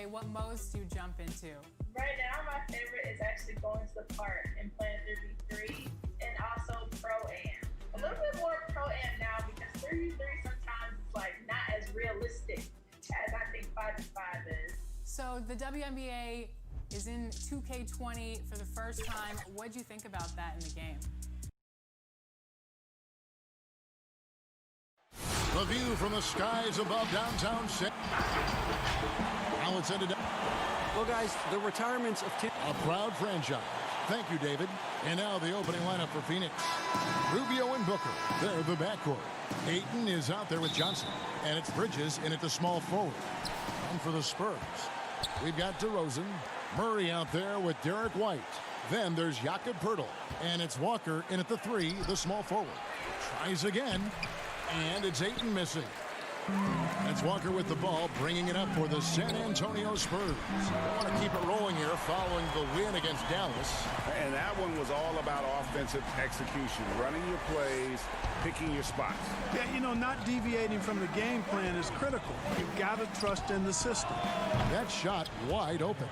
WNBA, what most you jump into? Right now, my favorite is actually going to the park and playing 3v3 and also Pro-Am. A little bit more Pro-Am now because 3v3 sometimes is like not as realistic as I think 5v5 is. So the WNBA is in 2K20 for the first time. What'd you think about that in the game? The view from the skies above downtown. Now it's ended up. Well, guys, the retirements of a proud franchise. Thank you, David. And now the opening lineup for Phoenix. Rubio and Booker. They're the backcourt. Ayton is out there with Johnson. And it's Bridges in at the small forward. And for the Spurs, we've got DeRozan. Murray out there with Derek White. Then there's Jakob Poeltl. And it's Walker in at the 3, the small forward. Tries again. And it's Ayton missing. That's Walker with the ball, bringing it up for the San Antonio Spurs. They want to keep it rolling here following the win against Dallas. And that one was all about offensive execution, running your plays, picking your spots. Yeah, you know, not deviating from the game plan is critical. You've got to trust in the system. That shot wide open.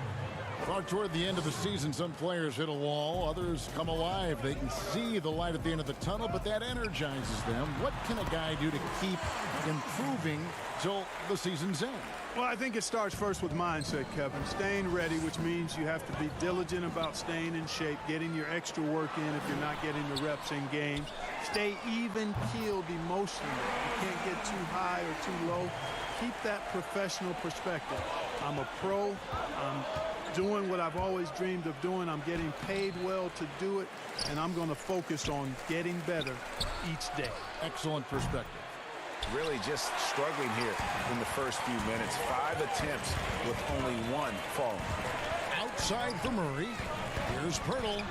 Far toward the end of the season, some players hit a wall, others come alive. They can see the light at the end of the tunnel, but that energizes them. What can a guy do to keep improving till the season's end? Well, I think it starts first with mindset, Kevin. Staying ready, which means you have to be diligent about staying in shape, getting your extra work in if you're not getting the reps in games. Stay even-keeled emotionally. You can't get too high or too low. Keep that professional perspective. I'm a pro. I'm doing what I've always dreamed of doing. I'm getting paid well to do it, and I'm going to focus on getting better each day. Excellent perspective. Really just struggling here in the first few minutes. 5 attempts with only 1 falling. Outside for Murray. Here's Poeltl.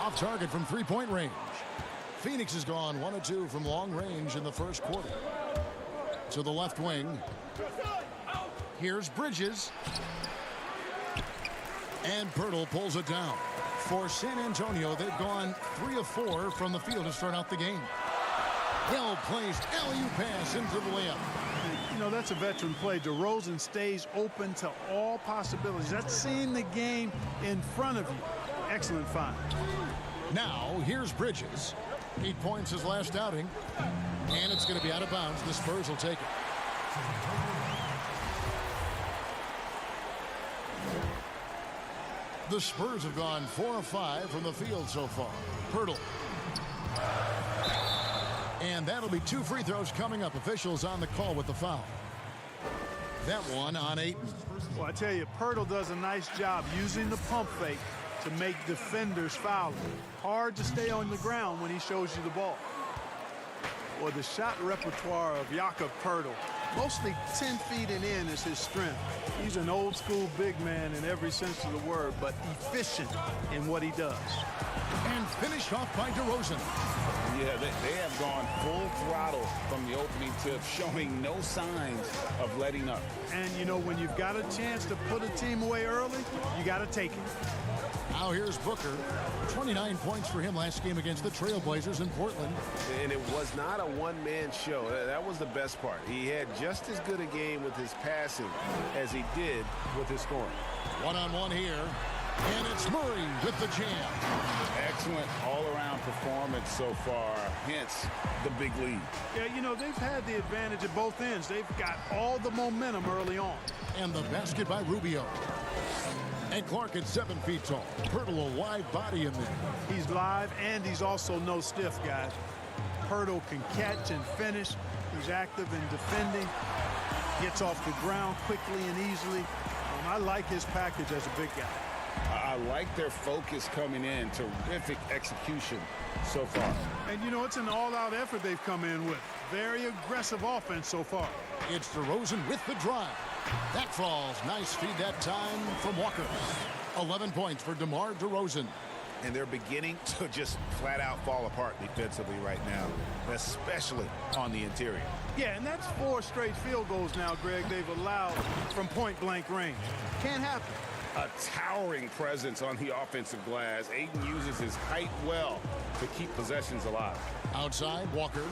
Off target from three-point range. Phoenix has gone 1 of 2 from long range in the first quarter. To the left wing. Here's Bridges. And Poeltl pulls it down. For San Antonio, they've gone 3 of 4 from the field to start out the game. Hill plays alley-oop pass into the layup. You know, that's a veteran play. DeRozan stays open to all possibilities. That's seeing the game in front of you. Excellent find. Now, here's Bridges. 8 points his last outing. And it's going to be out of bounds. The Spurs will take it. The Spurs have gone 4 of 5 from the field so far. Poeltl. And that'll be 2 free throws coming up. Officials on the call with the foul. That one on Ayton. Well, I tell you, Poeltl does a nice job using the pump fake to make defenders foul him. Hard to stay on the ground when he shows you the ball. Well, the shot repertoire of Jakob Poeltl, mostly 10 feet and in, is his strength. He's an old-school big man in every sense of the word, but efficient in what he does. And finished off by DeRozan. Yeah, they have gone full throttle from the opening tip, showing no signs of letting up. And, you know, when you've got a chance to put a team away early, you got to take it. Now here's Booker. 29 points for him last game against the Trailblazers in Portland. And it was not a one-man show. That was the best part. He had just as good a game with his passing as he did with his scoring. One-on-one here. And it's Murray with the jam. Excellent all-around performance so far, hence the big lead. Yeah, you know, they've had the advantage at both ends. They've got all the momentum early on. And the basket by Rubio. And Clark at 7 feet tall. Poeltl a live body in there. He's live, and he's also no stiff, guys. Poeltl can catch and finish. He's active in defending. Gets off the ground quickly and easily. I like his package as a big guy. I like their focus coming in. Terrific execution so far. And, you know, it's an all-out effort they've come in with. Very aggressive offense so far. It's DeRozan with the drive. That falls. Nice feed that time from Walker. 11 points for DeMar DeRozan. And they're beginning to just flat-out fall apart defensively right now, especially on the interior. Yeah, and that's 4 straight field goals now, Greg, they've allowed from point-blank range. Can't happen. A towering presence on the offensive glass. Ayton uses his height well to keep possessions alive. Outside, Walker.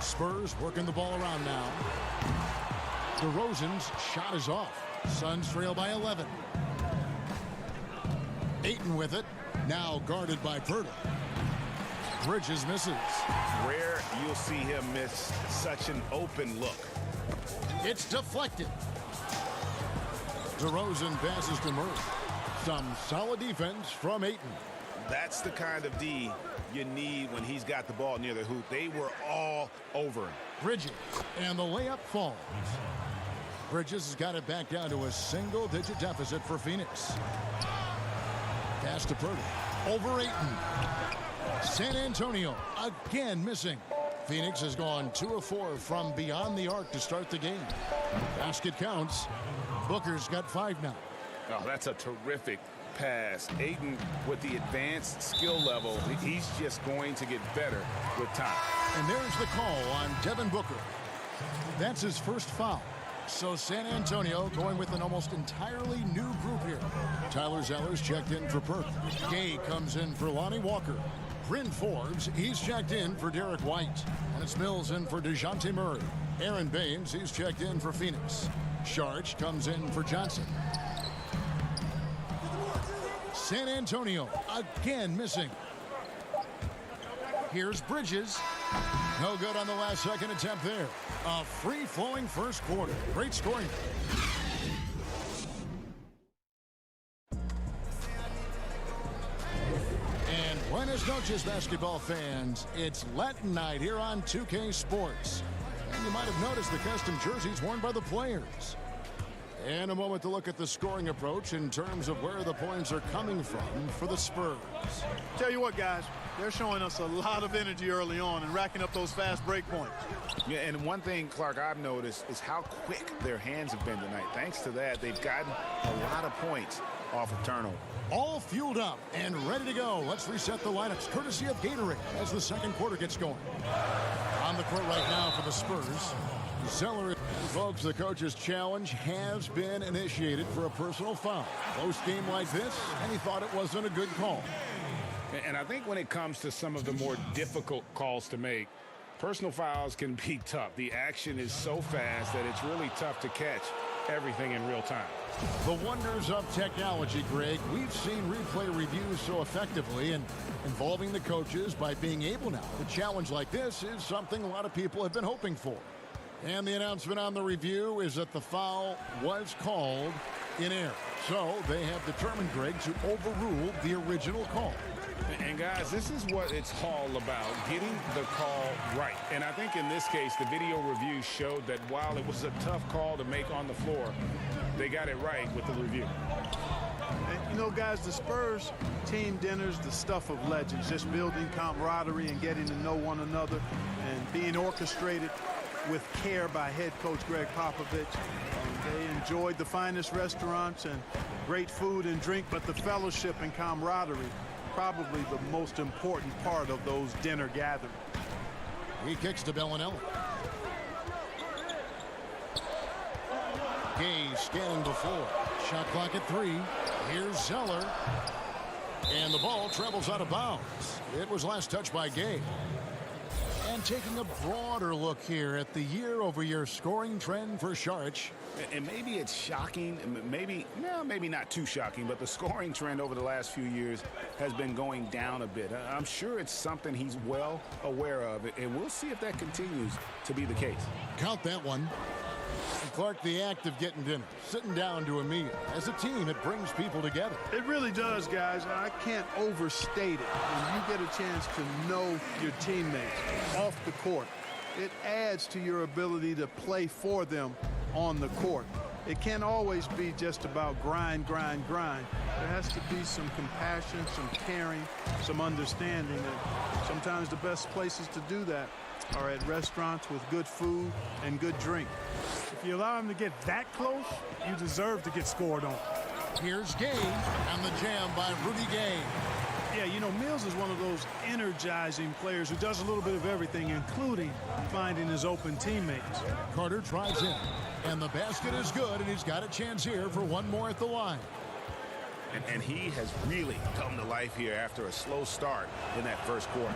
Spurs working the ball around now. DeRozan's shot is off. Suns trail by 11. Ayton with it. Now guarded by Poeltl. Bridges misses. Rare you'll see him miss such an open look. It's deflected. DeRozan passes to Murray. Some solid defense from Ayton. That's the kind of D you need when he's got the ball near the hoop. They were all over him. Bridges, and the layup falls. Bridges has got it back down to a single-digit deficit for Phoenix. Pass to Poeltl. Over Ayton. San Antonio again missing. Phoenix has gone 2 of 4 from beyond the arc to start the game. Basket counts. Booker's got 5 now. Oh, that's a terrific pass. Ayton, with the advanced skill level, he's just going to get better with time. And there's the call on Devin Booker. That's his first foul. So San Antonio going with an almost entirely new group here. Tyler Zeller's checked in for Poeltl. Gay comes in for Lonnie Walker. Bryn Forbes, he's checked in for Derek White. And it's Mills in for DeJounte Murray. Aaron Baines, he's checked in for Phoenix. Sharch comes in for Johnson. San Antonio again missing. Here's Bridges. No good on the last second attempt there. A free-flowing first quarter. Great scoring. And buenas noches, basketball fans. It's Latin night here on 2K Sports. And you might have noticed the custom jerseys worn by the players. And a moment to look at the scoring approach in terms of where the points are coming from for the Spurs. Tell you what, guys, they're showing us a lot of energy early on and racking up those fast break points. Yeah, and one thing, Clark, I've noticed is how quick their hands have been tonight. Thanks to that, they've gotten a lot of points off of turnover. All fueled up and ready to go. Let's reset the lineups courtesy of Gatorade as the second quarter gets going. On the court right now for the Spurs, Zeller. Folks, the coach's challenge has been initiated for a personal foul. Close game like this, and he thought it wasn't a good call. And I think when it comes to some of the more difficult calls to make, personal fouls can be tough. The action is so fast that it's really tough to catch everything in real time. The wonders of technology, Greg. We've seen replay reviews so effectively and involving the coaches by being able now. A challenge like this is something a lot of people have been hoping for. And the announcement on the review is that the foul was called in error. So they have determined, Greg, to overrule the original call. And guys, this is what it's all about, getting the call right. And I think in this case, the video review showed that while it was a tough call to make on the floor, they got it right with the review. And, you know, guys, the Spurs team dinner's the stuff of legends, just building camaraderie and getting to know one another and being orchestrated with care by head coach Greg Popovich. They enjoyed the finest restaurants and great food and drink, but the fellowship and camaraderie, probably the most important part of those dinner gatherings. He kicks to Bellinelli. Gay scanning the floor. Shot clock at 3. Here's Zeller. And the ball travels out of bounds. It was last touched by Gay. And taking a broader look here at the year-over-year scoring trend for Sharch. And maybe it's shocking, maybe not too shocking, but the scoring trend over the last few years has been going down a bit. I'm sure it's something he's well aware of, and we'll see if that continues to be the case. Count that one. And Clark, the act of getting dinner, sitting down to a meal. As a team, it brings people together. It really does, guys. I can't overstate it. When you get a chance to know your teammates off the court, it adds to your ability to play for them on the court. It can't always be just about grind, grind, grind. There has to be some compassion, some caring, some understanding. And sometimes the best places to do that are at restaurants with good food and good drink. If you allow him to get that close, you deserve to get scored on. Here's Gay on the jam by Rudy Gay. Yeah, you know, Mills is one of those energizing players who does a little bit of everything, including finding his open teammates. Carter drives in, and the basket is good, and he's got a chance here for one more at the line. And he has really come to life here after a slow start in that first quarter.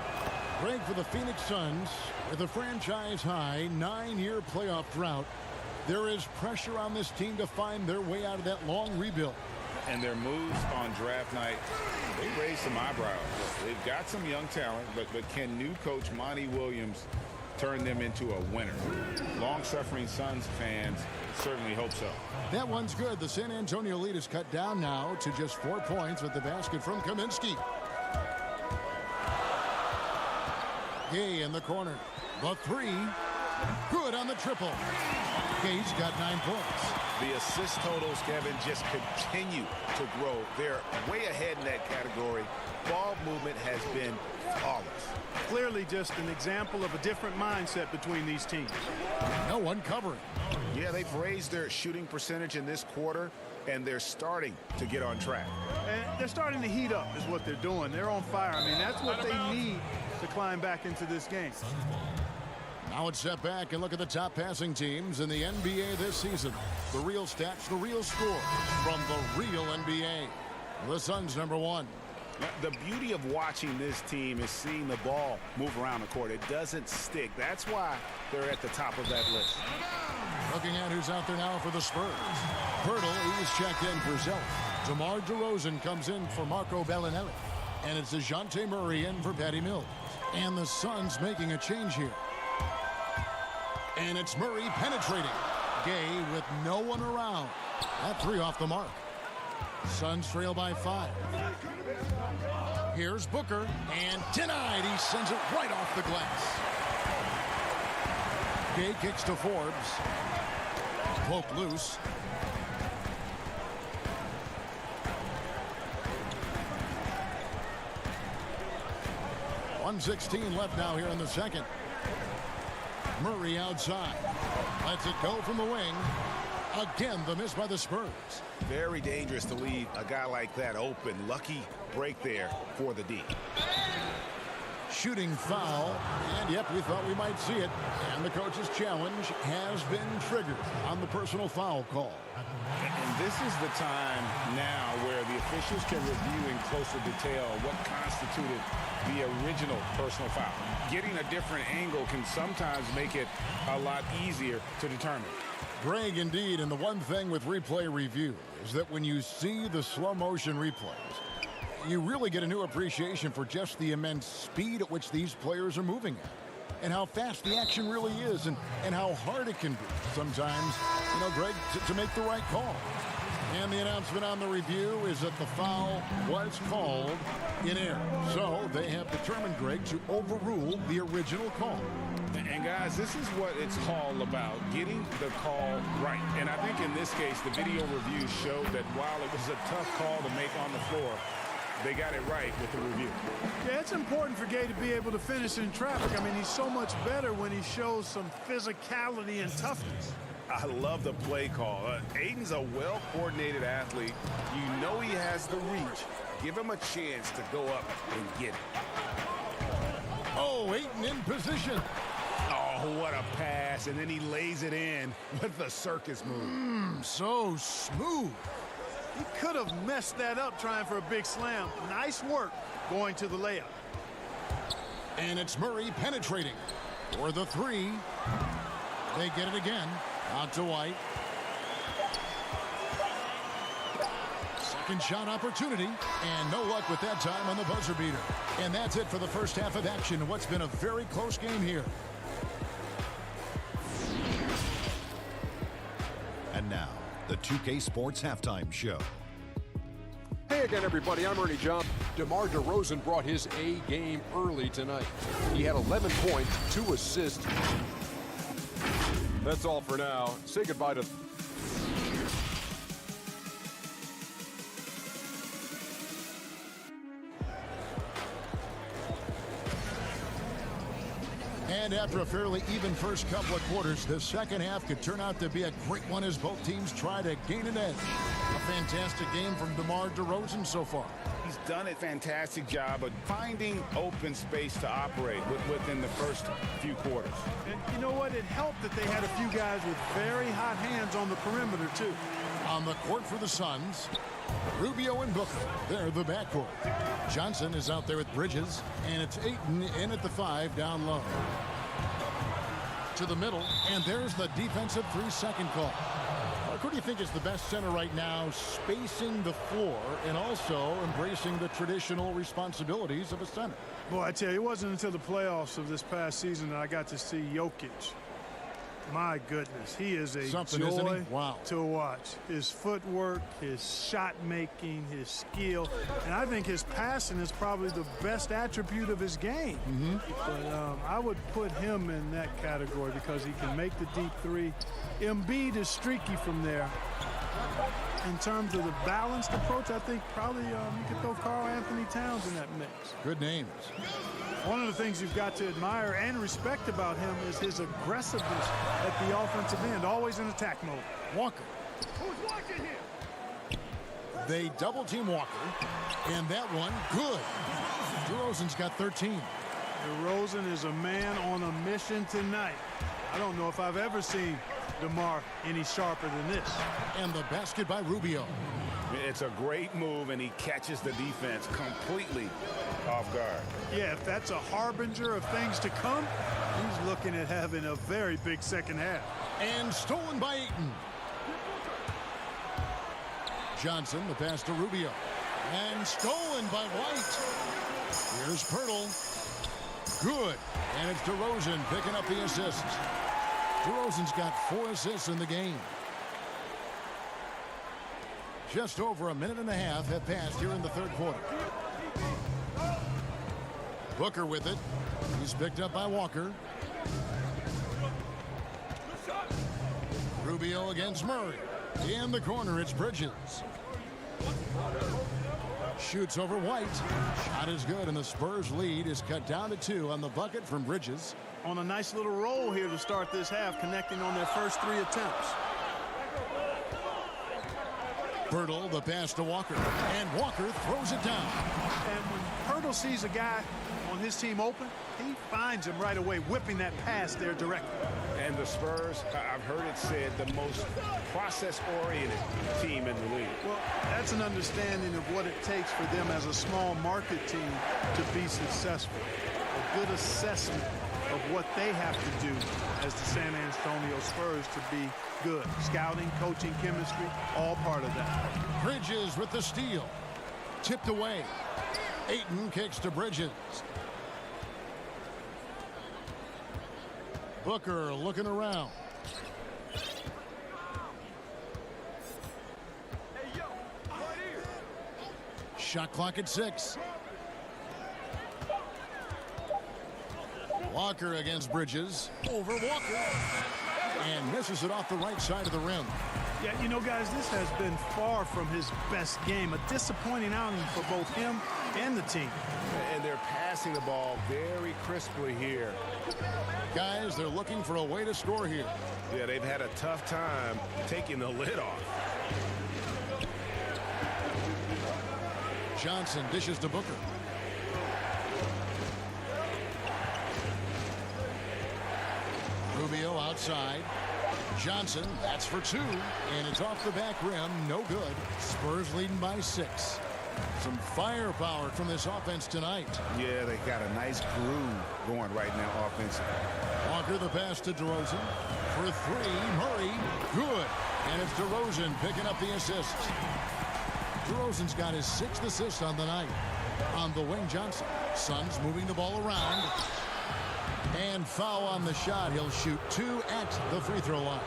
Greg, for the Phoenix Suns, with a franchise-high 9-year playoff drought, There is pressure on this team to find their way out of that long rebuild. And their moves on draft night, they raised some eyebrows. They've got some young talent, but can new coach Monty Williams turn them into a winner? Long-suffering Suns fans certainly hope so. That one's good. The San Antonio lead is cut down now to just 4 points with the basket from Kaminsky. Gay in the corner. The three. Good on the triple. Gay's got 9 points. The assist totals, Kevin, just continue to grow. They're way ahead in that category. Ball movement has been flawless. Clearly just an example of a different mindset between these teams. No one covering. Yeah, they've raised their shooting percentage in this quarter, and they're starting to get on track. And they're starting to heat up is what they're doing. They're on fire. I mean, that's what they need to climb back into this game. Now let's step back and look at the top passing teams in the NBA this season. The real stats, the real scores from the real NBA. The Suns #1. The beauty of watching this team is seeing the ball move around the court. It doesn't stick. That's why they're at the top of that list. Looking at who's out there now for the Spurs. Poeltl is checked in for Zeller. DeMar DeRozan comes in for Marco Bellinelli. And it's DeJounte Murray in for Patty Mills. And the Suns making a change here. And it's Murray penetrating. Gay with no one around. That three off the mark. Suns trail by 5. Here's Booker, and denied. He sends it right off the glass. Gay kicks to Forbes. Poked loose. .116 left now here in the second. Murray outside. Lets it go from the wing. Again, the miss by the Spurs. Very dangerous to leave a guy like that open. Lucky break there for the D. Shooting foul. And, yep, we thought we might see it. And the coach's challenge has been triggered on the personal foul call. And this is the time now where the officials can review in closer detail what constituted the original personal foul. Getting a different angle can sometimes make it a lot easier to determine. Greg, indeed, and the one thing with replay review is that when you see the slow motion replays, you really get a new appreciation for just the immense speed at which these players are moving at. And how fast the action really is, and how hard it can be sometimes, you know, Greg, to make the right call. And the announcement on the review is that the foul was called in error. So they have determined, Greg, to overrule the original call. And guys, this is what it's all about, getting the call right. And I think in this case, the video review showed that while it was a tough call to make on the floor, they got it right with the review. Yeah, it's important for Gay to be able to finish in traffic. I mean, he's so much better when he shows some physicality and toughness. I love the play call. Ayton's a well-coordinated athlete. You know he has the reach. Give him a chance to go up and get it. Oh, Ayton in position. Oh, what a pass. And then he lays it in with the circus move. So smooth. He could have messed that up trying for a big slam. Nice work going to the layup. And it's Murray penetrating for the three. They get it again. Out to White. Second shot opportunity. And no luck with that time on the buzzer beater. And that's it for the first half of action in what's been a very close game here. And now, the 2K Sports Halftime Show. Hey again, everybody. I'm Ernie Johnson. DeMar DeRozan brought his A game early tonight. He had 11 points, 2 assists. That's all for now. Say goodbye to... And after a fairly even first couple of quarters, the second half could turn out to be a great one as both teams try to gain an edge. A fantastic game from DeMar DeRozan so far. He's done a fantastic job of finding open space to operate within the first few quarters. And you know what? It helped that they had a few guys with very hot hands on the perimeter, too. On the court for the Suns, Rubio and Booker. They're the backcourt. Johnson is out there with Bridges, and it's Ayton in at the 5 down low. To the middle, and there's the defensive 3-second call. Who do you think is the best center right now, spacing the floor and also embracing the traditional responsibilities of a center? Boy, I tell you, it wasn't until the playoffs of this past season that I got to see Jokic. My goodness, he is a Something, joy isn't he? Wow. to watch. His footwork, his shot making, his skill, and I think his passing is probably the best attribute of his game. But I would put him in that category because he can make the deep three. Embiid is streaky from there. In terms of the balanced approach, I think probably you could throw Karl Anthony Towns in that mix. Good names. One of the things you've got to admire and respect about him is his aggressiveness at the offensive end, always in attack mode. Walker. They double team Walker, and that one, good. DeRozan's got 13. DeRozan is a man on a mission tonight. I don't know if I've ever seen DeMar any sharper than this. And the basket by Rubio. It's a great move, and he catches the defense completely off guard. Yeah, if that's a harbinger of things to come, he's looking at having a very big second half. And stolen by Ayton. Johnson, the pass to Rubio. And stolen by White. Here's Poeltl. Good. And it's DeRozan picking up the assist. DeRozan's got 4 assists in the game. Just over a minute and a half have passed here in the third quarter. Booker with it. He's picked up by Walker. Rubio against Murray. In the corner, it's Bridges. Shoots over White. Shot is good, and the Spurs lead is cut down to 2 on the bucket from Bridges. On a nice little roll here to start this half, connecting on their first 3 attempts. Poeltl, the pass to Walker, and Walker throws it down. And when Poeltl sees a guy on his team open, he finds him right away, whipping that pass there directly. And the Spurs, I've heard it said, the most process-oriented team in the league. Well, that's an understanding of what it takes for them as a small market team to be successful. A good assessment of what they have to do as the San Antonio Spurs to be good. Scouting, coaching, chemistry, all part of that. Bridges with the steal. Tipped away. Ayton kicks to Bridges. Booker looking around. Shot clock at 6. Walker against Bridges. Over Walker. And misses it off the right side of the rim. Yeah, you know, guys, this has been far from his best game. A disappointing outing for both him and the team. And they're passing the ball very crisply here. Guys, they're looking for a way to score here. Yeah, they've had a tough time taking the lid off. Johnson dishes to Booker. Rubio outside. Johnson, that's for 2. And it's off the back rim. No good. Spurs leading by 6. Some firepower from this offense tonight. Yeah, they got a nice groove going right now offensively. Walker the pass to DeRozan. For 3, Murray. Good. And it's DeRozan picking up the assist. DeRozan's got his 6th assist on the night. On the wing, Johnson. Suns moving the ball around. And foul on the shot. He'll shoot 2 at the free throw line.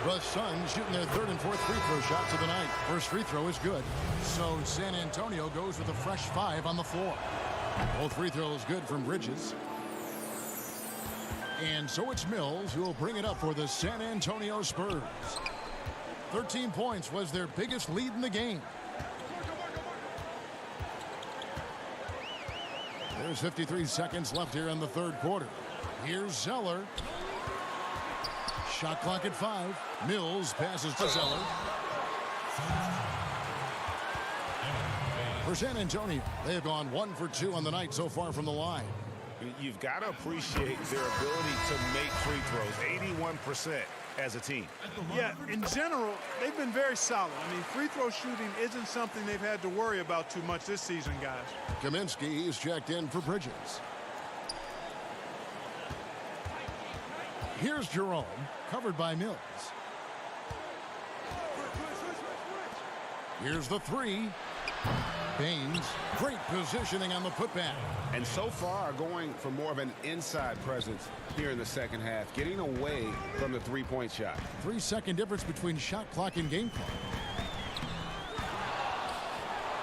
The Suns shooting their 3rd and 4th free throw shots of the night. First free throw is good. So San Antonio goes with a fresh 5 on the floor. Both free throws good from Bridges. And so it's Mills who will bring it up for the San Antonio Spurs. 13 points was their biggest lead in the game. There's 53 seconds left here in the third quarter. Here's Zeller. Shot clock at 5. Mills passes to Zeller. For San Antonio, they have gone 1 for 2 on the night so far from the line. You've got to appreciate their ability to make free throws. 81% as a team. Yeah, in general, they've been very solid. I mean, free throw shooting isn't something they've had to worry about too much this season, guys. Kaminsky is checked in for Bridges. Here's Jerome, covered by Mills. Here's the three. Baines, great positioning on the putback. And so far going for more of an inside presence here in the second half, getting away from the three-point shot. 3-second difference between shot clock and game clock.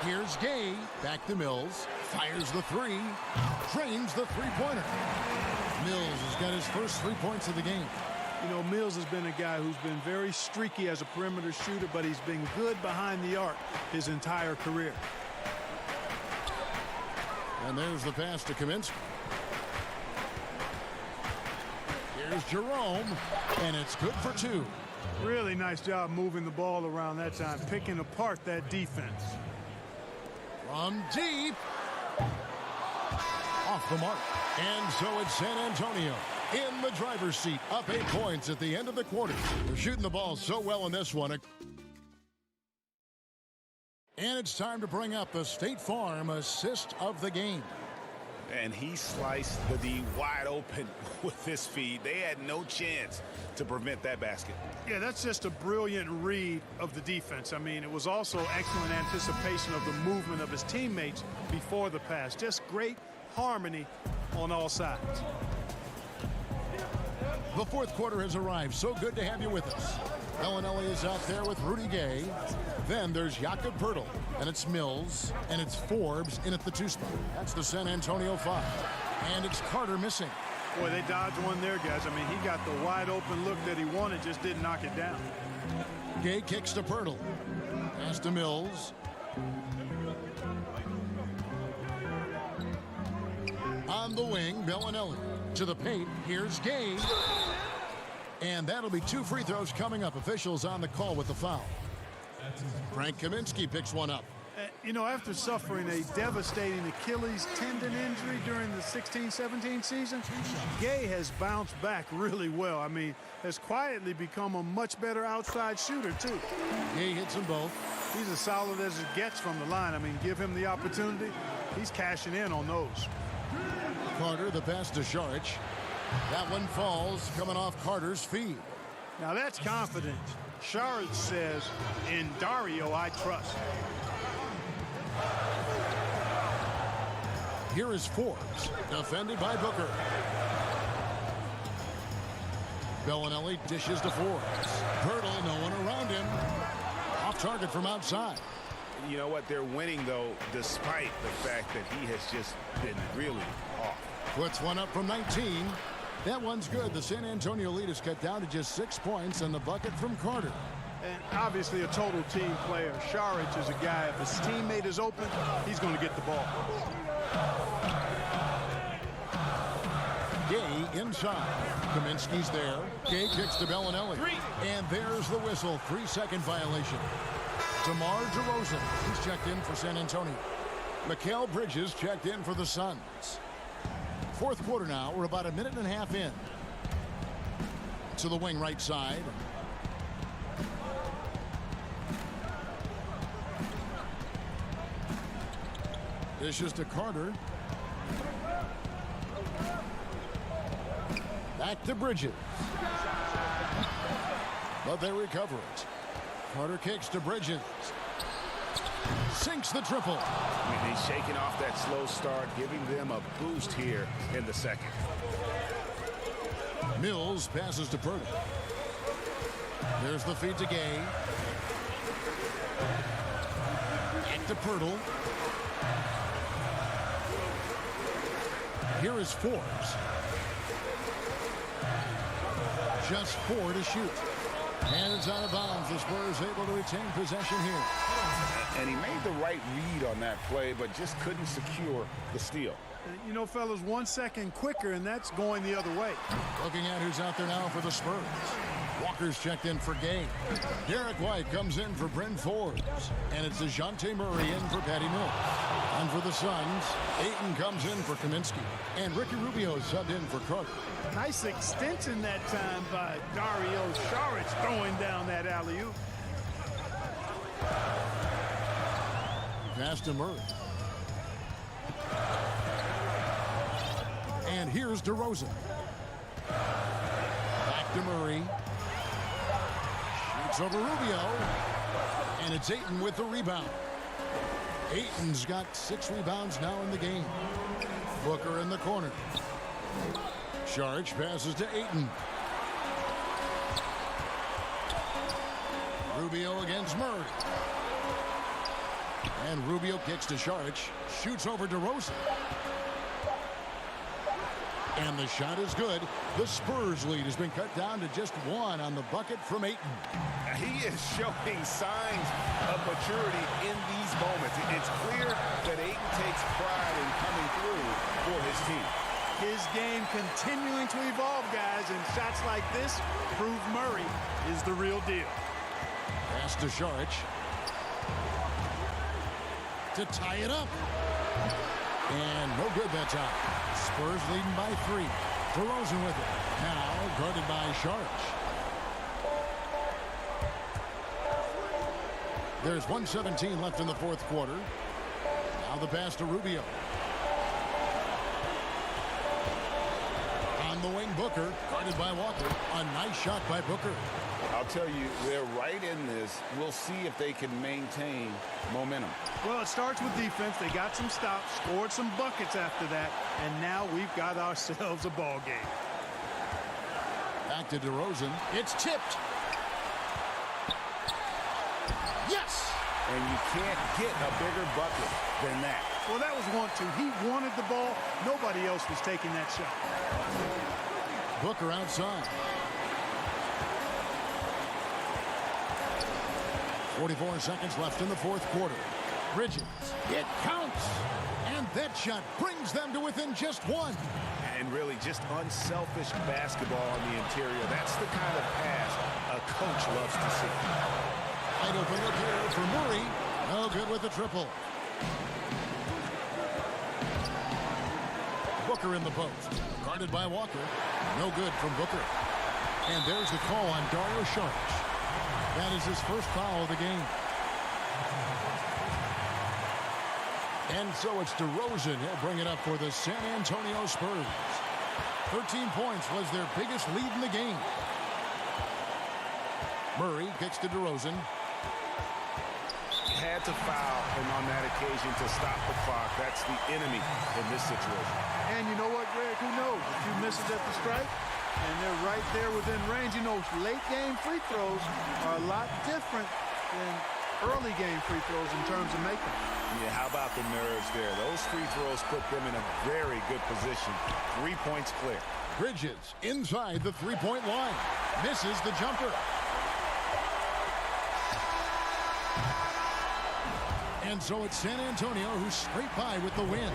Here's Gay, back to Mills, fires the three, drains the three-pointer. Mills has got his first 3 points of the game. You know, Mills has been a guy who's been very streaky as a perimeter shooter, but he's been good behind the arc his entire career. And there's the pass to Kaminsky. Here's Jerome, and it's good for 2. Really nice job moving the ball around that time, picking apart that defense. From deep. Off the mark. And so it's San Antonio in the driver's seat, up 8 points at the end of the quarter. They're shooting the ball so well in this one. And it's time to bring up the State Farm assist of the game. And he sliced the D wide open with this feed. They had no chance to prevent that basket. Yeah, that's just a brilliant read of the defense. I mean, it was also excellent anticipation of the movement of his teammates before the pass. Just great harmony on all sides. The fourth quarter has arrived. So good to have you with us. Bellinelli is out there with Rudy Gay. Then there's Jakob Poeltl, and it's Mills, and it's Forbes in at the 2 spot. That's the San Antonio 5. And it's Carter missing. Boy, they dodged one there, guys. I mean, he got the wide open look that he wanted, just didn't knock it down. Gay kicks to Poeltl. Pass to Mills. On the wing, Bellinelli. To the paint, here's Gay. And that'll be 2 free throws coming up. Officials on the call with the foul. Frank Kaminsky picks one up. You know, after suffering a devastating Achilles tendon injury during the 16-17 season, Gay has bounced back really well. I mean, has quietly become a much better outside shooter, too. Gay hits them both. He's as solid as it gets from the line. I mean, give him the opportunity. He's cashing in on those. Carter, the pass to Saric. That one falls, coming off Carter's feed. Now that's confidence. Saric says, in Dario, I trust. Here is Forbes, defended by Booker. Bellinelli dishes to Forbes. Poeltl, no one around him. Off target from outside. You know what? They're winning, though, despite the fact that he has just been really off. Puts one up from 19. That one's good. The San Antonio lead is cut down to just 6 points, and the bucket from Carter. And obviously a total team player. Saric is a guy, if his teammate is open, he's going to get the ball. Gay inside. Kaminsky's there. Gay kicks to Bellinelli. And there's the whistle. 3-second violation. DeMar DeRozan, he's checked in for San Antonio. Mikal Bridges checked in for the Suns. Fourth quarter now. We're about a minute and a half in. To the wing right side. Dishes to Carter. Back to Bridges. But they recover it. Carter kicks to Bridges. Sinks the triple. And he's shaking off that slow start, giving them a boost here in the second. Mills passes to Poeltl. There's the feed to Gay. Back to Poeltl. Here is Forbes. Just 4 to shoot. And it's out of bounds. The Spurs able to retain possession here. And he made the right read on that play, but just couldn't secure the steal. You know, fellas, 1 second quicker, and that's going the other way. Looking at who's out there now for the Spurs. Walker's checked in for Gay. Derek White comes in for Bryn Forbes. And it's DeJounte Murray in for Patty Mills. And for the Suns, Ayton comes in for Kaminsky. And Ricky Rubio subbed in for Carter. Nice extension that time by Dario Saric throwing down that alley-oop. Pass to Murray. And here's DeRozan. to Murray. Shoots over Rubio. And it's Ayton with the rebound. Ayton's got 6 rebounds now in the game. Booker in the corner. Sharge passes to Ayton. Rubio against Murray. And Rubio kicks to Sharge. Shoots over DeRozan. And the shot is good. The Spurs lead has been cut down to just 1 on the bucket from Ayton. He is showing signs of maturity in these moments. It's clear that Ayton takes pride in coming through for his team. His game continuing to evolve, guys, and shots like this prove Murray is the real deal. Pass to Sharge. To tie it up. And no good that time. Spurs leading by 3. DeRozan with it. Now guarded by Sharge. There's 1:17 left in the 4th quarter. Now the pass to Rubio. On the wing, Booker, guarded by Walker. A nice shot by Booker. I'll tell you, they're right in this. We'll see if they can maintain momentum. Well, it starts with defense. They got some stops, scored some buckets after that, and now we've got ourselves a ball game. Back to DeRozan. It's tipped. Yes! And you can't get a bigger bucket than that. Well, that was 1-2. He wanted the ball. Nobody else was taking that shot. Booker outside. 44 seconds left in the 4th quarter. Bridges. It counts. And that shot brings them to within just 1. And really just unselfish basketball on the interior. That's the kind of pass a coach loves to see. Wide open look here for Murray. No good with the triple. Booker in the post. Guarded by Walker. No good from Booker. And there's the call on Dario Saric. That is his first foul of the game. And so it's DeRozan. He'll bring it up for the San Antonio Spurs. 13 points was their biggest lead in the game. Murray kicks to DeRozan. Had to foul him on that occasion to stop the clock. That's the enemy in this situation. And you know what, Greg? Who knows? A few misses at the stripe, and they're right there within range. You know, late game free throws are a lot different than early game free throws in terms of making. Yeah, how about the nerves there? Those free throws put them in a very good position. 3 points clear. Bridges inside the three-point line. Misses the jumper. And so it's San Antonio who scraped by with the win.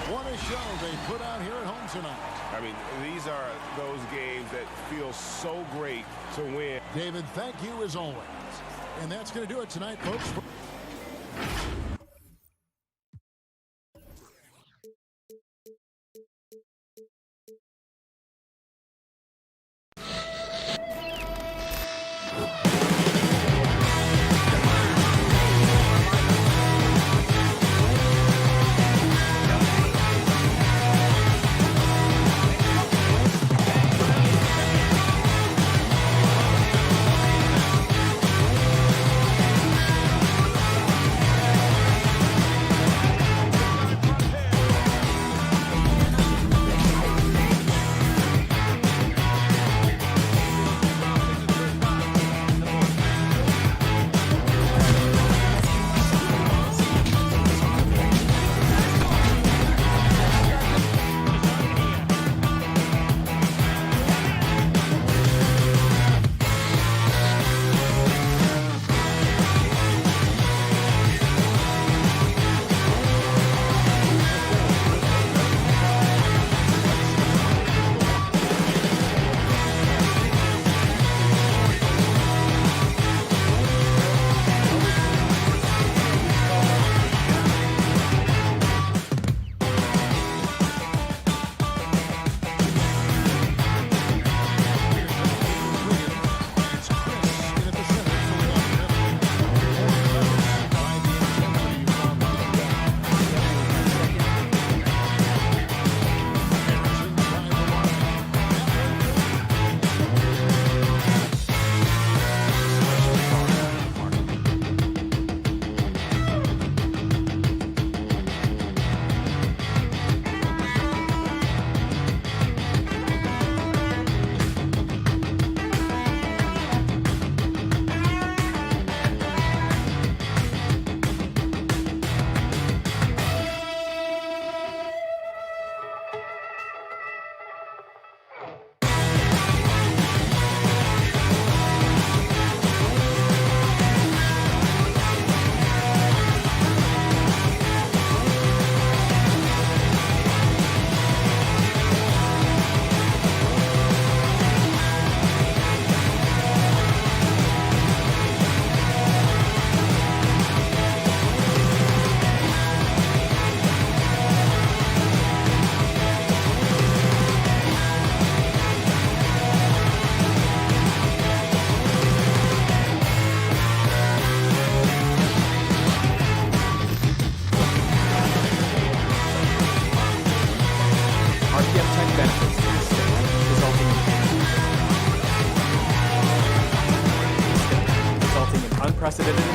What a show they put out here at home tonight. I mean, these are those games that feel so great to win. David, thank you as always. And that's going to do it tonight, folks.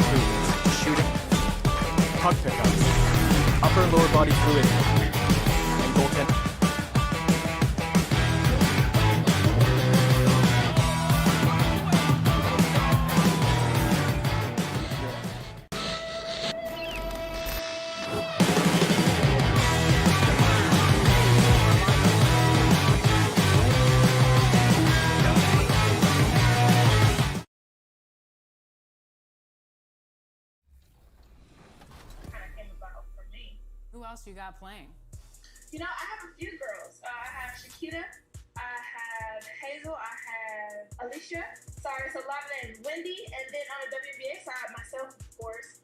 fluids, shooting, puck pickups, upper and lower body fluid, and goaltending. Who else you got playing? You know, I have a few girls. I have Shakita, I have Hazel, I have Alicia. Sorry, it's a lot of names. Wendy, and then on the WNBA side, myself, of course,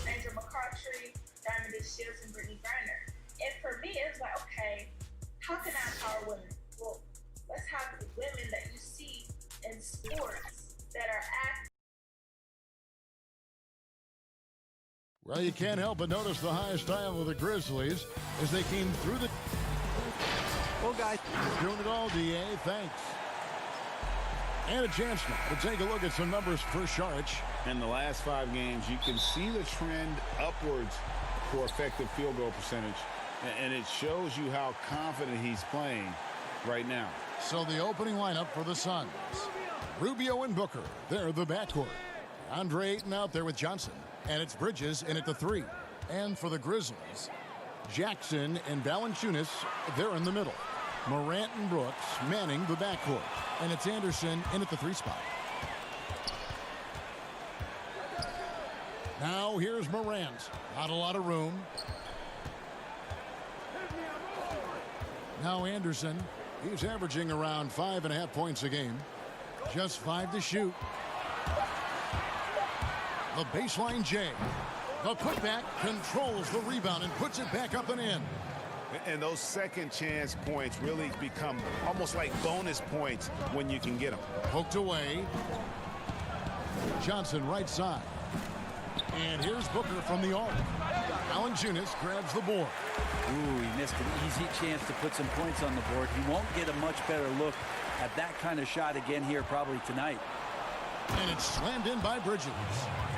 Angel McCartry, Diamond Shields, and Brittany Griner. And for me, it was like, okay, how can I empower women? Well, let's have the women that you see in sports that are active. Well, you can't help but notice the high style of the Grizzlies as they came through the... Well, guys, doing it all, DA. Thanks. And a chance now to take a look at some numbers for Sharch. In the last 5 games, you can see the trend upwards for effective field goal percentage. And it shows you how confident he's playing right now. So the opening lineup for the Suns. Rubio and Booker. They're the backcourt. Andre Ayton out there with Johnson. And it's Bridges in at the 3. And for the Grizzlies, Jackson and Valanciunas, they're in the middle. Morant and Brooks manning the backcourt. And it's Anderson in at the 3 spot. Now here's Morant. Not a lot of room. Now Anderson. He's averaging around 5.5 points a game. Just 5 to shoot. The baseline J. The putback controls the rebound and puts it back up and in. And those second chance points really become almost like bonus points when you can get them. Poked away. Johnson right side. And here's Booker from the arc. Valanciunas grabs the board. Ooh, he missed an easy chance to put some points on the board. He won't get a much better look at that kind of shot again here probably tonight. And it's slammed in by Bridges.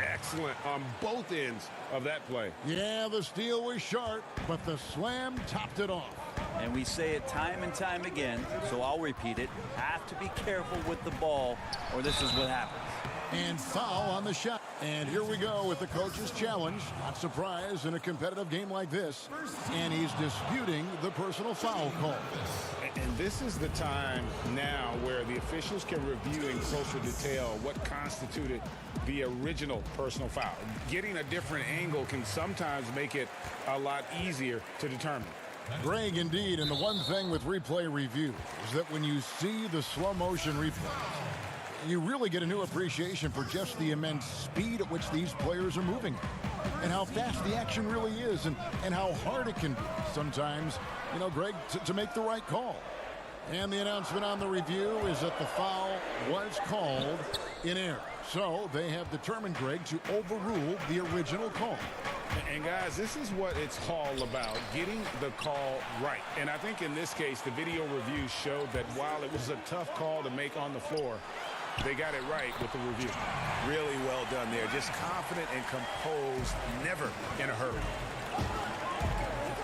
Excellent on both ends of that play. Yeah, the steal was sharp, but the slam topped it off. And we say it time and time again, so I'll repeat it. Have to be careful with the ball, or this is what happens. And foul on the shot. And here we go with the coach's challenge. Not surprised in a competitive game like this. And he's disputing the personal foul call. And this is the time now where the officials can review in closer detail what constituted the original personal foul. Getting a different angle can sometimes make it a lot easier to determine. Greg, indeed, and the one thing with replay review is that when you see the slow motion replays, you really get a new appreciation for just the immense speed at which these players are moving and how fast the action really is and how hard it can be sometimes, you know, Greg, to make the right call. And the announcement on the review is that the foul was called in error. So they have determined, Greg, to overrule the original call. And guys, this is what it's all about, getting the call right. And I think in this case, the video review showed that while it was a tough call to make on the floor, they got it right with the review. Really well done there. Just confident and composed, never in a hurry.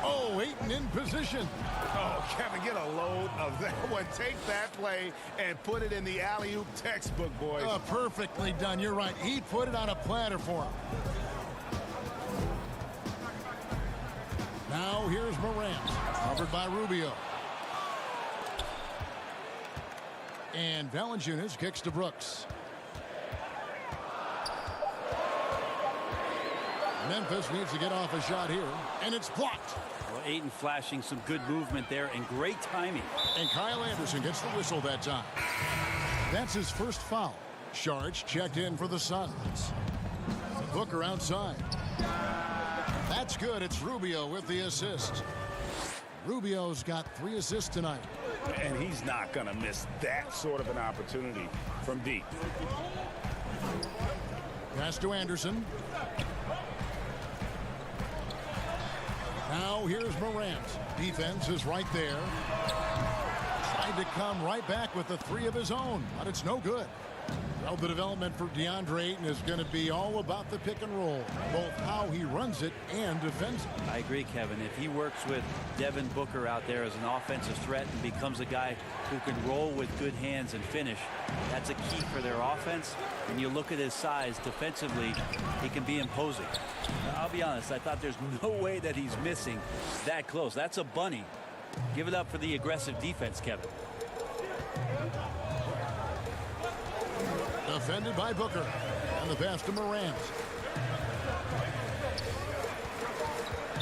Oh, Ayton in position. Oh, Kevin, get a load of that one. Take that play and put it in the alley-oop textbook, boys. Perfectly done. You're right. He put it on a platter for him. Now here's Morant, covered by Rubio. And Valanciunas kicks to Brooks. Memphis needs to get off a shot here, and it's blocked. Well, Ayton flashing some good movement there and great timing. And Kyle Anderson gets the whistle that time. That's his first foul. Sharch checked in for the Suns. Booker outside. That's good. It's Rubio with the assist. Rubio's got 3 assists tonight. And he's not going to miss that sort of an opportunity from deep. Pass to Anderson. Now here's Morant. Defense is right there. Tried to come right back with the 3 of his own, but it's no good. Well, the development for DeAndre Ayton is going to be all about the pick and roll, both how he runs it and defends it. I agree, Kevin. If he works with Devin Booker out there as an offensive threat and becomes a guy who can roll with good hands and finish, that's a key for their offense. When you look at his size defensively, he can be imposing. I'll be honest, I thought there's no way that he's missing that close. That's a bunny. Give it up for the aggressive defense, Kevin. Defended by Booker. And the pass to Morant.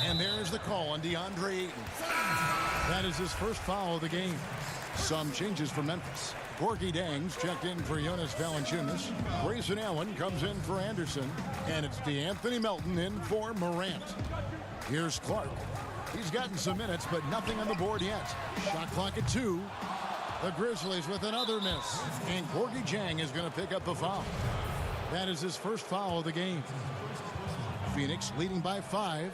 And there's the call on DeAndre Ayton. That is his first foul of the game. Some changes for Memphis. Gorgie Dangs checked in for Jonas Valanciunas. Grayson Allen comes in for Anderson. And it's DeAnthony Melton in for Morant. Here's Clark. He's gotten some minutes, but nothing on the board yet. Shot clock at 2. The Grizzlies with another miss. And Gorgie Jang is going to pick up the foul. That is his first foul of the game. Phoenix leading by 5.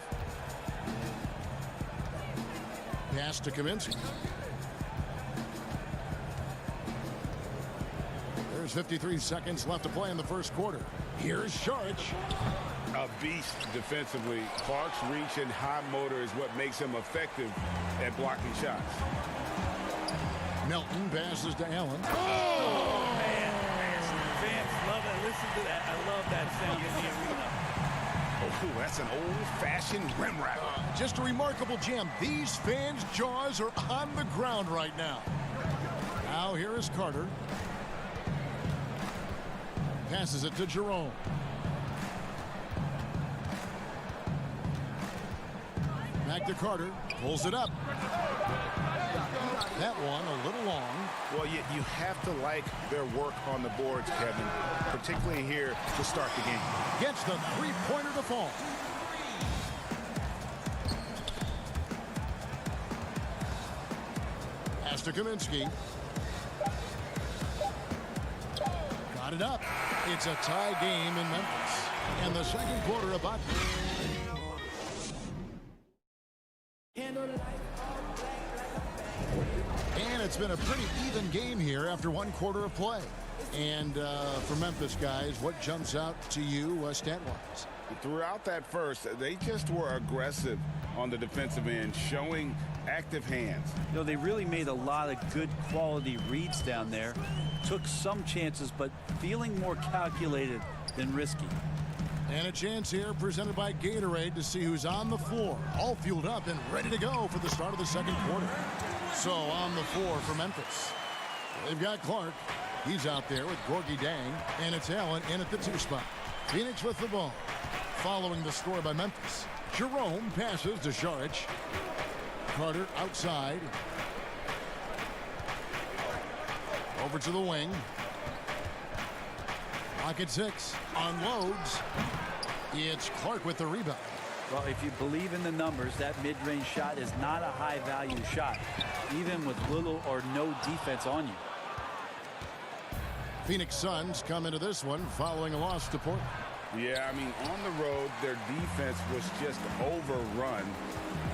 Pass to Kaminsky. There's 53 seconds left to play in the first quarter. Here's Saric. A beast defensively. Clark's reach and high motor is what makes him effective at blocking shots. Melton passes to Allen. Oh, man. Fans love it. Listen to that. I love that sound in the arena. Oh, that's an old-fashioned rim wrap. Just a remarkable jam. These fans' jaws are on the ground right now. Now here is Carter. Passes it to Jerome. Back to Carter. Pulls it up. That one a little long. Well, you have to like their work on the boards, Kevin, particularly here to start the game. Gets the three-pointer to fall. Pass to Kaminsky. Got it up. It's a tie game in Memphis. And the second quarter about. And it's been a pretty even game here after one quarter of play. And for Memphis, guys, what jumps out to you stat-wise? Throughout that first, they just were aggressive on the defensive end, showing active hands. You know, they really made a lot of good quality reads down there. Took some chances, but feeling more calculated than risky. And a chance here presented by Gatorade to see who's on the floor. All fueled up and ready to go for the start of the second quarter. So on the floor for Memphis. They've got Clark. He's out there with Gorgie Dang. And it's Allen in at the 2 spot. Phoenix with the ball. Following the score by Memphis. Jerome passes to Saric. Carter outside. Over to the wing. Pocket 6. Unloads. It's Clark with the rebound. Well, if you believe in the numbers, that mid-range shot is not a high-value shot, even with little or no defense on you. Phoenix Suns come into this one following a loss to Portland. Yeah, I mean, on the road, their defense was just overrun.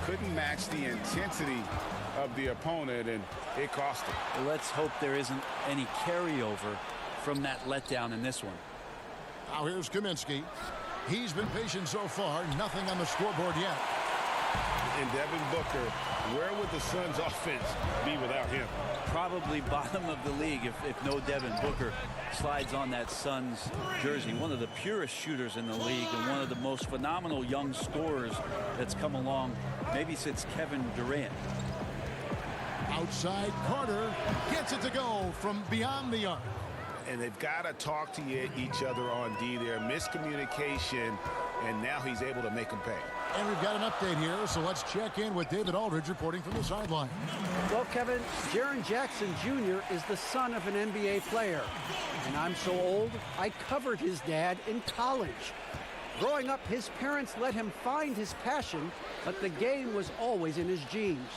Couldn't match the intensity of the opponent, and it cost them. Well, let's hope there isn't any carryover from that letdown in this one. Now here's Kaminsky. He's been patient so far. Nothing on the scoreboard yet. And Devin Booker, where would the Suns' offense be without him? Probably bottom of the league if no Devin Booker slides on that Suns jersey. One of the purest shooters in the league and one of the most phenomenal young scorers that's come along maybe since Kevin Durant. Outside Carter gets it to go from beyond the arc. And they've got to talk to each other on D there. Miscommunication, and now he's able to make them pay. And we've got an update here, so let's check in with David Aldridge reporting from the sideline. Well, Kevin, Jaren Jackson Jr. is the son of an NBA player. And I'm so old, I covered his dad in college. Growing up, his parents let him find his passion, but the game was always in his genes.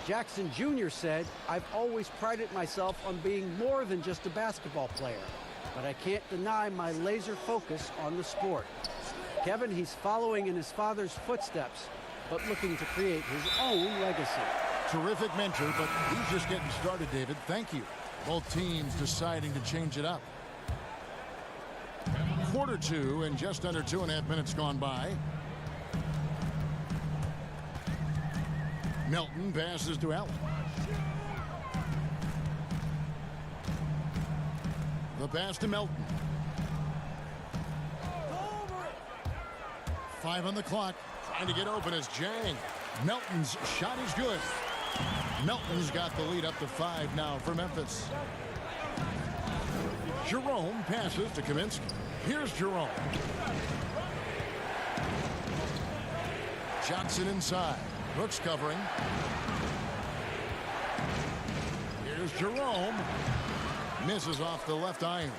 Jackson Jr. said, "I've always prided myself on being more than just a basketball player, but I can't deny my laser focus on the sport." Kevin, he's following in his father's footsteps, but looking to create his own legacy. Terrific mentor, but he's just getting started, David. Thank you. Both teams deciding to change it up. quarter two and just under 2.5 minutes gone by. Melton passes to Allen. The pass to Melton. 5 on the clock. Trying to get open is Jang. Melton's shot is good. Melton's got the lead up to 5 now for Memphis. Jerome passes to Kaminsky. Here's Jerome. Johnson inside. Brooks covering. Here's Jerome. Misses off the left iron.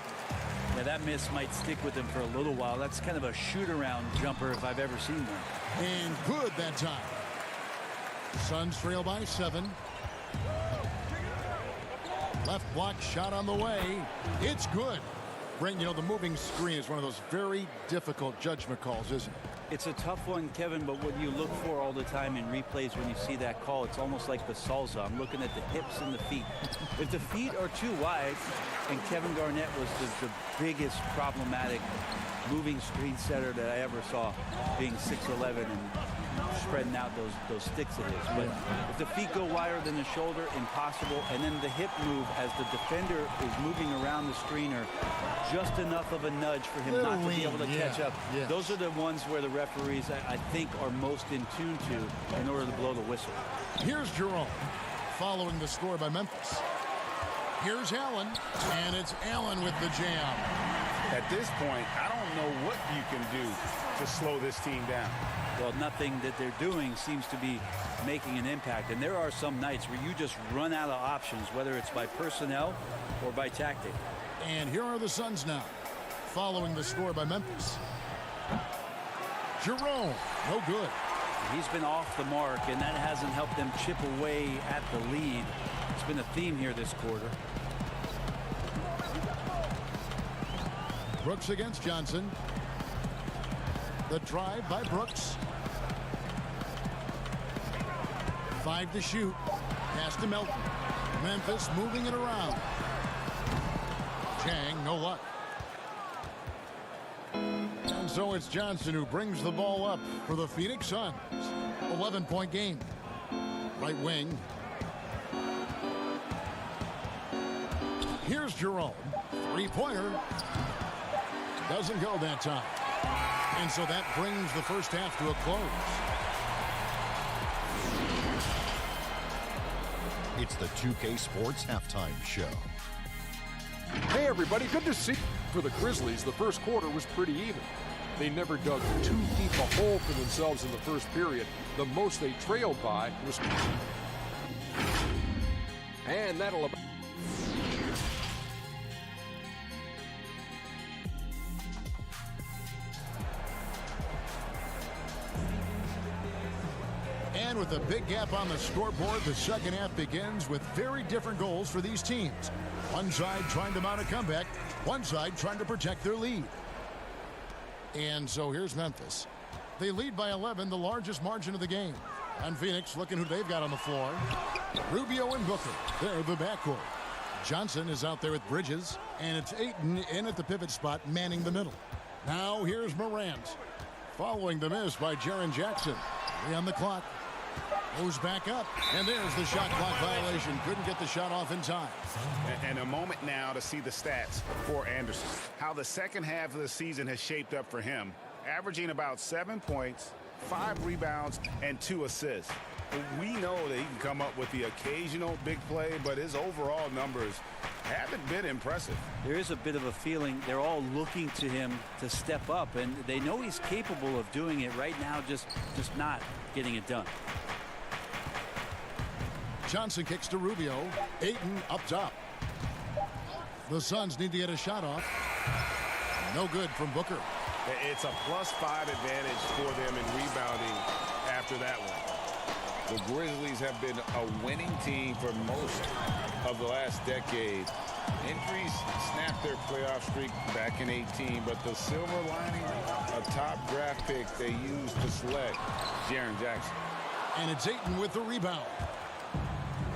Yeah, that miss might stick with him for a little while. That's kind of a shoot-around jumper if I've ever seen one. And good that time. Suns trail by 7. Left block shot on the way. It's good. Brent, you know, the moving screen is one of those very difficult judgment calls, isn't it? It's a tough one, Kevin, but what you look for all the time in replays when you see that call, it's almost like the salsa. I'm looking at the hips and the feet. If the feet are too wide, and Kevin Garnett was the biggest problematic moving screen setter that I ever saw, being 6'11" and spreading out those sticks of his. But if the feet go wider than the shoulder, impossible. And then the hip move as the defender is moving around the screener, just enough of a nudge for him not to be able to catch up. Yes. Those are the ones where the referees, I think, are most in tune to in order to blow the whistle. Here's Jerome following the score by Memphis. Here's Allen, and it's Allen with the jam. At this point, I don't know what you can do to slow this team down. Well, nothing that they're doing seems to be making an impact. And there are some nights where you just run out of options, whether it's by personnel or by tactic. And here are the Suns now, following the score by Memphis. Jerome, no good. He's been off the mark, and that hasn't helped them chip away at the lead. It's been a theme here this quarter. Brooks against Johnson. The drive by Brooks. 5 to shoot. Pass to Melton. Memphis moving it around. Chang, no luck. And so it's Johnson who brings the ball up for the Phoenix Suns. 11-point game. Right wing. Here's Jerome. 3-pointer. Doesn't go that time. And so that brings the first half to a close. It's the 2K Sports Halftime Show. Hey, everybody, good to see you. For the Grizzlies, the first quarter was pretty even. They never dug too deep a hole for themselves in the first period. The most they trailed by was... And that'll... And with a big gap on the scoreboard, the second half begins with very different goals for these teams. One side trying to mount a comeback, one side trying to protect their lead. And so here's Memphis. They lead by 11, the largest margin of the game. And Phoenix looking who they've got on the floor. Rubio and Booker, they're the backcourt. Johnson is out there with Bridges, and it's Ayton in at the pivot spot, manning the middle. Now here's Morant. Following the miss by Jaren Jackson. 3 on the clock. Goes back up, and there's the shot clock violation. Couldn't get the shot off in time. And a moment now to see the stats for Anderson. How the second half of the season has shaped up for him. Averaging about 7 points, 5 rebounds, and 2 assists. We know that he can come up with the occasional big play, but his overall numbers haven't been impressive. There is a bit of a feeling they're all looking to him to step up, and they know he's capable of doing it right now, just not getting it done. Johnson kicks to Rubio. Ayton up top. The Suns need to get a shot off. No good from Booker. It's a +5 advantage for them in rebounding after that one. The Grizzlies have been a winning team for most of the last decade. Injuries snapped their playoff streak back in 18, but the silver lining, a top draft pick they used to select Jaren Jackson. And it's Ayton with the rebound.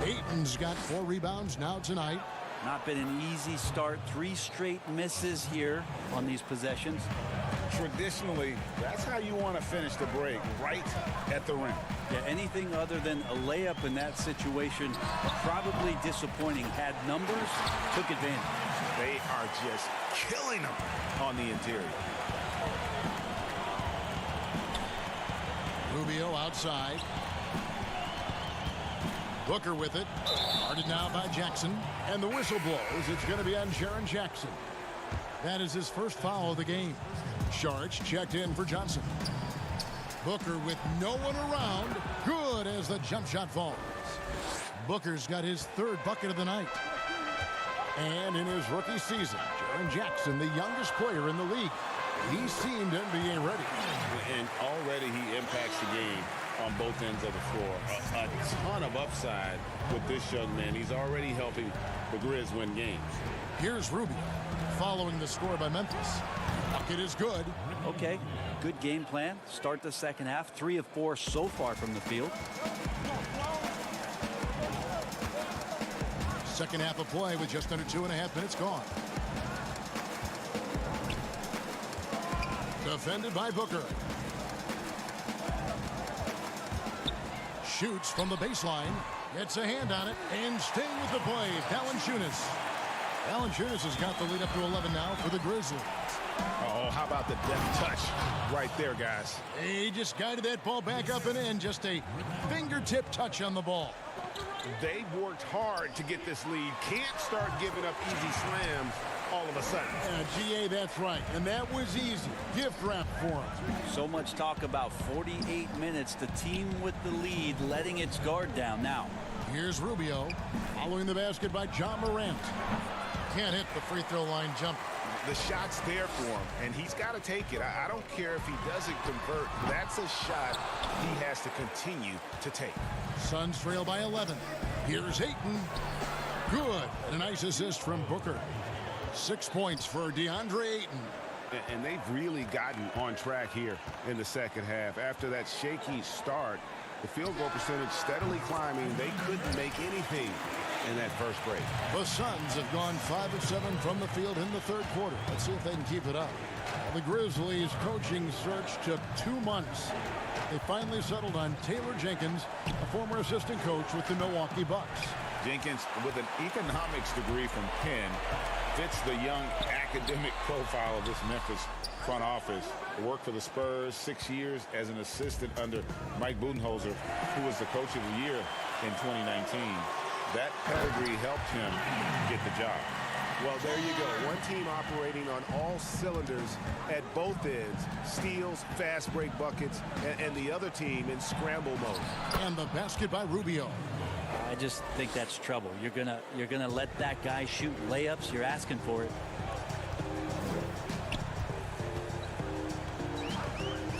Ayton's got 4 rebounds now tonight. Not been an easy start. 3 straight misses here on these possessions. Traditionally, that's how you want to finish the break, right at the rim. Yeah, anything other than a layup in that situation, probably disappointing. Had numbers, took advantage. They are just killing them on the interior. Rubio outside. Booker with it. Guarded now by Jackson. And the whistle blows. It's going to be on Jaren Jackson. That is his first foul of the game. Sharch checked in for Johnson. Booker with no one around. Good as the jump shot falls. Booker's got his 3rd bucket of the night. And in his rookie season, Jaren Jackson, the youngest player in the league. He seemed NBA ready. And already he impacts the game on both ends of the floor. A ton of upside with this young man. He's already helping the Grizz win games. Here's Rubio following the score by Memphis. Bucket is good. Okay, good game plan. Start the second half. 3 of 4 so far from the field. Second half of play with just under 2.5 minutes gone. Defended by Booker. Shoots from the baseline. Gets a hand on it. And staying with the play, Valanciunas. Valanciunas has got the lead up to 11 now for the Grizzlies. Oh, how about the deft touch right there, guys? He just guided that ball back up and in. Just a fingertip touch on the ball. They've worked hard to get this lead. Can't start giving up easy slams all of a sudden. GA, that's right. And that was easy. Gift wrap for him. So much talk about 48 minutes. The team with the lead letting its guard down now. Here's Rubio following the basket by John Morant. Can't hit the free throw line jump. The shot's there for him, and he's got to take it. I don't care if he doesn't convert. That's a shot he has to continue to take. Suns trail by 11. Here's Ayton. Good. And a nice assist from Booker. 6 points for DeAndre Ayton. And they've really gotten on track here in the second half. After that shaky start, the field goal percentage steadily climbing. They couldn't make anything in that first break. The Suns have gone 5 of 7 from the field in the third quarter. Let's see if they can keep it up. The Grizzlies' coaching search took 2 months. They finally settled on Taylor Jenkins, a former assistant coach with the Milwaukee Bucks. Jenkins, with an economics degree from Penn, fits the young academic profile of this Memphis front office. Worked for the Spurs 6 years as an assistant under Mike Budenholzer, who was the coach of the year in 2019. That pedigree helped him get the job. Well, there you go. One team operating on all cylinders at both ends. Steals, fast break buckets, and the other team in scramble mode. And the basket by Rubio. I just think that's trouble. You're gonna let that guy shoot layups. You're asking for it.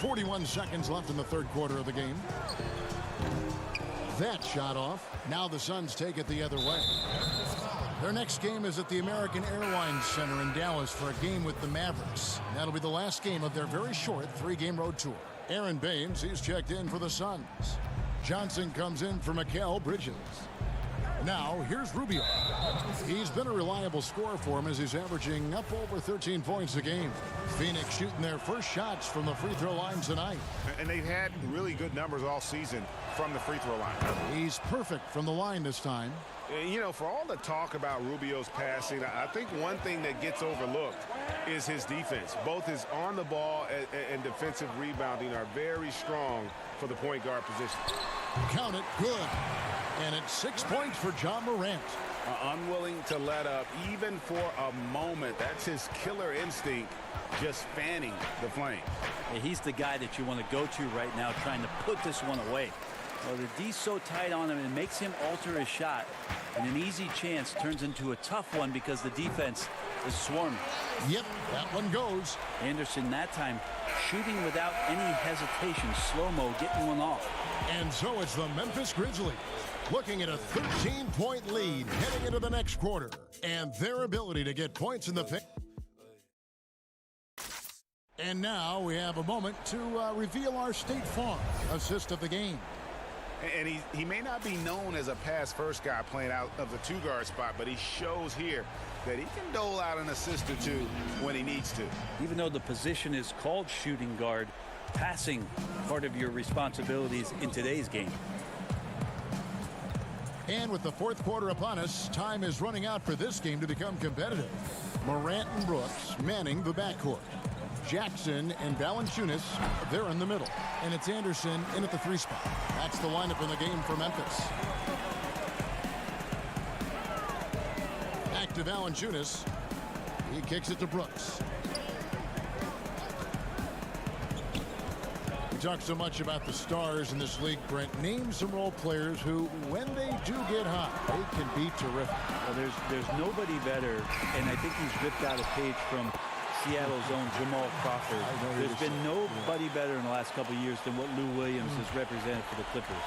41 seconds left in the third quarter of the game. That shot off. Now the Suns take it the other way. Their next game is at the American Airlines Center in Dallas for a game with the Mavericks. That'll be the last game of their very short 3-game road tour. Aaron Baines, he's checked in for the Suns. Johnson comes in for Mikal Bridges. Now, here's Rubio. He's been a reliable scorer for him as he's averaging up over 13 points a game. Phoenix shooting their first shots from the free throw line tonight. And they've had really good numbers all season from the free throw line. He's perfect from the line this time. You know, for all the talk about Rubio's passing, I think one thing that gets overlooked is his defense. Both his on the ball and defensive rebounding are very strong for the point guard position. Count it, good. And it's 6 points for John Morant. Unwilling to let up even for a moment. That's his killer instinct, just fanning the flame. Yeah, he's the guy that you want to go to right now, trying to put this one away. Well, the D's so tight on him, it makes him alter his shot. And an easy chance turns into a tough one because the defense is swarming. Yep, that one goes. Anderson that time shooting without any hesitation. Slow-mo getting one off. And so it's the Memphis Grizzlies looking at a 13-point lead heading into the next quarter. And their ability to get points in the paint. And now we have a moment to reveal our State Farm assist of the game. And he may not be known as a pass-first guy playing out of the two-guard spot, but he shows here that he can dole out an assist or two when he needs to. Even though the position is called shooting guard, passing part of your responsibilities in today's game. And with the fourth quarter upon us, time is running out for this game to become competitive. Morant and Brooks manning the backcourt. Jackson and Valanciunas, they're in the middle. And it's Anderson in at the 3 spot. That's the lineup in the game for Memphis. Back to Valanciunas. He kicks it to Brooks. We talk so much about the stars in this league, Brent. Name some role players who, when they do get hot, they can be terrific. Well, there's nobody better, and I think he's ripped out a page from Seattle's own Jamal Crawford. There's been nobody better in the last couple of years than what Lou Williams has represented for the Clippers.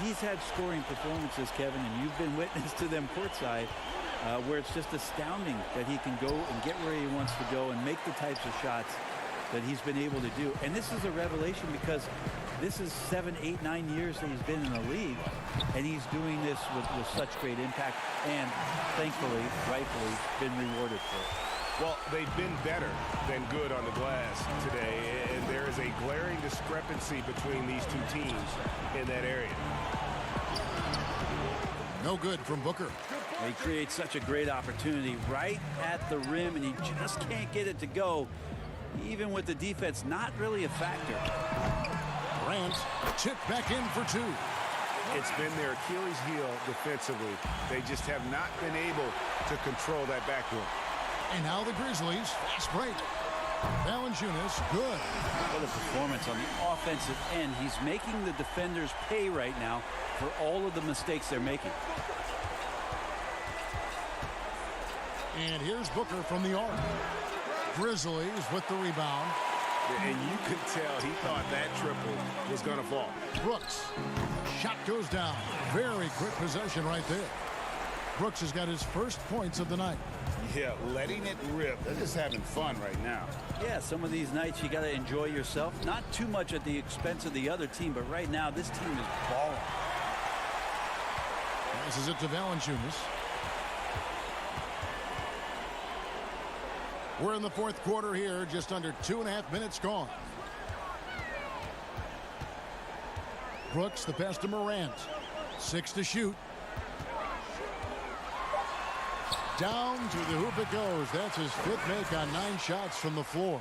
He's had scoring performances, Kevin, and you've been witness to them courtside, where it's just astounding that he can go and get where he wants to go and make the types of shots that he's been able to do. And this is a revelation because this is 7, 8, 9 years that he's been in the league, and he's doing this with such great impact and, thankfully, rightfully, been rewarded for it. Well, they've been better than good on the glass today, and there is a glaring discrepancy between these two teams in that area. No good from Booker. He creates such a great opportunity right at the rim, and he just can't get it to go, even with the defense not really a factor. Grant tipped back in for 2. It's been their Achilles heel defensively. They just have not been able to control that backcourt. And now the Grizzlies, fast break. Valanciunas, good. What a performance on the offensive end. He's making the defenders pay right now for all of the mistakes they're making. And here's Booker from the arc. Grizzlies with the rebound. And you could tell he thought that triple was going to fall. Brooks, shot goes down. Very quick possession right there. Brooks has got his first points of the night. Yeah, letting it rip. They're just having fun right now. Yeah, some of these nights you got to enjoy yourself. Not too much at the expense of the other team, but right now this team is balling. Passes it to Valanciunas. We're in the fourth quarter here, just under 2.5 minutes gone. Brooks, the pass to Morant. 6 to shoot. Down to the hoop it goes. That's his 5th make on 9 shots from the floor.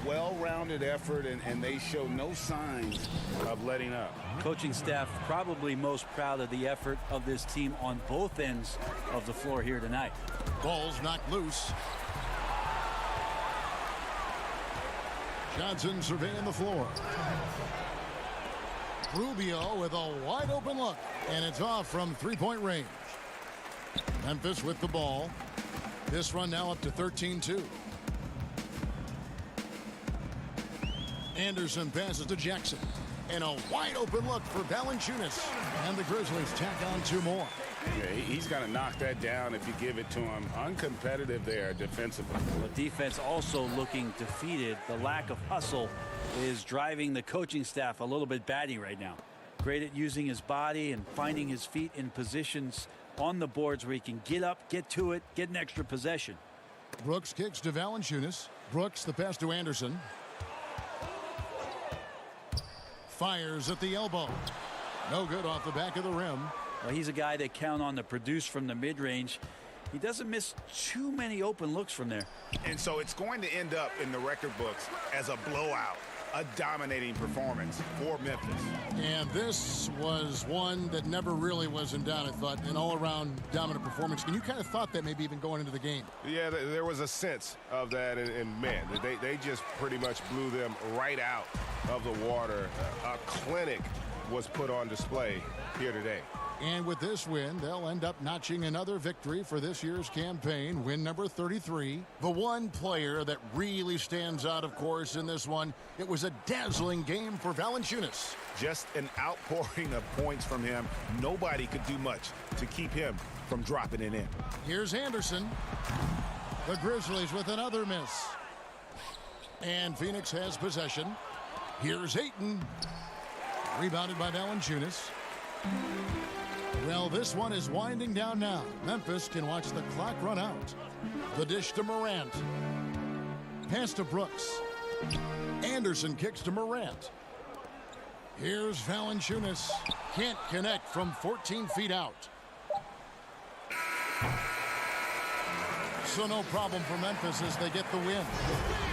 Well-rounded effort, and they show no signs of letting up. Coaching staff probably most proud of the effort of this team on both ends of the floor here tonight. Ball's knocked loose. Johnson surveying the floor. Rubio with a wide open look, and it's off from 3-point range. Memphis with the ball. This run now up to 13-2. Anderson passes to Jackson. And a wide open look for Valanciunas. And the Grizzlies tack on 2 more. Yeah, he's got to knock that down if you give it to him. Uncompetitive there defensively. The defense also looking defeated. The lack of hustle is driving the coaching staff a little bit batty right now. Great at using his body and finding his feet in positions on the boards where he can get up, get to it, get an extra possession. Brooks kicks to Valanciunas. Brooks the pass to Anderson. Fires at the elbow. No good off the back of the rim. Well, he's a guy that count on to produce from the mid-range. He doesn't miss too many open looks from there. And so it's going to end up in the record books as a blowout, a dominating performance for Memphis. And this was one that never really was in doubt, I thought, an all-around dominant performance. And you kind of thought that maybe even going into the game. Yeah, there was a sense of that, and man, they just pretty much blew them right out of the water. A clinic was put on display here today. And with this win, they'll end up notching another victory for this year's campaign, win number 33. The one player that really stands out, of course, in this one, it was a dazzling game for Valanciunas. Just an outpouring of points from him. Nobody could do much to keep him from dropping it in. Here's Anderson. The Grizzlies with another miss. And Phoenix has possession. Here's Ayton. Rebounded by Valanciunas. Well, this one is winding down now. Memphis can watch the clock run out. The dish to Morant. Pass to Brooks. Anderson kicks to Morant. Here's Valanciunas. Can't connect from 14 feet out. So no problem for Memphis as they get the win.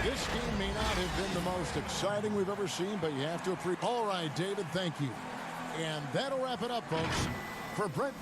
This game may not have been the most exciting we've ever seen, but you have to appreciate. All right, David, thank you. And that'll wrap it up, folks. For Brent.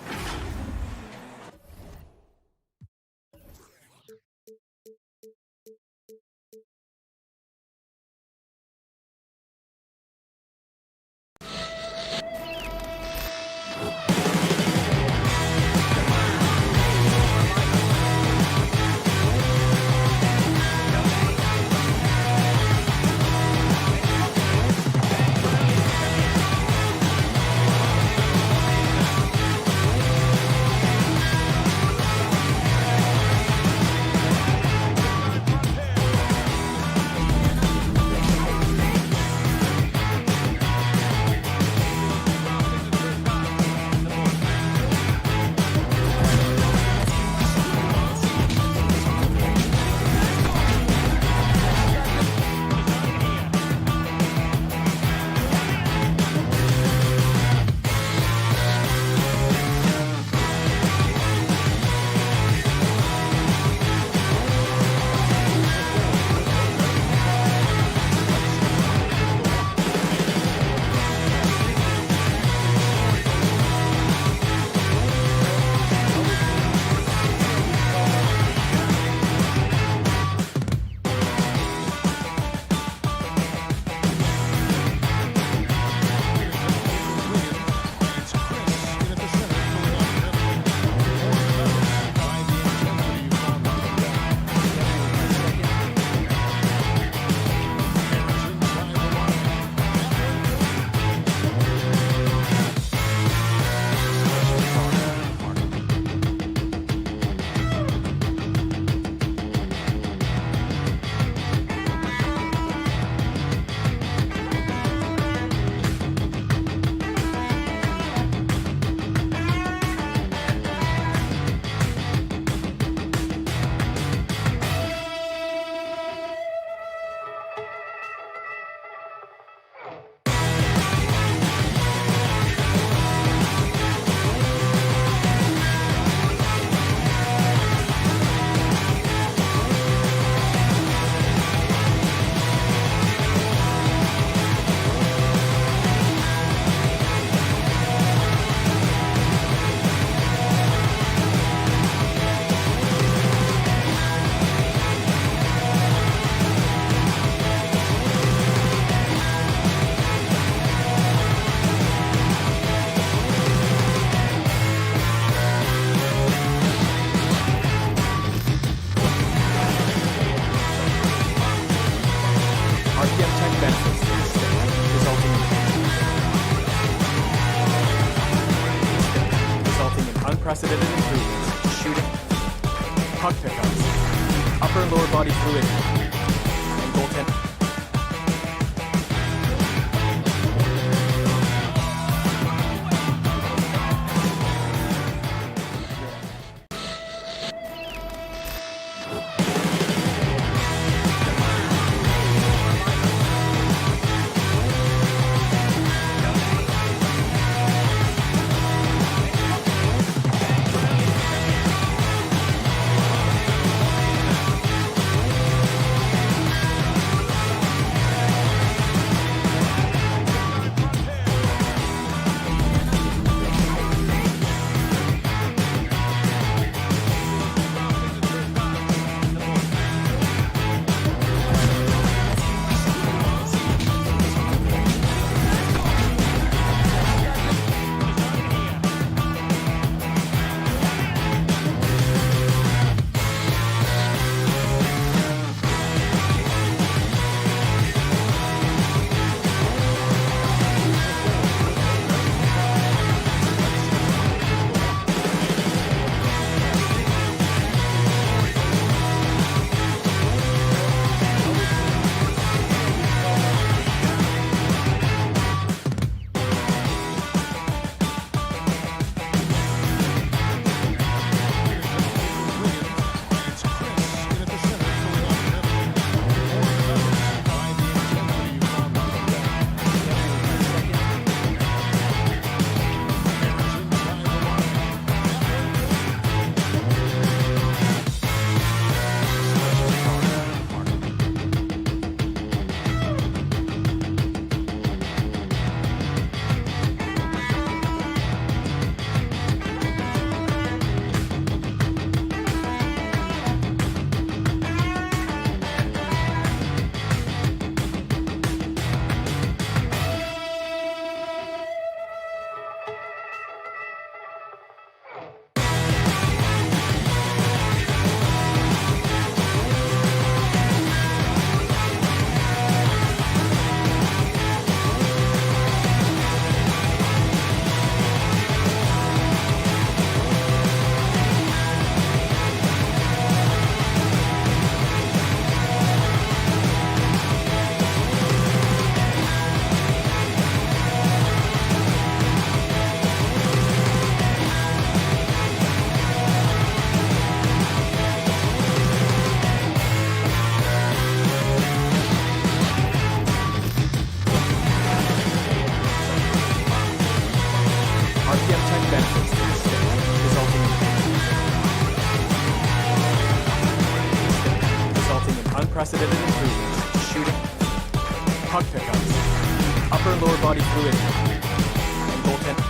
unprecedented improvements to shooting, puck pickups, upper and lower body fluidity, and goaltending. upper and lower body fluidity, and goaltending.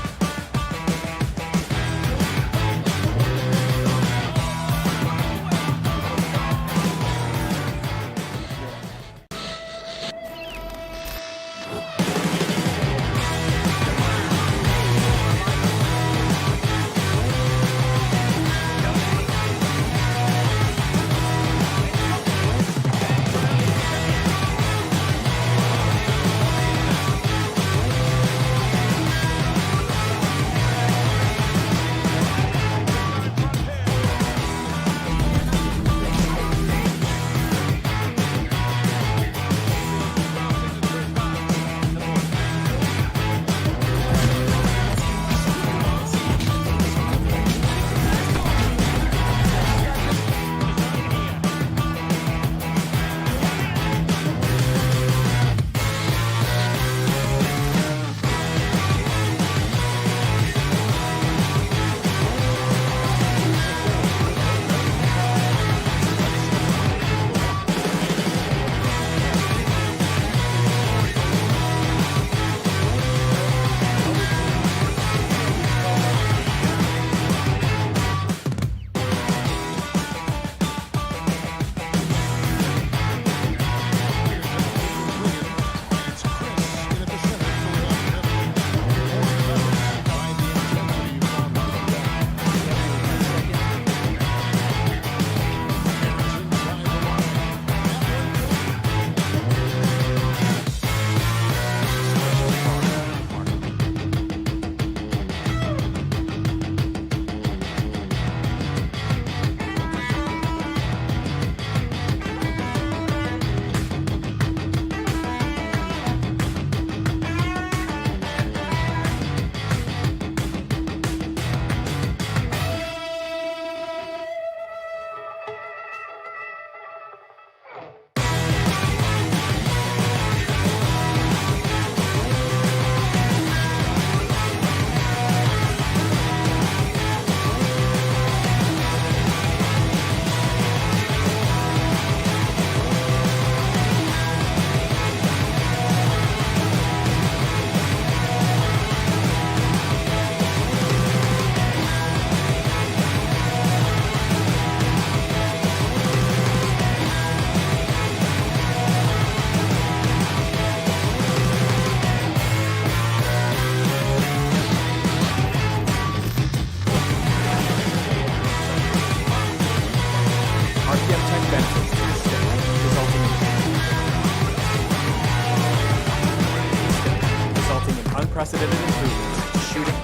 Unprecedented improvements to shooting,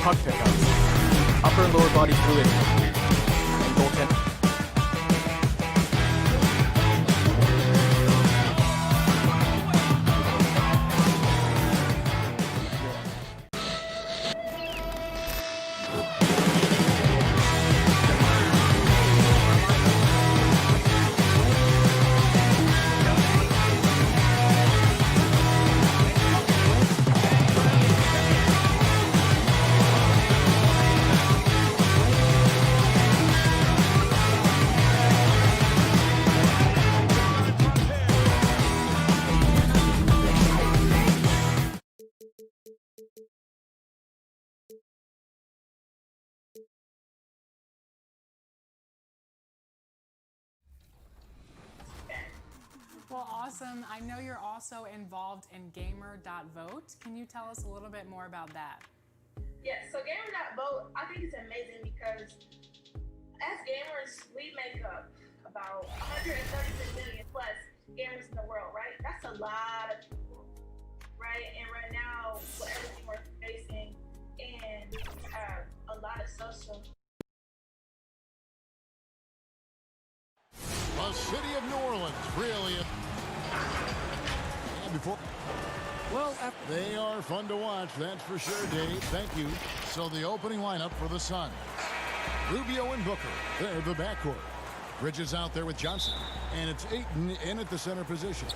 puck pickups, upper and lower body fluidity, and goaltending. Well, awesome. I know you're also involved in Gamer.vote. Can you tell us a little bit more about that? Yes, so Gamer.vote, I think it's amazing because as gamers, we make up about 136 million plus gamers in the world, right? That's a lot of people, right? And right now, with everything we're facing, and we have a lot of social. The city of New Orleans, really. And before. Well, they are fun to watch, that's for sure, Dave. Thank you. So the opening lineup for the Sun. Rubio and Booker, they're the backcourt. Bridges out there with Johnson. And it's Ayton in at the center position.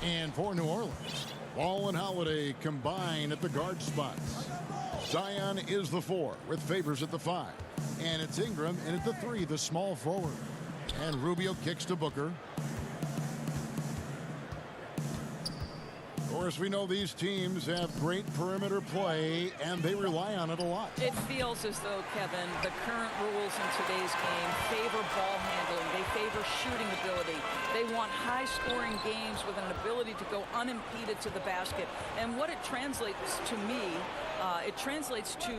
And for New Orleans, Ball and Holiday combine at the guard spots. Zion is the 4 with Favors at the 5. And it's Ingram in at the 3, the small forward. And Rubio kicks to Booker. course, we know these teams have great perimeter play, and they rely on it a lot. It feels as though, Kevin, the current rules in today's game favor ball handling. They favor shooting ability. They want high-scoring games with an ability to go unimpeded to the basket. And what it translates to me, it translates to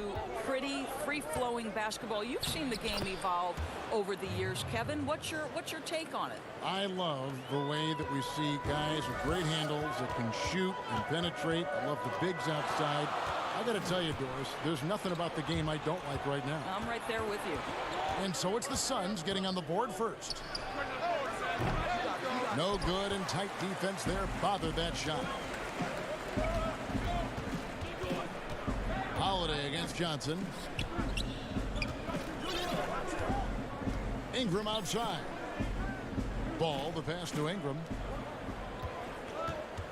pretty free-flowing basketball. You've seen the game evolve over the years, Kevin. What's your take on it? I love the way that we see guys with great handles that can shoot and penetrate. I love the bigs outside. I got to tell you, Doris, there's nothing about the game I don't like right now. I'm right there with you. And so it's the Suns getting on the board first. No good, and tight defense there bothered that shot. Holiday against Johnson. Ingram outside. Ball, the pass to Ingram.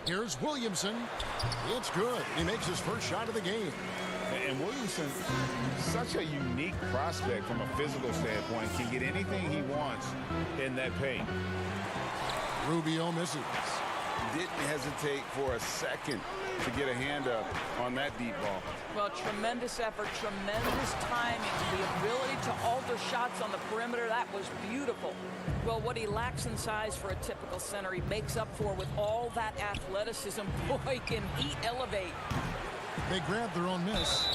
Here's Williamson. It's good. He makes his first shot of the game. And Williamson, such a unique prospect from a physical standpoint, can get anything he wants in that paint. Rubio misses. Didn't hesitate for a second to get a hand up on that deep ball. Well, tremendous effort, tremendous timing, the ability to alter shots on the perimeter. That was beautiful. Well, what he lacks in size for a typical center, he makes up for with all that athleticism. Boy, can he elevate. They grab their own miss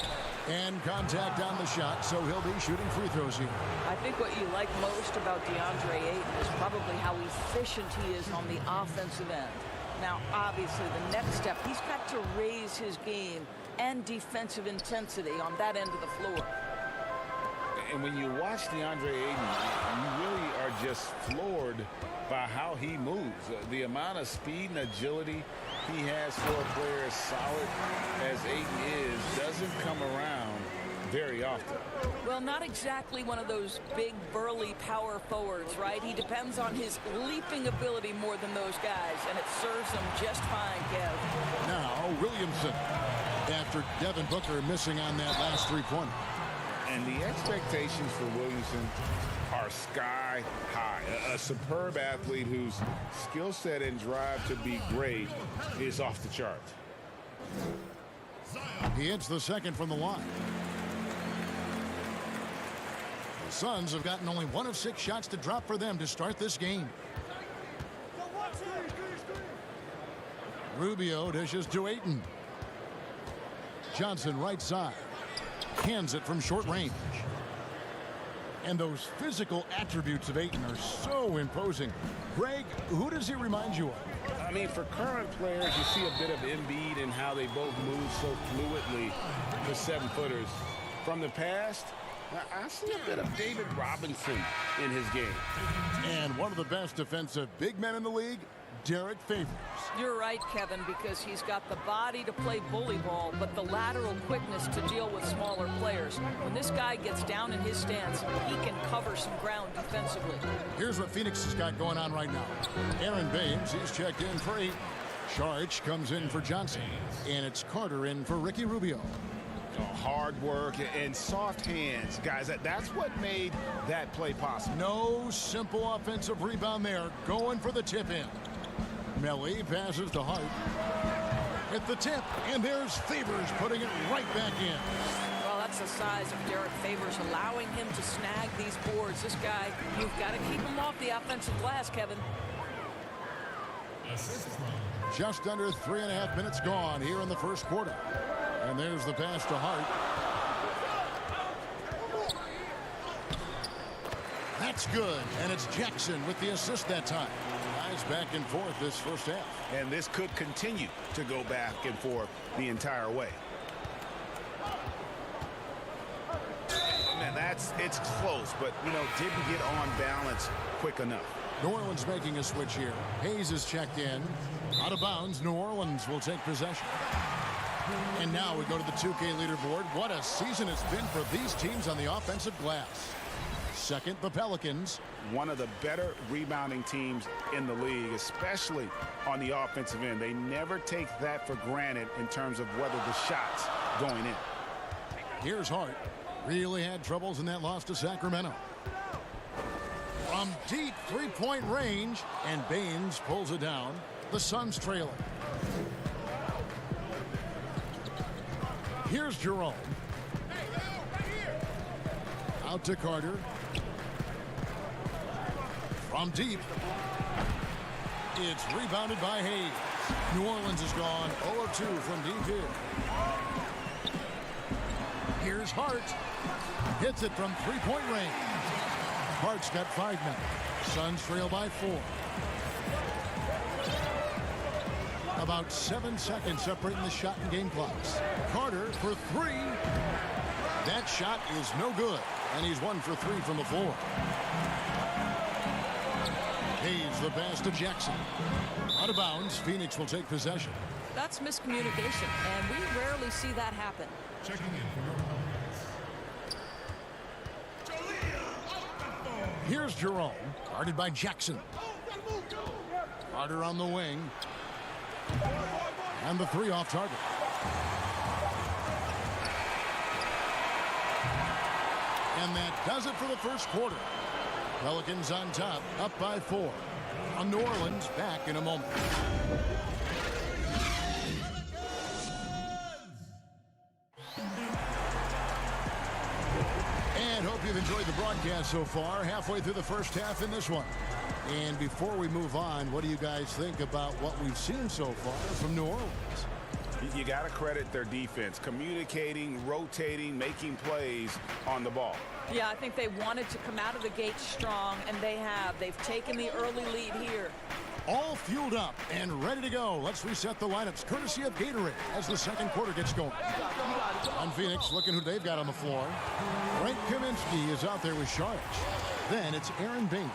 and contact on the shot, so he'll be shooting free throws here. I think what you like most about DeAndre Ayton is probably how efficient he is on the offensive end. Now, obviously, the next step, he's got to raise his game and defensive intensity on that end of the floor. And when you watch DeAndre Ayton, you really are just floored by how he moves. The amount of speed and agility he has for a player as solid as Ayton is doesn't come around very often. Well, not exactly one of those big, burly power forwards, right? He depends on his leaping ability more than those guys, and it serves him just fine, Kev. Now, Williamson, after Devin Booker missing on that last three-pointer. And the expectations for Williamson are sky high. A superb athlete whose skill set and drive to be great is off the charts. He hits the second from the line. The Suns have gotten only 1 of 6 shots to drop for them to start this game. Rubio dishes to Ayton. Johnson right side. Hands it from short range. And those physical attributes of Ayton are so imposing. Greg, who does he remind you of? I mean, for current players, you see a bit of Embiid and how they both move so fluidly, the 7-footers. From the past, I see a bit of David Robinson in his game. And one of the best defensive big men in the league, Derek Favors. You're right, Kevin, because he's got the body to play bully ball, but the lateral quickness to deal with smaller players. When this guy gets down in his stance, he can cover some ground defensively. Here's what Phoenix has got going on right now. Aaron Baines, he's checked in for 8. Sharch comes in for Johnson. And it's Carter in for Ricky Rubio. Hard work and soft hands, guys. That's what made that play possible. No simple offensive rebound there. Going for the tip in. Melly passes to Hart. At the tip, and there's Favors putting it right back in. Well, that's the size of Derek Favors, allowing him to snag these boards. This guy, you've got to keep him off the offensive glass, Kevin. Just under 3.5 minutes gone here in the first quarter. And there's the pass to Hart. That's good, and it's Jackson with the assist that time. Guys back and forth this first half. And this could continue to go back and forth the entire way. Man, it's close, but, didn't get on balance quick enough. New Orleans making a switch here. Hayes is checked in. Out of bounds, New Orleans will take possession. And now we go to the 2K leaderboard. What a season it's been for these teams on the offensive glass. Second, the Pelicans. One of the better rebounding teams in the league, especially on the offensive end. They never take that for granted in terms of whether the shot's going in. Here's Hart. Really had troubles in that loss to Sacramento. From deep three-point range, and Baines pulls it down. The Suns trailing. Here's Jerome. Out to Carter. From deep. It's rebounded by Hayes. New Orleans is gone 0 of 2 from deep here. Here's Hart. Hits it from three-point range. Hart's got 5 now. Suns trail by 4. About 7 seconds separating the shot and game clocks. Carter for 3. That shot is no good, and he's 1 for 3 from the floor. Hayes the pass to Jackson. Out of bounds, Phoenix will take possession. That's miscommunication, and we rarely see that happen. Checking in for your comments. Here's Jerome, guarded by Jackson. Carter on the wing. And the 3 off target. And that does it for the first quarter. Pelicans on top, up by 4. On New Orleans, back in a moment. And hope you've enjoyed the broadcast so far. Halfway through the first half in this one. And before we move on, what do you guys think about what we've seen so far from New Orleans? You got to credit their defense, communicating, rotating, making plays on the ball. Yeah, I think they wanted to come out of the gate strong, and they have. They've taken the early lead here. All fueled up and ready to go. Let's reset the lineups, courtesy of Gatorade, as the second quarter gets going. On Phoenix, looking who they've got on the floor. Frank Kaminsky is out there with Sharge. Then it's Aaron Baines.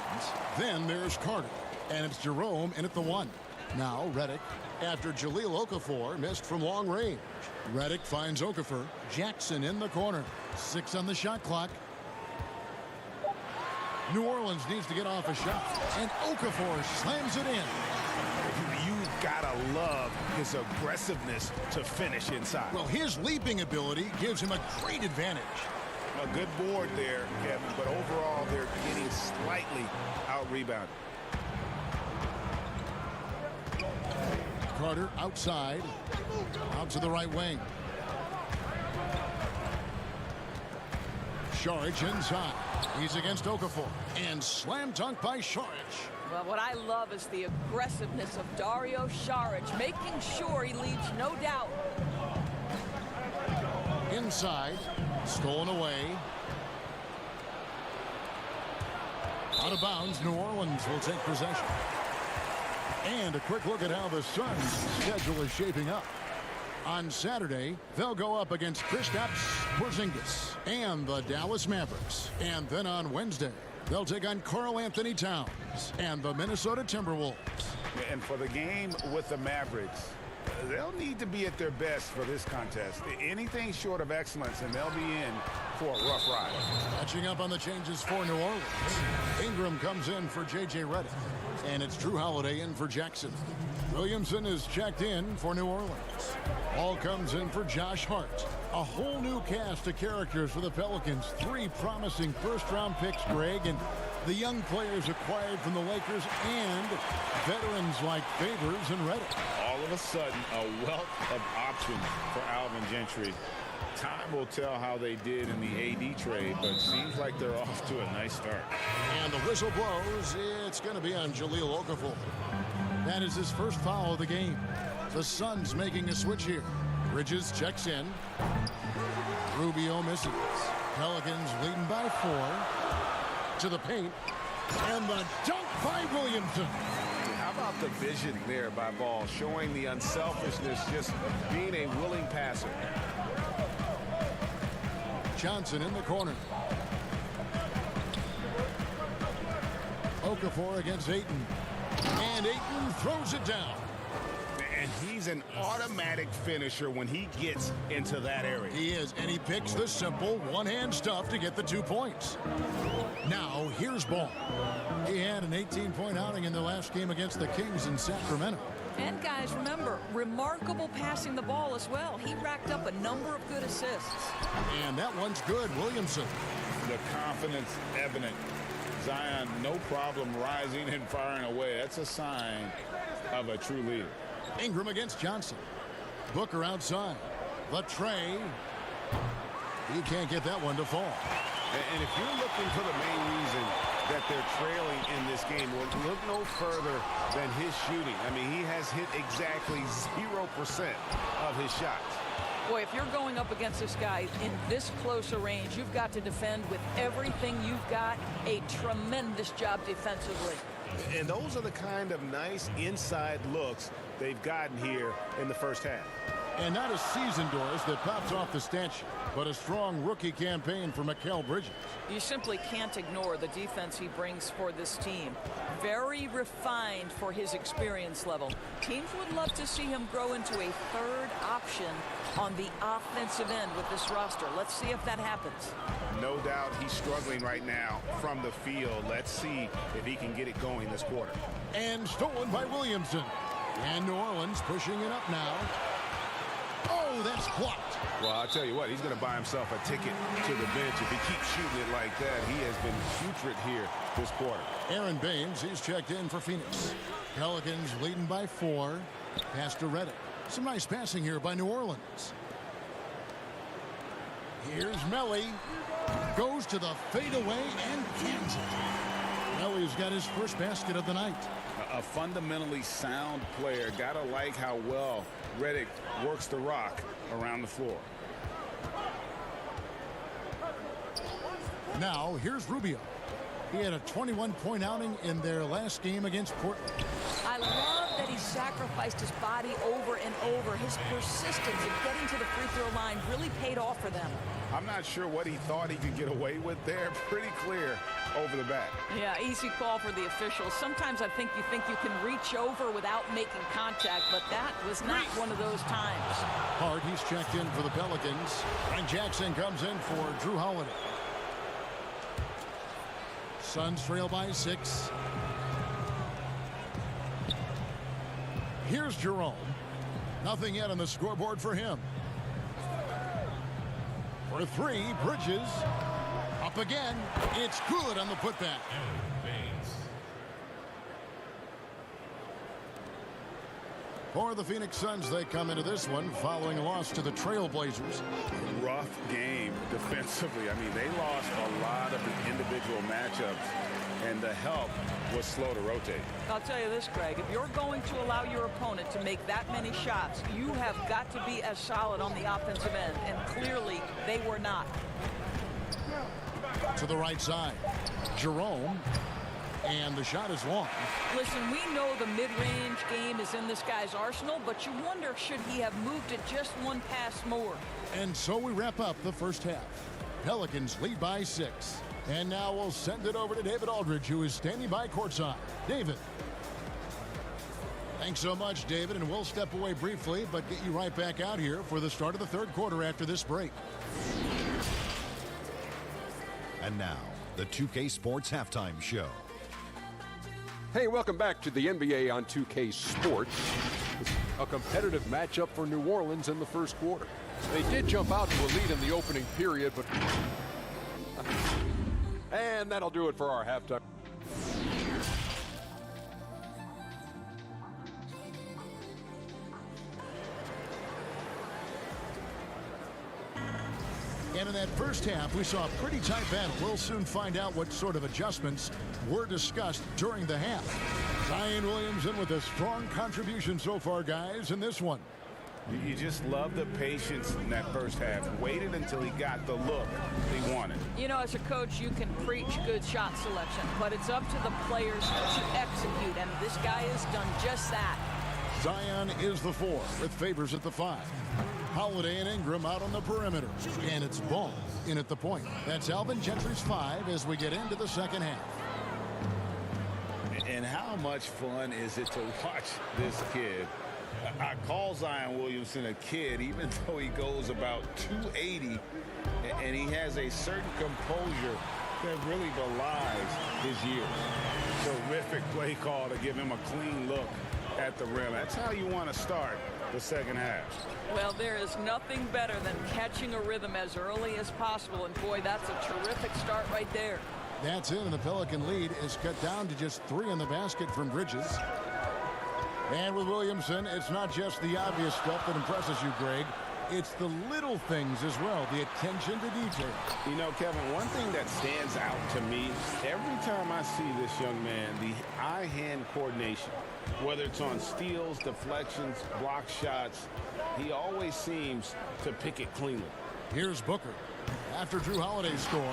Then there's Carter. And it's Jerome in at the 1. Now Redick after Jahlil Okafor missed from long range. Redick finds Okafor. Jackson in the corner. 6 on the shot clock. New Orleans needs to get off a shot. And Okafor slams it in. You've got to love his aggressiveness to finish inside. Well, his leaping ability gives him a great advantage. A good board there, Kevin, but overall they're getting slightly out-rebounded. Carter outside. Out to the right wing. Sharge inside. He's against Okafor. And slam dunk by Sharge. Well, what I love is the aggressiveness of Dario Saric, making sure he leaves no doubt. Inside. Stolen away. Out of bounds, New Orleans will take possession. And a quick look at how the Suns' schedule is shaping up. On Saturday, they'll go up against Kristaps Porzingis and the Dallas Mavericks. And then on Wednesday, they'll take on Karl Anthony Towns and the Minnesota Timberwolves. And for the game with the Mavericks, they'll need to be at their best for this contest. Anything short of excellence, and they'll be in for a rough ride. Catching up on the changes for New Orleans. Ingram comes in for J.J. Redick. And it's Drew Holiday in for Jackson. Williamson is checked in for New Orleans. Hall comes in for Josh Hart. A whole new cast of characters for the Pelicans. 3 promising first-round picks, Greg, and the young players acquired from the Lakers and veterans like Favors and Redick. All of a sudden, a wealth of options for Alvin Gentry. Time will tell how they did in the AD trade, but it seems like they're off to a nice start. And the whistle blows. It's going to be on Jahlil Okafor. That is his first foul of the game. The Suns making a switch here. Bridges checks in. Rubio misses. Pelicans leading by 4. To the paint. And the dunk by Williamson. How about the vision there by Ball, showing the unselfishness, just being a willing passer. Johnson in the corner. Okafor against Ayton. And Ayton throws it down. And he's an automatic finisher when he gets into that area. He is, and he picks the simple one-hand stuff to get the 2 points. Now, here's Ball. He had an 18-point outing in the last game against the Kings in Sacramento. And guys, remember, remarkable passing the ball as well. He racked up a number of good assists. And that one's good, Williamson. The confidence evident. Zion, no problem rising and firing away. That's a sign of a true leader. Ingram against Johnson. Booker outside. The tray. He can't get that one to fall. And if you're looking for the main reason that they're trailing in this game, well, look no further than his shooting. I mean, he has hit exactly 0% of his shots. Boy, if you're going up against this guy in this close a range, you've got to defend with everything you've got. A tremendous job defensively. And those are the kind of nice inside looks they've gotten here in the first half. And not a season, Doris, that pops off the stanchion, but a strong rookie campaign for Mikal Bridges. You simply can't ignore the defense he brings for this team. Very refined for his experience level. Teams would love to see him grow into a third option on the offensive end with this roster. Let's see if that happens. No doubt he's struggling right now from the field. Let's see if he can get it going this quarter. And stolen by Williamson. And New Orleans pushing it up now. Oh, that's blocked. Well, I'll tell you what, he's going to buy himself a ticket to the bench. If he keeps shooting it like that, he has been putrid here this quarter. Aaron Baines, he's checked in for Phoenix. Pelicans leading by 4. Pass to Redick. Some nice passing here by New Orleans. Here's Melly. Goes to the fadeaway and cans it. Melly's got his first basket of the night. A fundamentally sound player. Gotta like how well Redick works the rock around the floor. Now, here's Rubio. He had a 21-point outing in their last game against Portland. I love that he sacrificed his body over and over. His persistence in getting to the free throw line really paid off for them. I'm not sure what he thought he could get away with there. Pretty clear over the back. Yeah, easy call for the officials. Sometimes I think you can reach over without making contact, but that was not one of those times. Hart, he's checked in for the Pelicans. And Jackson comes in for Drew Holiday. Suns trail by 6. Here's Jerome. Nothing yet on the scoreboard for him. For 3, Bridges. Up again. It's good on the putback. For the Phoenix Suns, they come into this one following a loss to the Trailblazers. Rough game defensively. I mean, they lost a lot of the individual matchups, and the help was slow to rotate. I'll tell you this, Greg. If you're going to allow your opponent to make that many shots, you have got to be as solid on the offensive end, and clearly they were not. To the right side. Jerome. And the shot is long. Listen, we know the mid-range game is in this guy's arsenal, but you wonder, should he have moved it just one pass more? And so we wrap up the first half. Pelicans lead by 6. And now we'll send it over to David Aldridge, who is standing by courtside. David. Thanks so much, David, and we'll step away briefly, but get you right back out here for the start of the third quarter after this break. And now, the 2K Sports Halftime Show. Hey, welcome back to the NBA on 2K Sports. It's a competitive matchup for New Orleans in the first quarter. They did jump out to a lead in the opening period, but... And that'll do it for our halftime. And in that first half, we saw a pretty tight battle. We'll soon find out what sort of adjustments were discussed during the half. Zion Williamson with a strong contribution so far, guys, in this one. You just love the patience in that first half. Waited until he got the look he wanted. You know, as a coach, you can preach good shot selection, but it's up to the players to execute, and this guy has done just that. Zion is the 4 with Favors at the 5. Holiday and Ingram out on the perimeter. And it's Ball in at the point. That's Alvin Gentry's 5 as we get into the second half. And how much fun is it to watch this kid? I call Zion Williamson a kid, even though he goes about 280, and he has a certain composure that really belies his years. Terrific play call to give him a clean look at the rim. That's how you want to start the second half. Well, there is nothing better than catching a rhythm as early as possible, and boy, that's a terrific start right there. That's it, and the Pelican lead is cut down to just 3 in the basket from Bridges. And with Williamson, it's not just the obvious stuff that impresses you, Greg. It's the little things as well, the attention to detail. You know, Kevin, one thing that stands out to me, every time I see this young man, the eye-hand coordination, whether it's on steals, deflections, block shots, he always seems to pick it cleanly. Here's Booker after Drew Holiday scores,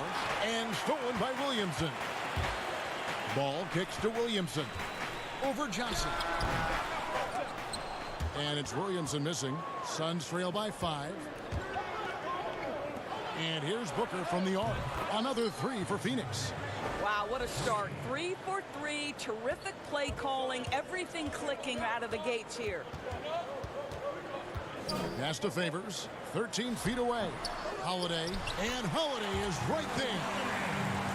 and stolen by Williamson. Ball kicks to Williamson. Over Johnson. And it's Williamson missing. Suns trail by 5. And here's Booker from the arc. Another 3 for Phoenix. Wow, what a start. 3 for 3. Terrific play calling. Everything clicking out of the gates here. Pass to Favors. 13 feet away. Holiday. And Holiday is right there.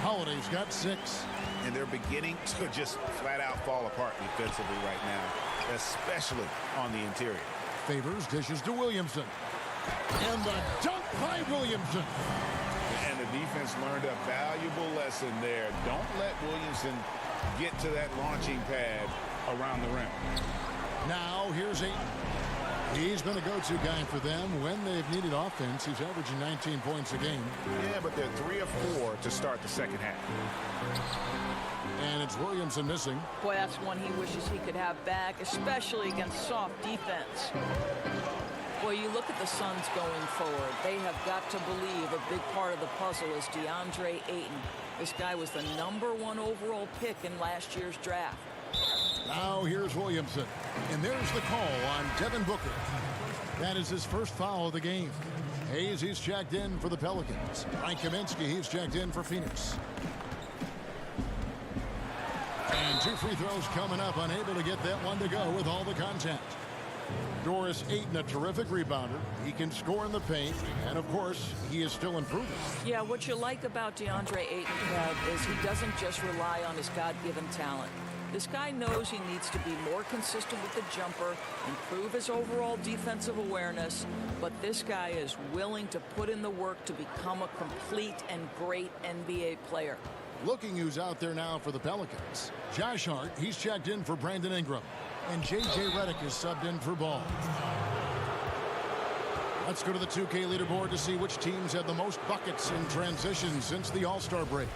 Holiday's got 6. And they're beginning to just flat out fall apart defensively right now, especially on the interior. Favors dishes to Williamson. And the dunk by Williamson. And the defense learned a valuable lesson there. Don't let Williamson get to that launching pad around the rim. Now here's Ayton. He's been a go-to guy for them when they've needed offense. He's averaging 19 points a game. Yeah, but they're 3 of 4 to start the second half. And it's Williamson missing. Boy, that's one he wishes he could have back, especially against soft defense. Boy, you look at the Suns going forward. They have got to believe a big part of the puzzle is DeAndre Ayton. This guy was the #1 overall pick in last year's draft. Now here's Williamson. And there's the call on Devin Booker. That is his first foul of the game. Hayes, he's checked in for the Pelicans. Mike Kaminsky, he's checked in for Phoenix. And 2 free throws coming up, unable to get that one to go with all the contact. Doris Ayton, a terrific rebounder. He can score in the paint, and of course, he is still improving. Yeah, what you like about DeAndre Ayton, Kev, is he doesn't just rely on his God-given talent. This guy knows he needs to be more consistent with the jumper, improve his overall defensive awareness, but this guy is willing to put in the work to become a complete and great NBA player. Looking who's out there now for the Pelicans. Josh Hart, he's checked in for Brandon Ingram. And J.J. Redick is subbed in for Ball. Let's go to the 2K leaderboard to see which teams had the most buckets in transition since the All-Star break.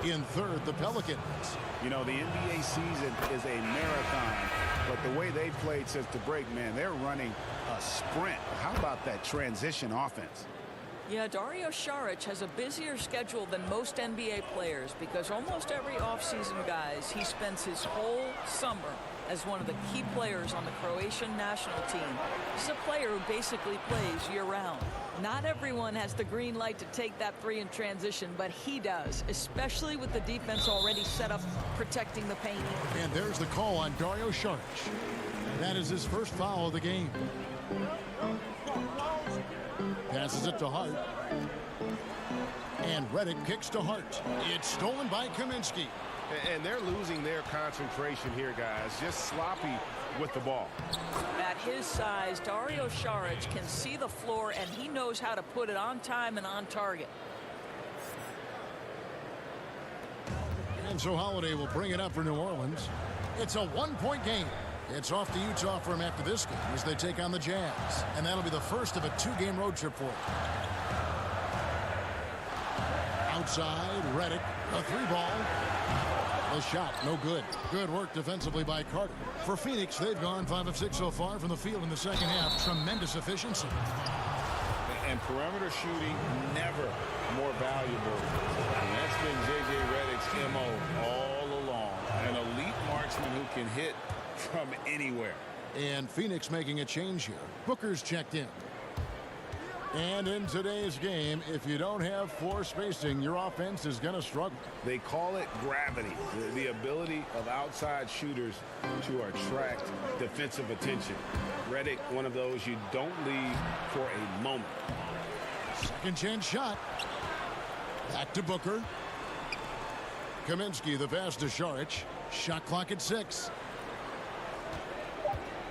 In third, the Pelicans. You know, the NBA season is a marathon, but the way they've played since the break, man, they're running a sprint. How about that transition offense? Yeah, Dario Saric has a busier schedule than most NBA players because almost every offseason, guys, he spends his whole summer as one of the key players on the Croatian national team. He's a player who basically plays year-round. Not everyone has the green light to take that 3 in transition, but he does, especially with the defense already set up protecting the paint. And there's the call on Dario Saric. That is his first foul of the game. Passes it to Hart. And Redick kicks to Hart. It's stolen by Kaminsky. And they're losing their concentration here, guys. Just sloppy with the ball. At his size, Dario Saric can see the floor, and he knows how to put it on time and on target. And so Holiday will bring it up for New Orleans. It's a 1-point game. It's off to Utah for him after this game as they take on the Jazz. And that'll be the first of a 2-game road trip for him. Outside, Redick, a 3-ball. The shot, no good. Good work defensively by Carter. For Phoenix, they've gone 5 of 6 so far from the field in the second half. Tremendous efficiency. And perimeter shooting, never more valuable. And that's been J.J. Redick's MO all along. An elite marksman who can hit from anywhere. And Phoenix making a change here. Booker's checked in. And in today's game, if you don't have floor spacing, your offense is going to struggle. They call it gravity, the ability of outside shooters to attract defensive attention. Redick, one of those you don't leave for a moment. Second chance shot. Back to Booker. Kaminsky, the pass to Saric. Shot clock at 6.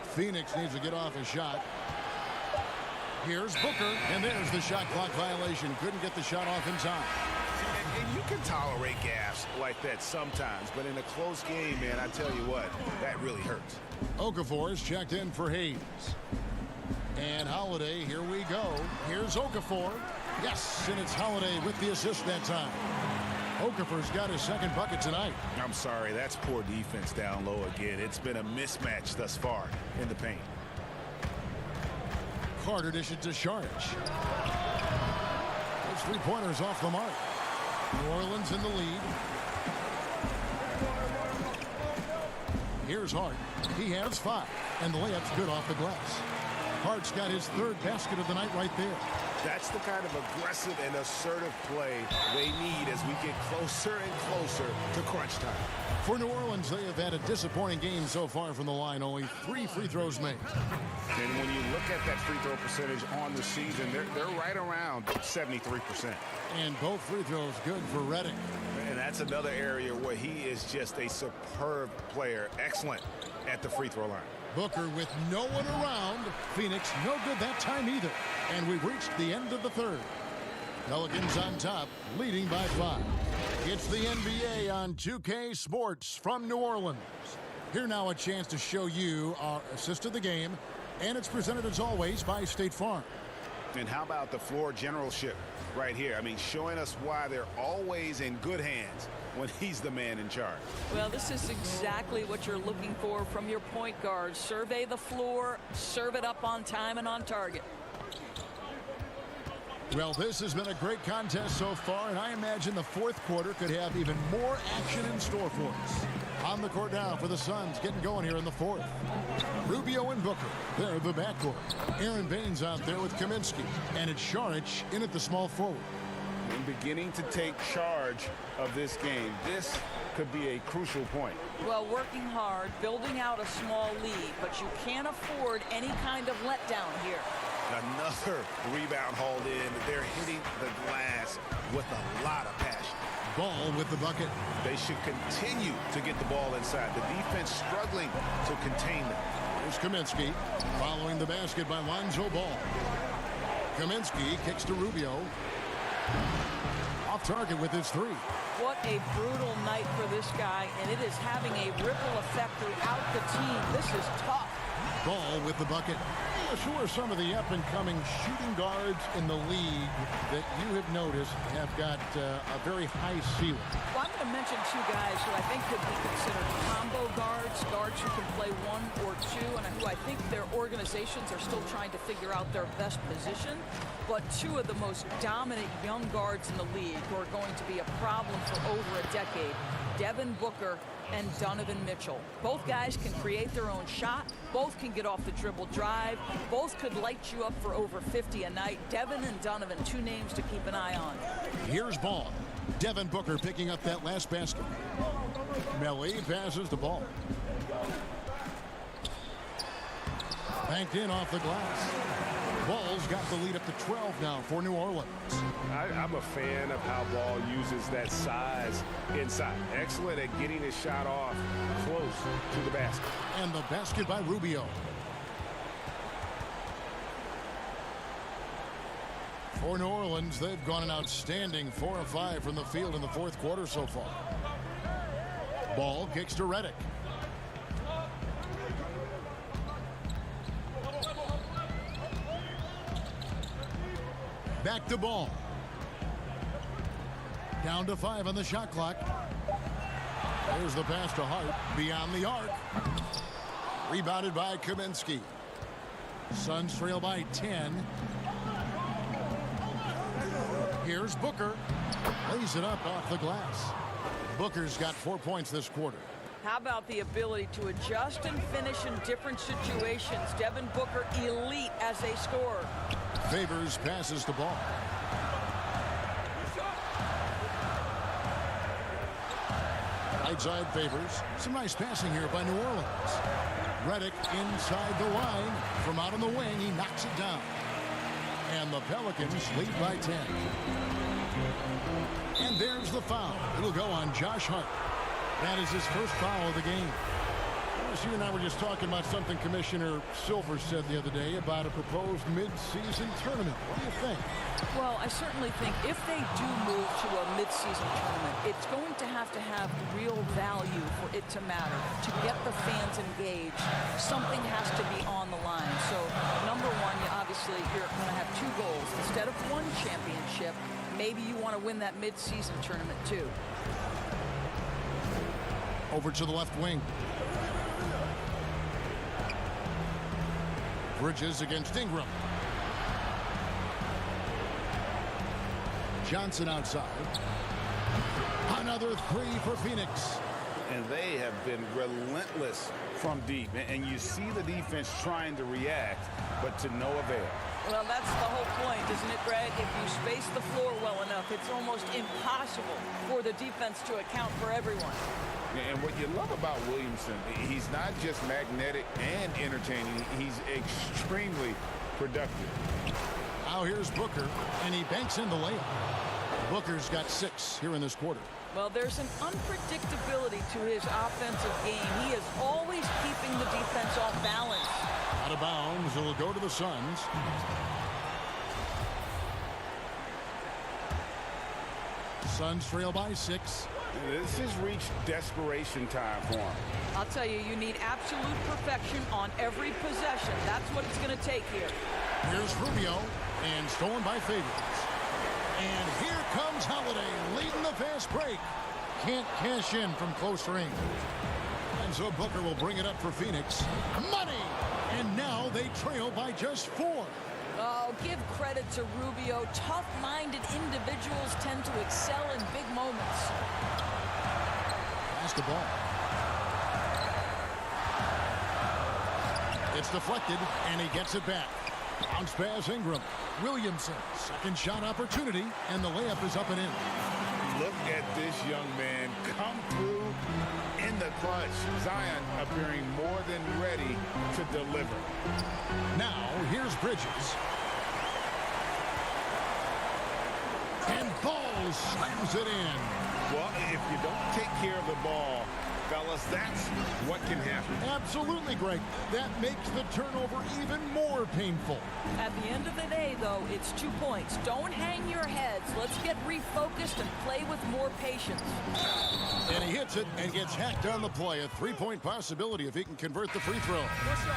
Phoenix needs to get off a shot. Here's Booker, and there's the shot clock violation. Couldn't get the shot off in time. And you can tolerate gaffes like that sometimes, but in a close game, man, I tell you what, that really hurts. Okafor is checked in for Hayes. And Holiday, here we go. Here's Okafor. Yes, and it's Holiday with the assist that time. Okafor's got his second bucket tonight. I'm sorry, that's poor defense down low again. It's been a mismatch thus far in the paint. Carter dishes to Saric. His three-pointers off the mark. New Orleans in the lead. Here's Hart. He has 5, and the layup's good off the glass. Hart's got his third basket of the night right there. That's the kind of aggressive and assertive play they need as we get closer and closer to crunch time. For New Orleans, they have had a disappointing game so far from the line. Only 3 free throws made. And when you look at that free throw percentage on the season, they're right around 73%. And both free throws good for Redick. And that's another area where he is just a superb player. Excellent at the free throw line. Booker with no one around. Phoenix no good that time either. And we've reached the end of the third. Pelicans on top, leading by 5. It's the NBA on 2K Sports from New Orleans. Here now a chance to show you our assist of the game. And it's presented as always by State Farm. And how about the floor generalship right here? I mean, showing us why they're always in good hands when he's the man in charge. Well, this is exactly what you're looking for from your point guard. Survey the floor, serve it up on time and on target. Well, this has been a great contest so far, and I imagine the fourth quarter could have even more action in store for us. On the court now for the Suns, getting going here in the fourth. Rubio and Booker, they're the backcourt. Aaron Baines out there with Kaminsky, and it's Saric in at the small forward. And beginning to take charge of this game. This could be a crucial point. Well, working hard, building out a small lead, but you can't afford any kind of letdown here. Another rebound hauled in. They're hitting the glass with a lot of passion. Ball with the bucket. They should continue to get the ball inside. The defense struggling to contain them. Here's Kaminsky following the basket by Lonzo Ball. Kaminsky kicks to Rubio. Off target with his 3. What a brutal night for this guy, and it is having a ripple effect throughout the team. This is tough. Ball with the bucket. Who are some of the up-and-coming shooting guards in the league that you have noticed have got a very high ceiling? Well, I'm going to mention 2 guys who I think could be considered combo guards, guards who can play 1 or 2, and who I think their organizations are still trying to figure out their best position. But 2 of the most dominant young guards in the league who are going to be a problem for over a decade, Devin Booker and Donovan Mitchell. Both guys can create their own shot. Both can get off the dribble drive. Both could light you up for over 50 a night. Devin and Donovan, 2 names to keep an eye on. Here's Ball. Devin Booker picking up that last basket. Melly passes the ball. Banked in off the glass. Ball's got the lead up to 12 now for New Orleans. I'm a fan of how Ball uses that size inside. Excellent at getting his shot off close to the basket. And the basket by Rubio. For New Orleans, they've gone an outstanding 4 of 5 from the field in the fourth quarter so far. Ball kicks to Redick. Back to Ball. Down to 5 on the shot clock. There's the pass to Hart beyond the arc. Rebounded by Kaminsky. Suns trail by 10. Here's Booker. Lays it up off the glass. Booker's got 4 points this quarter. How about the ability to adjust and finish in different situations? Devin Booker, elite as a scorer. Favors passes the ball. Right side Favors. Some nice passing here by New Orleans. Redick inside the line. From out on the wing, he knocks it down. And the Pelicans lead by 10. And there's the foul. It'll go on Josh Hart. That is his first foul of the game. You and I were just talking about something Commissioner Silver said the other day about a proposed mid-season tournament. What do you think? Well, I certainly think if they do move to a mid-season tournament, it's going to have real value for it to matter. To get the fans engaged, something has to be on the line. So, number one, obviously, you're going to have two goals. Instead of one championship, maybe you want to win that mid-season tournament, too. Over to the left wing. Bridges against Ingram. Johnson outside. Another three for Phoenix. And they have been relentless from deep. And you see the defense trying to react, but to no avail. Well, that's the whole point, isn't it, Greg? If you space the floor well enough, it's almost impossible for the defense to account for everyone. And what you love about Williamson, he's not just magnetic and entertaining, he's extremely productive. Now here's Booker, and he banks in the layup. Booker's got 6 here in this quarter. Well, there's an unpredictability to his offensive game. He is always keeping the defense off balance. Out of bounds, it'll go to the Suns. Suns trail by 6. This has reached desperation time for him. I'll tell you, you need absolute perfection on every possession. That's what it's going to take here. Here's Rubio, and stolen by Favors. And here comes Holiday, leading the fast break. Can't cash in from close range. And so Booker will bring it up for Phoenix. Money! And now they trail by just 4. Oh, give credit to Rubio. Tough-minded individuals tend to excel in big moments. Pass the ball. It's deflected, and he gets it back. Bounce pass Ingram. Williamson, second shot opportunity, and the layup is up and in. Look at this young man come through in the clutch. Zion appearing more than ready to deliver. Now, here's Bridges. And Ball slams it in. Well, if you don't take care of the ball, fellas, that's what can happen. Absolutely, Greg. That makes the turnover even more painful. At the end of the day, though, it's 2 points. Don't hang your heads. Let's get refocused and play with more patience. And he hits it and gets hacked on the play. A 3-point possibility if he can convert the free throw.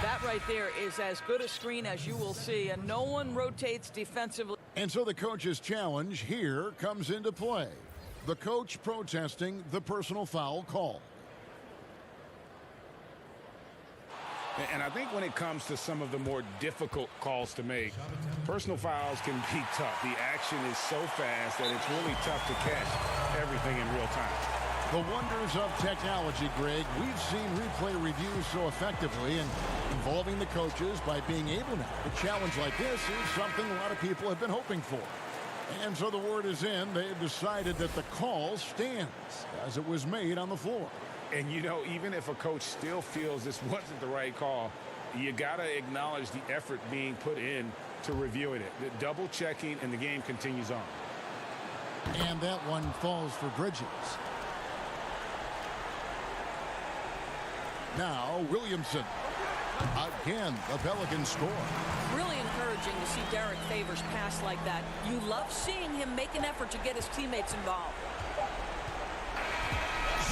That right there is as good a screen as you will see, and no one rotates defensively. And so the coach's challenge here comes into play. The coach protesting the personal foul call. And I think when it comes to some of the more difficult calls to make, personal fouls can be tough. The action is so fast that it's really tough to catch everything in real time. The wonders of technology, Greg. We've seen replay reviews so effectively and involving the coaches by being able now. A challenge like this is something a lot of people have been hoping for. And so the word is in. They've decided that the call stands as it was made on the floor. And, you know, even if a coach still feels this wasn't the right call, you got to acknowledge the effort being put in to reviewing it. The double checking, and the game continues on. And that one falls for Bridges. Now, Williamson. Again, the Pelicans score. Really encouraging to see Derek Favors pass like that. You love seeing him make an effort to get his teammates involved.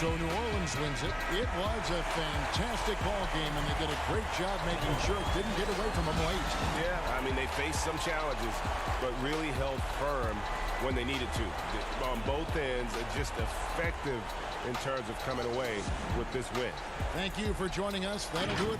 So New Orleans wins it. It was a fantastic ball game, and they did a great job making sure it didn't get away from them late. Yeah, I mean, they faced some challenges, but really held firm when they needed to. On both ends, just effective in terms of coming away with this win. Thank you for joining us. That'll do it.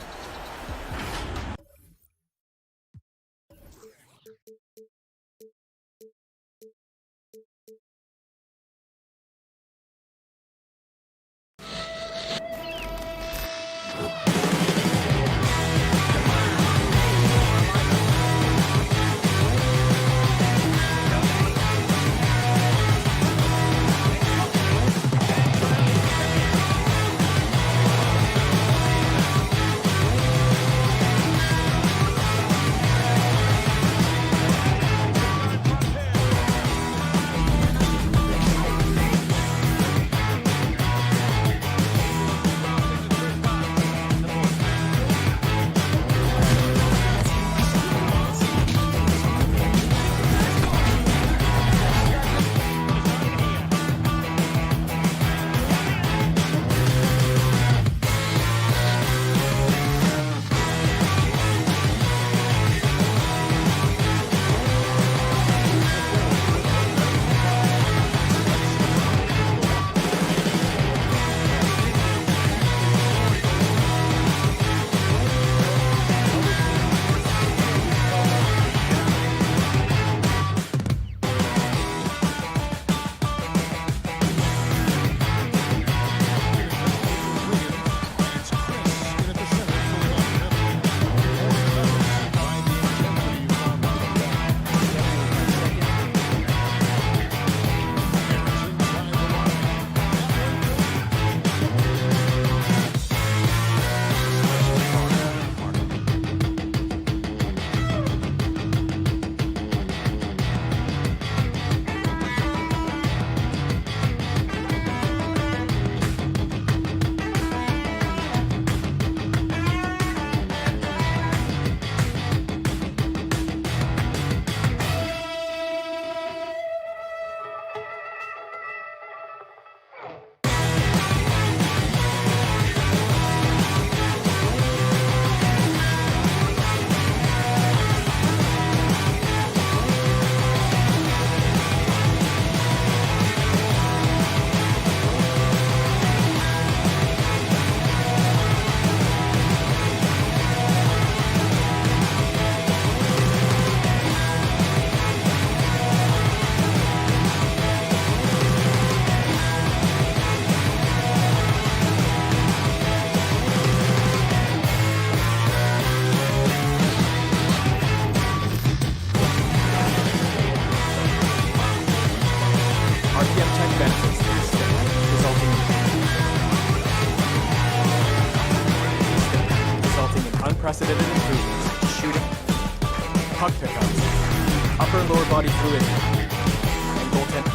upper and lower body fluid, and goaltend.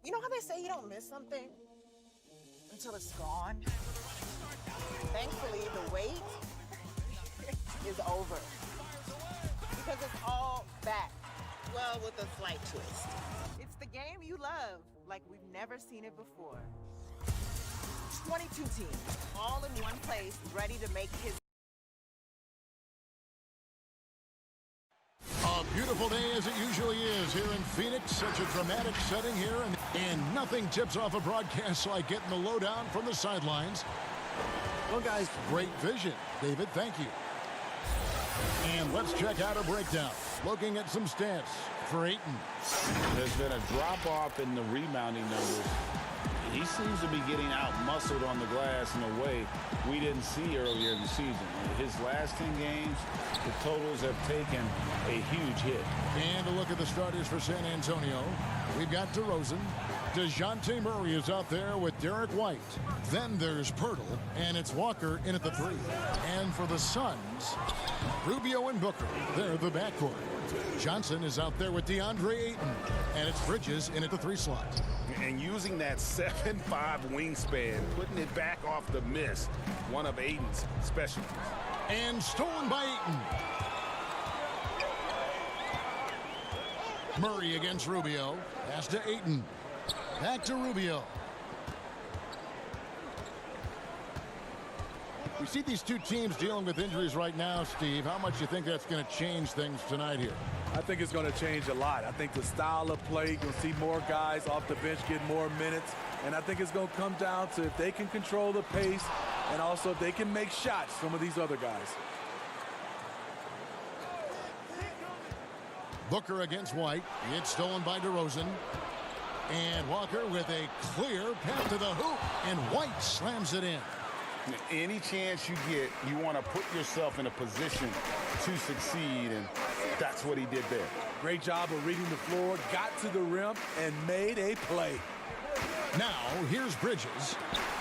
You know how they say you don't miss something until it's gone? Thankfully, the wait is over. Because it's all back. Well, with a slight twist. It's the game you love, like we've never seen it before. 22 teams, all in one place, ready to make his... A beautiful day as it usually is here in Phoenix. Such a dramatic setting here, and nothing tips off a broadcast like getting the lowdown from the sidelines. Well, guys, great vision. David, thank you. And let's check out a breakdown. Looking at some stats for Ayton. There's been a drop-off in the rebounding numbers. He seems to be getting out-muscled on the glass in a way we didn't see earlier in the season. His last 10 games, the totals have taken a huge hit. And a look at the starters for San Antonio. We've got DeRozan. DeJounte Murray is out there with Derek White. Then there's Poeltl, and it's Walker in at the 3. And for the Suns, Rubio and Booker. They're the backcourt. Johnson is out there with DeAndre Ayton, and it's Bridges in at the 3 slot. And using that 7'5" wingspan, putting it back off the miss, one of Ayton's specialties. And stolen by Ayton. Murray against Rubio. Pass to Ayton. Back to Rubio. We see these two teams dealing with injuries right now, Steve. How much do you think that's going to change things tonight here? I think it's going to change a lot. I think the style of play, you'll see more guys off the bench get more minutes. And I think it's going to come down to if they can control the pace and also if they can make shots, some of these other guys. Booker against White. It's stolen by DeRozan. And Walker with a clear path to the hoop. And White slams it in. Any chance you get, you want to put yourself in a position to succeed, and that's what he did there. Great job of reading the floor, got to the rim, and made a play. Now, here's Bridges.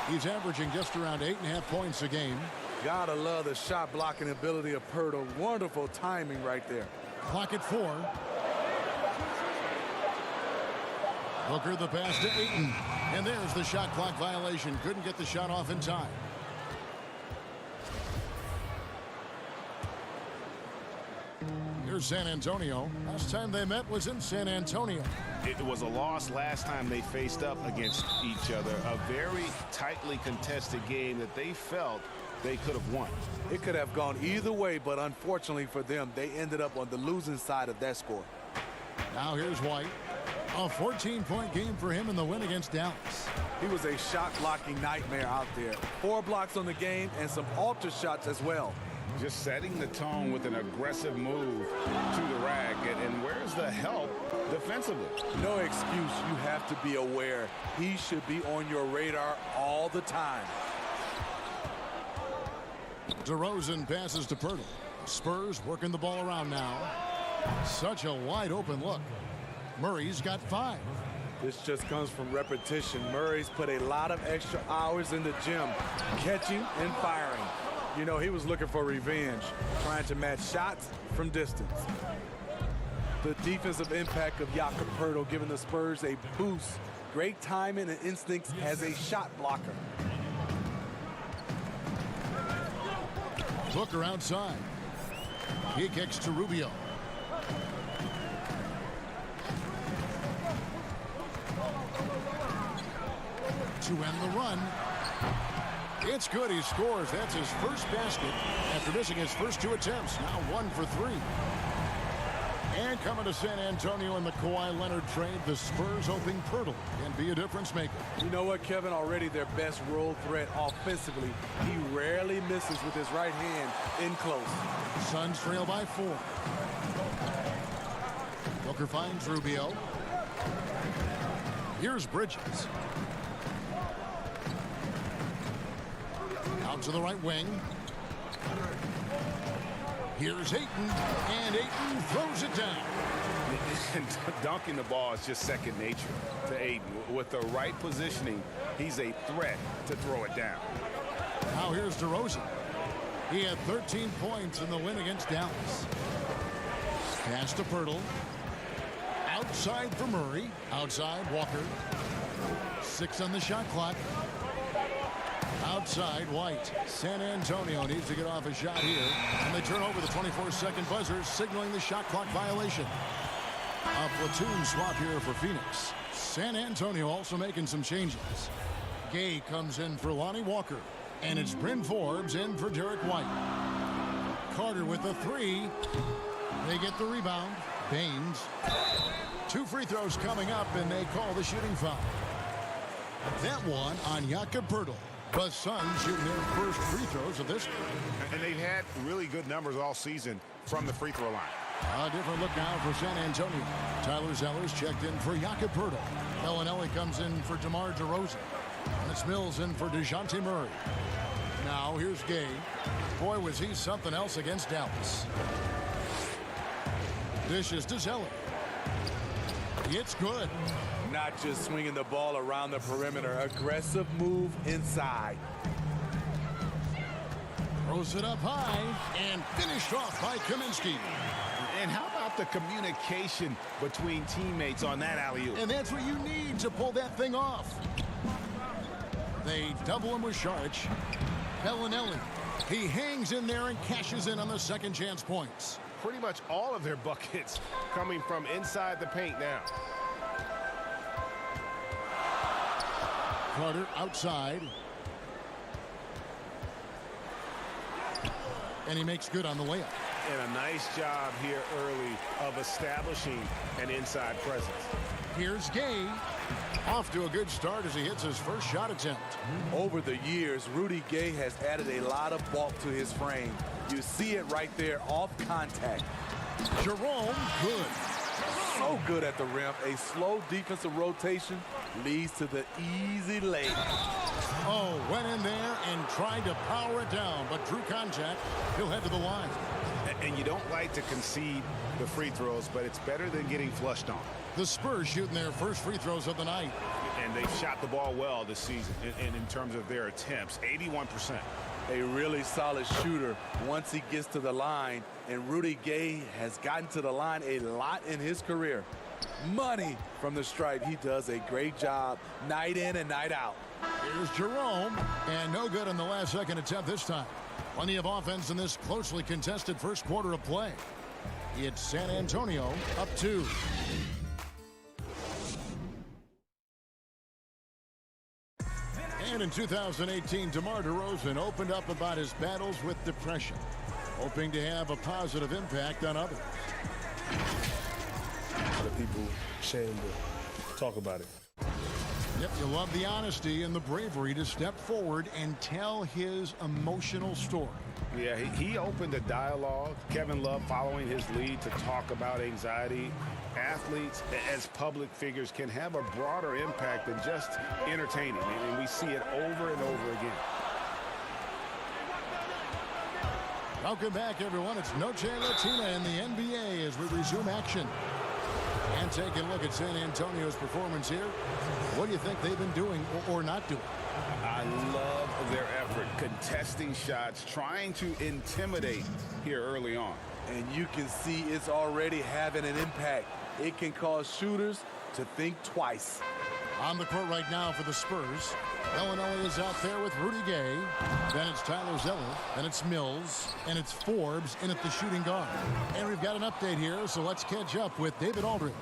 He's averaging just around 8.5 points a game. Gotta love the shot blocking ability of Poeltl. Wonderful timing right there. Clock at 4. Booker the pass to Ayton. And there's the shot clock violation. Couldn't get the shot off in time. Here's San Antonio. Last time they met was in San Antonio. It was a loss last time they faced up against each other. A very tightly contested game that they felt they could have won. It could have gone either way, but unfortunately for them, they ended up on the losing side of that score. Now here's White. A 14-point game for him in the win against Dallas. He was a shot-blocking nightmare out there. 4 blocks on the game and some alter shots as well. Just setting the tone with an aggressive move to the rack. And where's the help defensively? No excuse. You have to be aware. He should be on your radar all the time. DeRozan passes to Poeltl. Spurs working the ball around now. Such a wide open look. Murray's got 5. This just comes from repetition. Murray's put a lot of extra hours in the gym, catching and firing. You know, he was looking for revenge, trying to match shots from distance. The defensive impact of Jakob Poeltl giving the Spurs a boost. Great timing and instincts as a shot blocker. Booker outside. He kicks to Rubio. To end the run. It's good. He scores. That's his first basket after missing his first 2 attempts. Now 1 for 3. And coming to San Antonio in the Kawhi Leonard trade, the Spurs hoping Poeltl can be a difference maker. You know what, Kevin? Already their best role threat offensively. He rarely misses with his right hand in close. Suns trail by 4. Booker finds Rubio. Here's Bridges. Out to the right wing. Here's Ayton, and Ayton throws it down. Dunking the ball is just second nature to Ayton. With the right positioning, he's a threat to throw it down. Now here's DeRozan. He had 13 points in the win against Dallas. Pass to Poeltl. Outside for Murray. Outside, Walker. 6 on the shot clock. Outside, White. San Antonio needs to get off a shot here. And they turn over the 24-second buzzer, signaling the shot clock violation. A platoon swap here for Phoenix. San Antonio also making some changes. Gay comes in for Lonnie Walker. And it's Bryn Forbes in for Derek White. Carter with the 3. They get the rebound. Baines. 2 free throws coming up, and they call the shooting foul. That one on Jakob Poeltl. The Suns shooting their first free throws of this game. And they've had really good numbers all season from the free throw line. A different look now for San Antonio. Tyler Zeller's checked in for Jakob Poeltl. Bellinelli comes in for DeMar DeRozan. And it's Mills in for DeJounte Murray. Now here's Gay. Boy, was he something else against Dallas. Dishes to Zeller. It's good. Not just swinging the ball around the perimeter. Aggressive move inside. Throws it up high and finished off by Kaminsky. And how about the communication between teammates on that alley-oop? And that's what you need to pull that thing off. They double him with Saric. Bellinelli. He hangs in there and cashes in on the second chance points. Pretty much all of their buckets coming from inside the paint now. Carter outside. And he makes good on the layup. And a nice job here early of establishing an inside presence. Here's Gay. Off to a good start as he hits his first shot attempt. Over the years, Rudy Gay has added a lot of bulk to his frame. You see it right there off contact. Jerome, good. So good at the rim. A slow defensive rotation leads to the easy lay. Oh, went in there and tried to power it down, but drew contact. He'll head to the line. And you don't like to concede the free throws, but it's better than getting flushed on. The Spurs shooting their first free throws of the night. And they've shot the ball well this season in terms of their attempts, 81%. A really solid shooter once he gets to the line, and Rudy Gay has gotten to the line a lot in his career. Money from the stripe. He does a great job night in and night out. Here's Jerome, and no good in the last second attempt this time. Plenty of offense in this closely contested first quarter of play. It's San Antonio up 2. And in 2018, DeMar DeRozan opened up about his battles with depression, hoping to have a positive impact on others. A lot of people ashamed to talk about it. Yep, you love the honesty and the bravery to step forward and tell his emotional story. Yeah, he opened a dialogue. Kevin Love following his lead to talk about anxiety. Athletes as public figures can have a broader impact than just entertaining, and we see it over and over again. Welcome back, everyone. It's Noche Latina in the NBA as we resume action. And taking a look at San Antonio's performance here. What do you think they've been doing or not doing? I love their effort, contesting shots, trying to intimidate here early on. And you can see it's already having an impact. It can cause shooters to think twice. On the court right now for the Spurs. Illinois is out there with Rudy Gay. Then it's Tyler Zeller. Then it's Mills. And it's Forbes in at the shooting guard. And we've got an update here, so let's catch up with David Aldridge.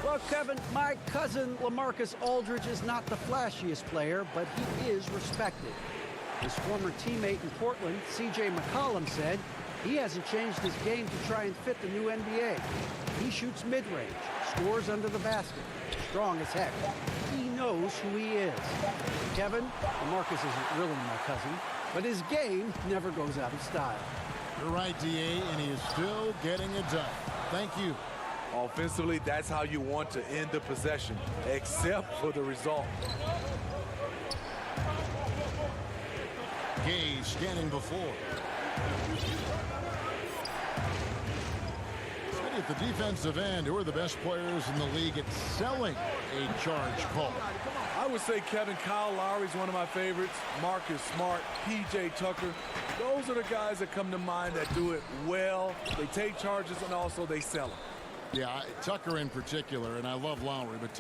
Well, Kevin, my cousin LaMarcus Aldridge is not the flashiest player, but he is respected. His former teammate in Portland, C.J. McCollum, said he hasn't changed his game to try and fit the new NBA. He shoots mid-range, scores under the basket, strong as heck. He knows who he is. Kevin, LaMarcus isn't really my cousin, but his game never goes out of style. You're right, D.A., and he is still getting it done. Thank you. Offensively, that's how you want to end the possession, except for the result. Gay scanning before. At the defensive end, who are the best players in the league at selling a charge call? I would say Kyle Lowry's one of my favorites. Marcus Smart, P.J. Tucker. Those are the guys that come to mind that do it well. They take charges and also they sell them. Yeah, Tucker in particular, and I love Lowry, but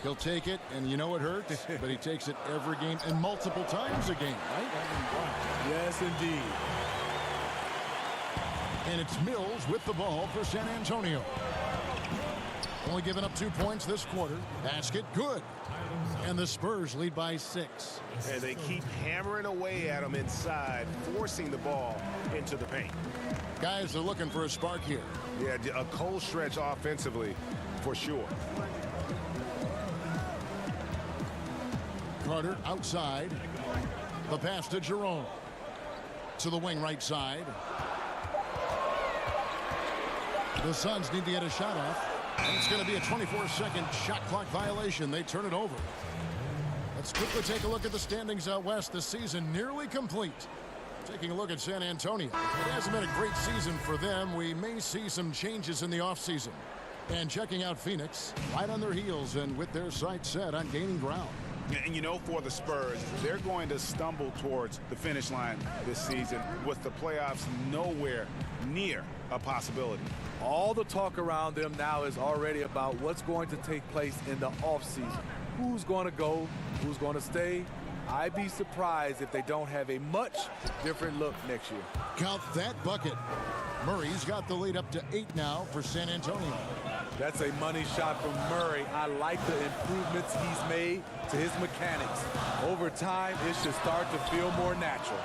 he'll take it, and you know it hurts, but he takes it every game and multiple times a game, right? Wow. Yes, indeed. And it's Mills with the ball for San Antonio. Only giving up 2 points this quarter. Basket, good. And the Spurs lead by 6. And they keep hammering away at them inside, forcing the ball into the paint. Guys are looking for a spark here. Yeah, a cold stretch offensively, for sure. Carter outside. The pass to Jerome. To the wing right side. The Suns need to get a shot off. And it's going to be a 24-second shot clock violation. They turn it over. Let's quickly take a look at the standings out west. This season nearly complete. Taking a look at San Antonio. It hasn't been a great season for them. We may see some changes in the offseason. And checking out Phoenix, right on their heels and with their sights set on gaining ground. And you know, for the Spurs, they're going to stumble towards the finish line this season with the playoffs nowhere near a possibility. All the talk around them now is already about what's going to take place in the offseason. Who's going to go? Who's going to stay? I'd be surprised if they don't have a much different look next year. Count that bucket. Murray's got the lead up to 8 now for San Antonio. That's a money shot from Murray. I like the improvements he's made to his mechanics. Over time, it should start to feel more natural.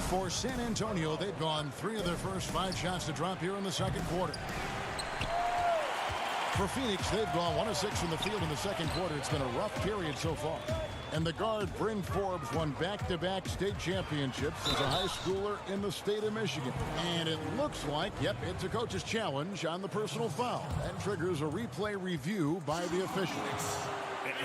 For San Antonio, they've gone 3 of their first 5 shots to drop here in the second quarter. For Phoenix, they've gone 1 of 6 from the field in the second quarter. It's been a rough period so far. And the guard, Bryn Forbes, won back-to-back state championships as a high schooler in the state of Michigan. And it looks like, yep, it's a coach's challenge on the personal foul. That triggers a replay review by the officials.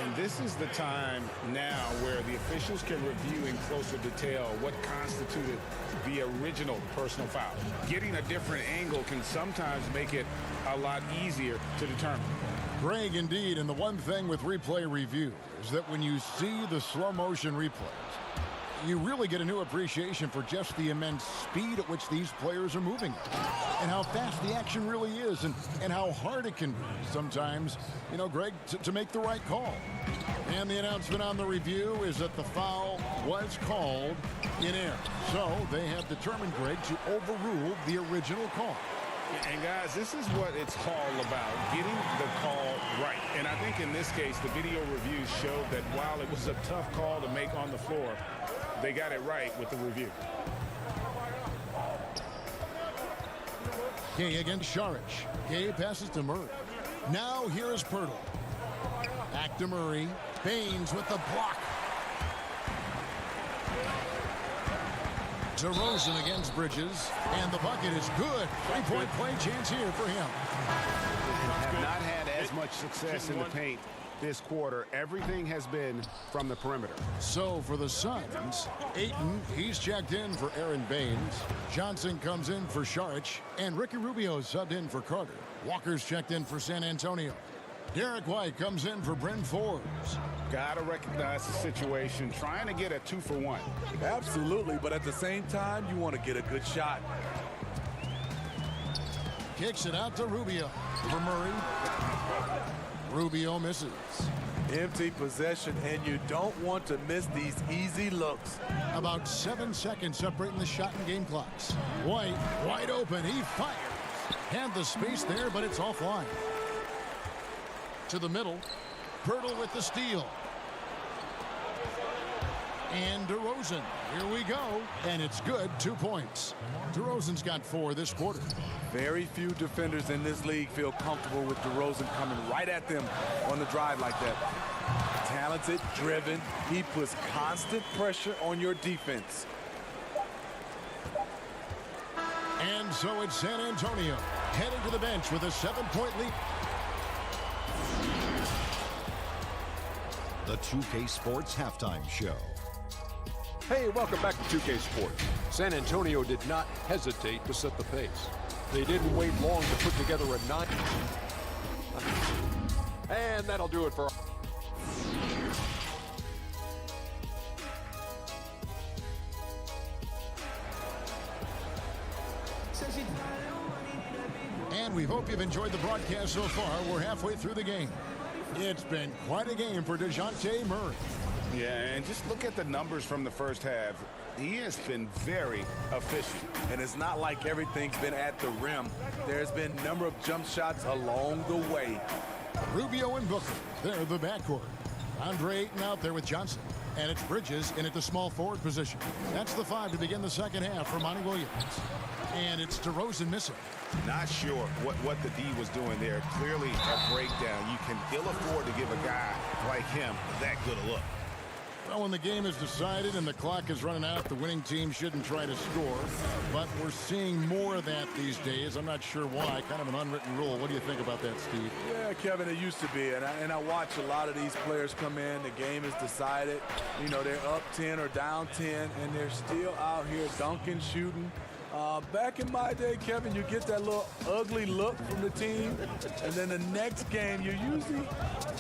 And this is the time now where the officials can review in closer detail what constituted the original personal foul. Getting a different angle can sometimes make it a lot easier to determine. Greg, indeed, and the one thing with replay review is that when you see the slow motion replays, you really get a new appreciation for just the immense speed at which these players are moving and how fast the action really is and how hard it can be sometimes, you know, Greg, to make the right call. And the announcement on the review is that the foul was called in error. So they have determined, Greg, to overrule the original call. And guys, this is what it's all about, getting the call right. And I think in this case, the video reviews showed that while it was a tough call to make on the floor, they got it right with the review. Kay against Saric. Kay passes to Murray. Now here is Poeltl. Back to Murray. Baines with the block. DeRozan against Bridges. And the bucket is good. Three-point play chance here for him. Have not had as much success in the paint this quarter. Everything has been from the perimeter. So for the Suns, Ayton, he's checked in for Aaron Baines. Johnson comes in for Saric. And Ricky Rubio subbed in for Carter. Walker's checked in for San Antonio. Derek White comes in for Bryn Forbes. Got to recognize the situation, trying to get a 2-for-1. Absolutely, but at the same time, you want to get a good shot. Kicks it out to Rubio for Murray. Rubio misses. Empty possession, and you don't want to miss these easy looks. About 7 seconds separating the shot and game clocks. White, wide open, he fires. Had the space there, but it's offline. To the middle, Poeltl with the steal. And DeRozan, here we go, and it's good, 2 points. DeRozan's got 4 this quarter. Very few defenders in this league feel comfortable with DeRozan coming right at them on the drive like that. Talented, driven, he puts constant pressure on your defense. And so it's San Antonio heading to the bench with a 7-point lead. The 2K Sports Halftime Show. Hey, welcome back to 2K Sports. San Antonio did not hesitate to set the pace. They didn't wait long to put together a 9. And that'll do it for... And we hope you've enjoyed the broadcast so far. We're halfway through the game. It's been quite a game for DeJounte Murray. Yeah, and just look at the numbers from the first half. He has been very efficient. And it's not like everything's been at the rim. There's been a number of jump shots along the way. Rubio and Booker, they're the backcourt. Andre Ayton out there with Johnson. And it's Bridges in at the small forward position. That's the 5 to begin the second half for Monty Williams. And it's DeRozan missing. Not sure what the D was doing there. Clearly a breakdown. You can ill afford to give a guy like him that good a look. Well, when the game is decided and the clock is running out, the winning team shouldn't try to score. But we're seeing more of that these days. I'm not sure why. Kind of an unwritten rule. What do you think about that, Steve? Yeah, Kevin, it used to be. And I watch a lot of these players come in. The game is decided. You know, they're up 10 or down 10, and they're still out here dunking, shooting. Back in my day, Kevin, you get that little ugly look from the team, and then the next game, you usually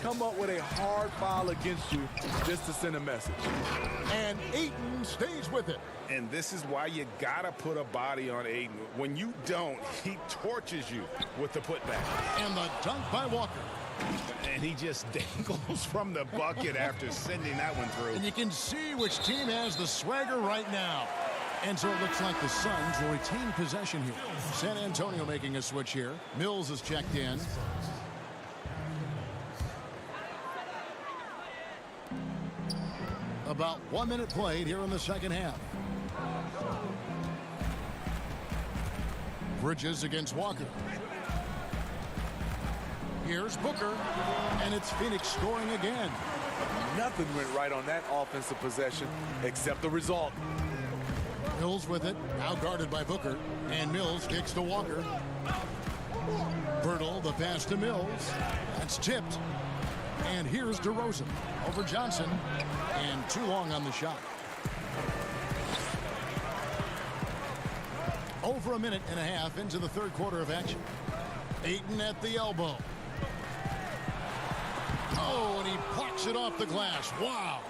come up with a hard foul against you just to send a message. And Ayton stays with it. And this is why you gotta put a body on Ayton. When you don't, he torches you with the putback. And the dunk by Walker. And he just dangles from the bucket after sending that one through. And you can see which team has the swagger right now. And so it looks like the Suns will retain possession here. San Antonio making a switch here. Mills is checked in. About 1 minute played here in the second half. Bridges against Walker. Here's Booker, and it's Phoenix scoring again. Nothing went right on that offensive possession except the result. Mills with it, now guarded by Booker, and Mills kicks to Walker. Poeltl, the pass to Mills. That's tipped. And here's DeRozan over Johnson, and too long on the shot. Over a minute and a half into the third quarter of action. Ayton at the elbow. Oh, and he plucks it off the glass. Wow.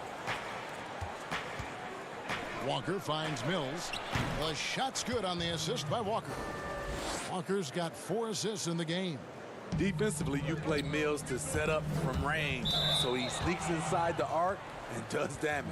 Walker finds Mills. The shot's good on the assist by Walker. Walker's got 4 assists in the game. Defensively, you play Mills to set up from range, so he sneaks inside the arc and does damage.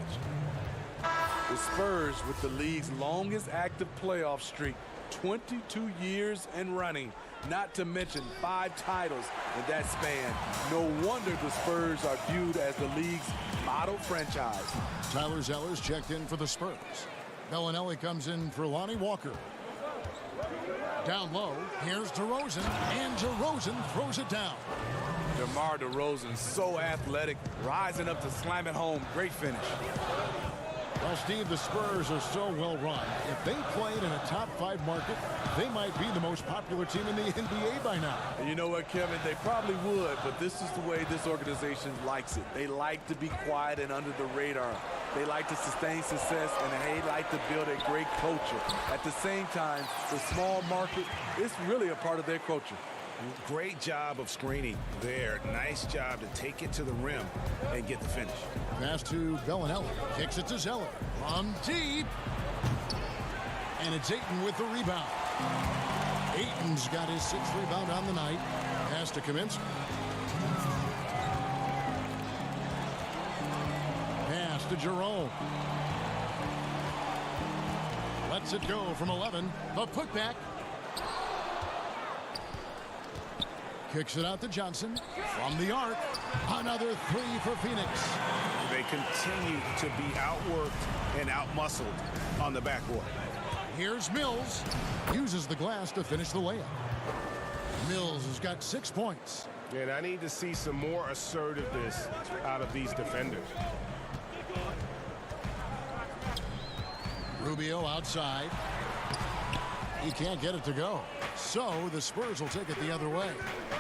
The Spurs with the league's longest active playoff streak, 22 years and running, not to mention 5 titles in that span. No wonder the Spurs are viewed as the league's model franchise. Tyler Zeller's checked in for the Spurs. Bellinelli comes in for Lonnie Walker. Down low, here's DeRozan, and DeRozan throws it down. DeMar DeRozan, so athletic, rising up to slam it home. Great finish. Well, Steve, the Spurs are so well run. If they played in a top 5 market, they might be the most popular team in the NBA by now. And you know what, Kevin? They probably would, but this is the way this organization likes it. They like to be quiet and under the radar. They like to sustain success, and they like to build a great culture. At the same time, the small market is really a part of their culture. Great job of screening there. Nice job to take it to the rim and get the finish. Pass to Bellinelli. Kicks it to Zeller. From deep. And it's Ayton with the rebound. Ayton's got his 6th rebound on the night. Pass to Kaminsky. Pass to Jerome. Lets it go from 11. The putback. Kicks it out to Johnson from the arc. Another 3 for Phoenix. They continue to be outworked and outmuscled on the backboard. Here's Mills. Uses the glass to finish the layup. Mills has got 6 points. And I need to see some more assertiveness out of these defenders. Rubio outside. He can't get it to go. So the Spurs will take it the other way.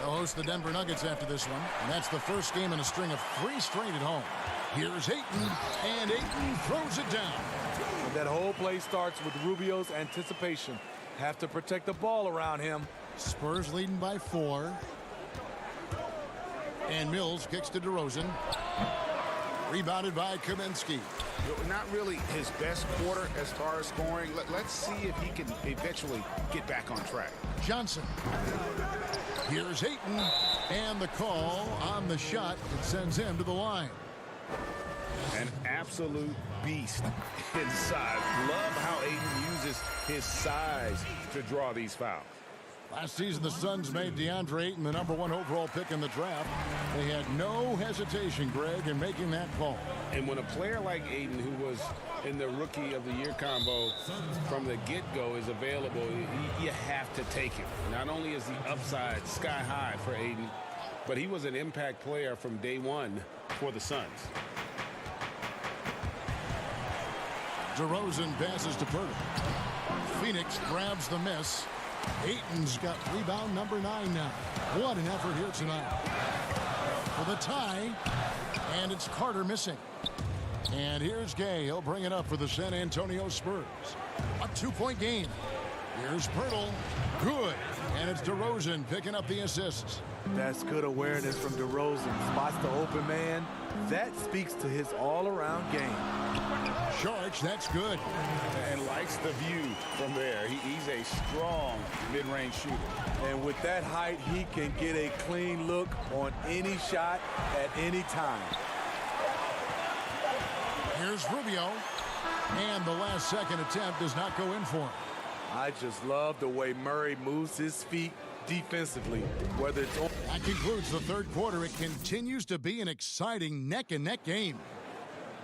They'll host the Denver Nuggets after this one, and that's the first game in a string of 3 straight at home. Here's Ayton, and Ayton throws it down. And that whole play starts with Rubio's anticipation. Have to protect the ball around him. Spurs leading by 4. And Mills kicks to DeRozan. Rebounded by Kaminsky. Not really his best quarter as far as scoring. Let's see if he can eventually get back on track. Johnson. Here's Ayton, and the call on the shot. It sends him to the line. An absolute beast inside. Love how Ayton uses his size to draw these fouls. Last season, the Suns made DeAndre Ayton the #1 overall pick in the draft. They had no hesitation, Greg, in making that call. And when a player like Ayton, who was in the Rookie of the Year combo from the get-go, is available, you have to take him. Not only is the upside sky high for Ayton, but he was an impact player from day one for the Suns. DeRozan passes to Poeltl. Phoenix grabs the miss. Ayton's got rebound number 9 now. What an effort here tonight. For the tie, and it's Carter missing. And here's Gay. He'll bring it up for the San Antonio Spurs. A 2-point game. Here's Poeltl. Good. And it's DeRozan picking up the assists. That's good awareness from DeRozan. Spots the open man. That speaks to his all-around game. Sharks, that's good. And likes the view from there. He's a strong mid-range shooter. And with that height, he can get a clean look on any shot at any time. Here's Rubio. And the last second attempt does not go in for him. I just love the way Murray moves his feet defensively, whether it's on. That concludes the third quarter. It continues to be an exciting neck-and-neck game.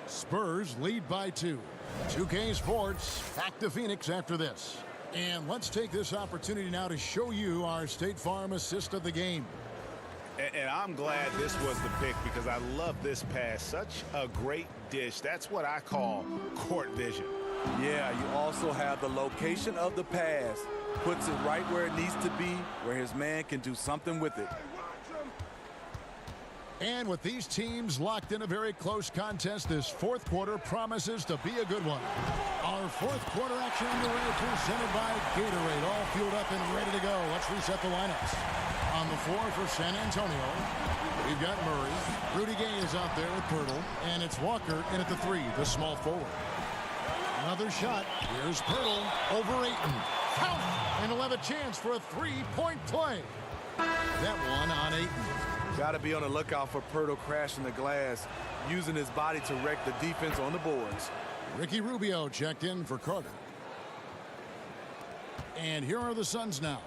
Spurs lead by 2. 2K Sports back to Phoenix after this. And let's take this opportunity now to show you our State Farm assist of the game. And I'm glad this was the pick because I love this pass. Such a great dish. That's what I call court vision. Yeah, you also have the location of the pass. Puts it right where it needs to be, where his man can do something with it. And with these teams locked in a very close contest, this fourth quarter promises to be a good one. Our fourth quarter action underway, presented by Gatorade. All fueled up and ready to go. Let's reset the lineups. On the floor for San Antonio, we've got Murray. Rudy Gay is out there with Poeltl. And it's Walker in at the 3, the small forward. Another shot. Here's Poeltl over Ayton. Count! And he'll have a chance for a three-point play. That one on Ayton. Got to be on the lookout for Poeltl crashing the glass, using his body to wreck the defense on the boards. Ricky Rubio checked in for Carter. And here are the Suns now.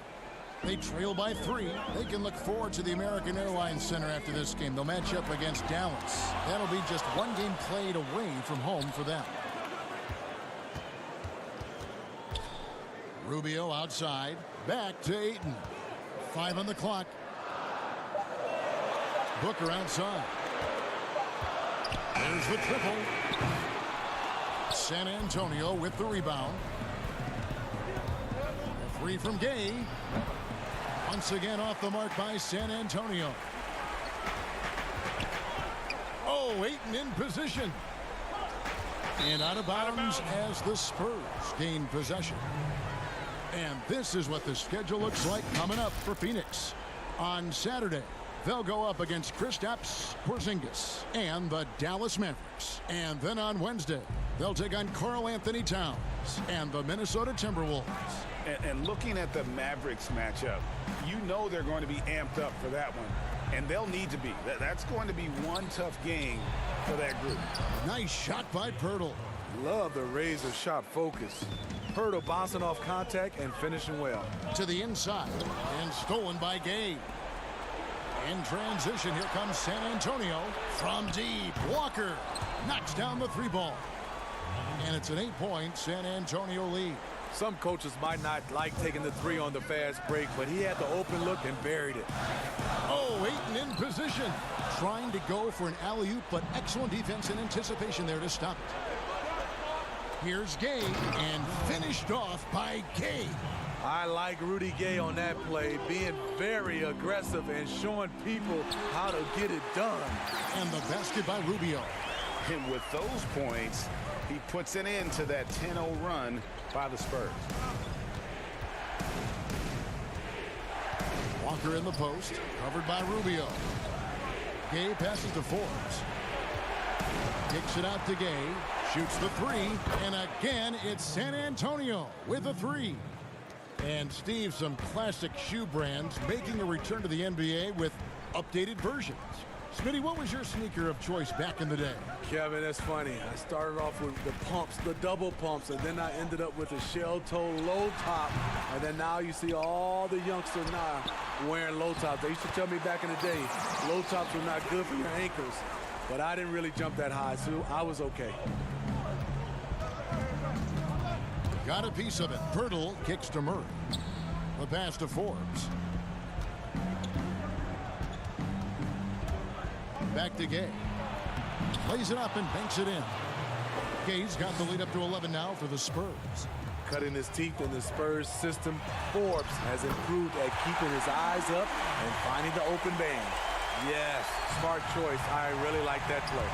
They trail by 3. They can look forward to the American Airlines Center after this game. They'll match up against Dallas. That'll be just one game played away from home for them. Rubio outside. Back to Ayton. 5 on the clock. Booker outside. There's the triple. San Antonio with the rebound. A 3 from Gay. Once again off the mark by San Antonio. Oh, Ayton in position. And out of bounds as the Spurs gain possession. And this is what the schedule looks like coming up for Phoenix. On Saturday, they'll go up against Kristaps Porzingis and the Dallas Mavericks. And then on Wednesday, they'll take on Karl Anthony Towns and the Minnesota Timberwolves. And looking at the Mavericks matchup, you know they're going to be amped up for that one. And they'll need to be. That's going to be one tough game for that group. Nice shot by Poeltl. Love the razor shot focus. Poeltl bouncing off contact and finishing well. To the inside and stolen by Gay. In transition, here comes San Antonio from deep. Walker knocks down the 3 ball. And it's an 8-point San Antonio lead. Some coaches might not like taking the 3 on the fast break, but he had the open look and buried it. Oh, Ayton in position. Trying to go for an alley-oop, but excellent defense and anticipation there to stop it. Here's Gay, and finished off by Gay. I like Rudy Gay on that play, being very aggressive and showing people how to get it done. And the basket by Rubio. And with those points, he puts an end to that 10-0 run by the Spurs. Walker in the post, covered by Rubio. Gay passes to Forbes. Kicks it out to Gay, shoots the 3, and again it's San Antonio with a 3. And Steve, some classic shoe brands making a return to the NBA with updated versions. Smitty, what was your sneaker of choice back in the day? Kevin, that's funny. I started off with the pumps, the double pumps, and then I ended up with a shell toe low top. And then now you see all the youngsters now wearing low tops. They used to tell me back in the day, low tops were not good for your ankles. But I didn't really jump that high, so I was okay. Got a piece of it. Poeltl kicks to Murray. The pass to Forbes. Back to Gay. Plays it up and banks it in. Gay's got the lead up to 11 now for the Spurs. Cutting his teeth in the Spurs system, Forbes has improved at keeping his eyes up and finding the open band. Yes, smart choice. I really like that play.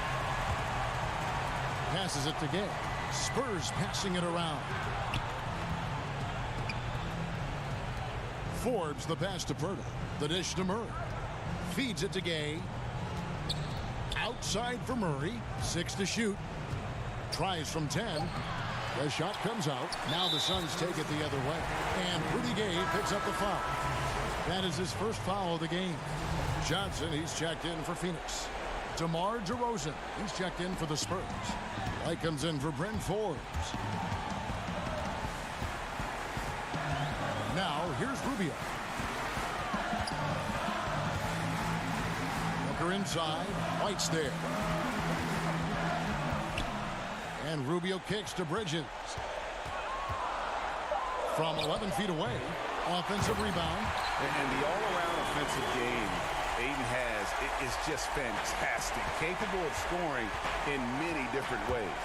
Passes it to Gay. Spurs passing it around. Forbes the pass to Poeltl. The dish to Murray. Feeds it to Gay. Outside for Murray. 6 to shoot. Tries from 10. The shot comes out. Now the Suns take it the other way. And Rudy Gay picks up the foul. That is his first foul of the game. Johnson, he's checked in for Phoenix. DeMar DeRozan, he's checked in for the Spurs. Light comes in for Bryn Forbes. Now, here's Rubio. Booker inside. White's there. And Rubio kicks to Bridges. From 11 feet away. Offensive rebound. And the all-around offensive game Aiden has is just fantastic, capable of scoring in many different ways.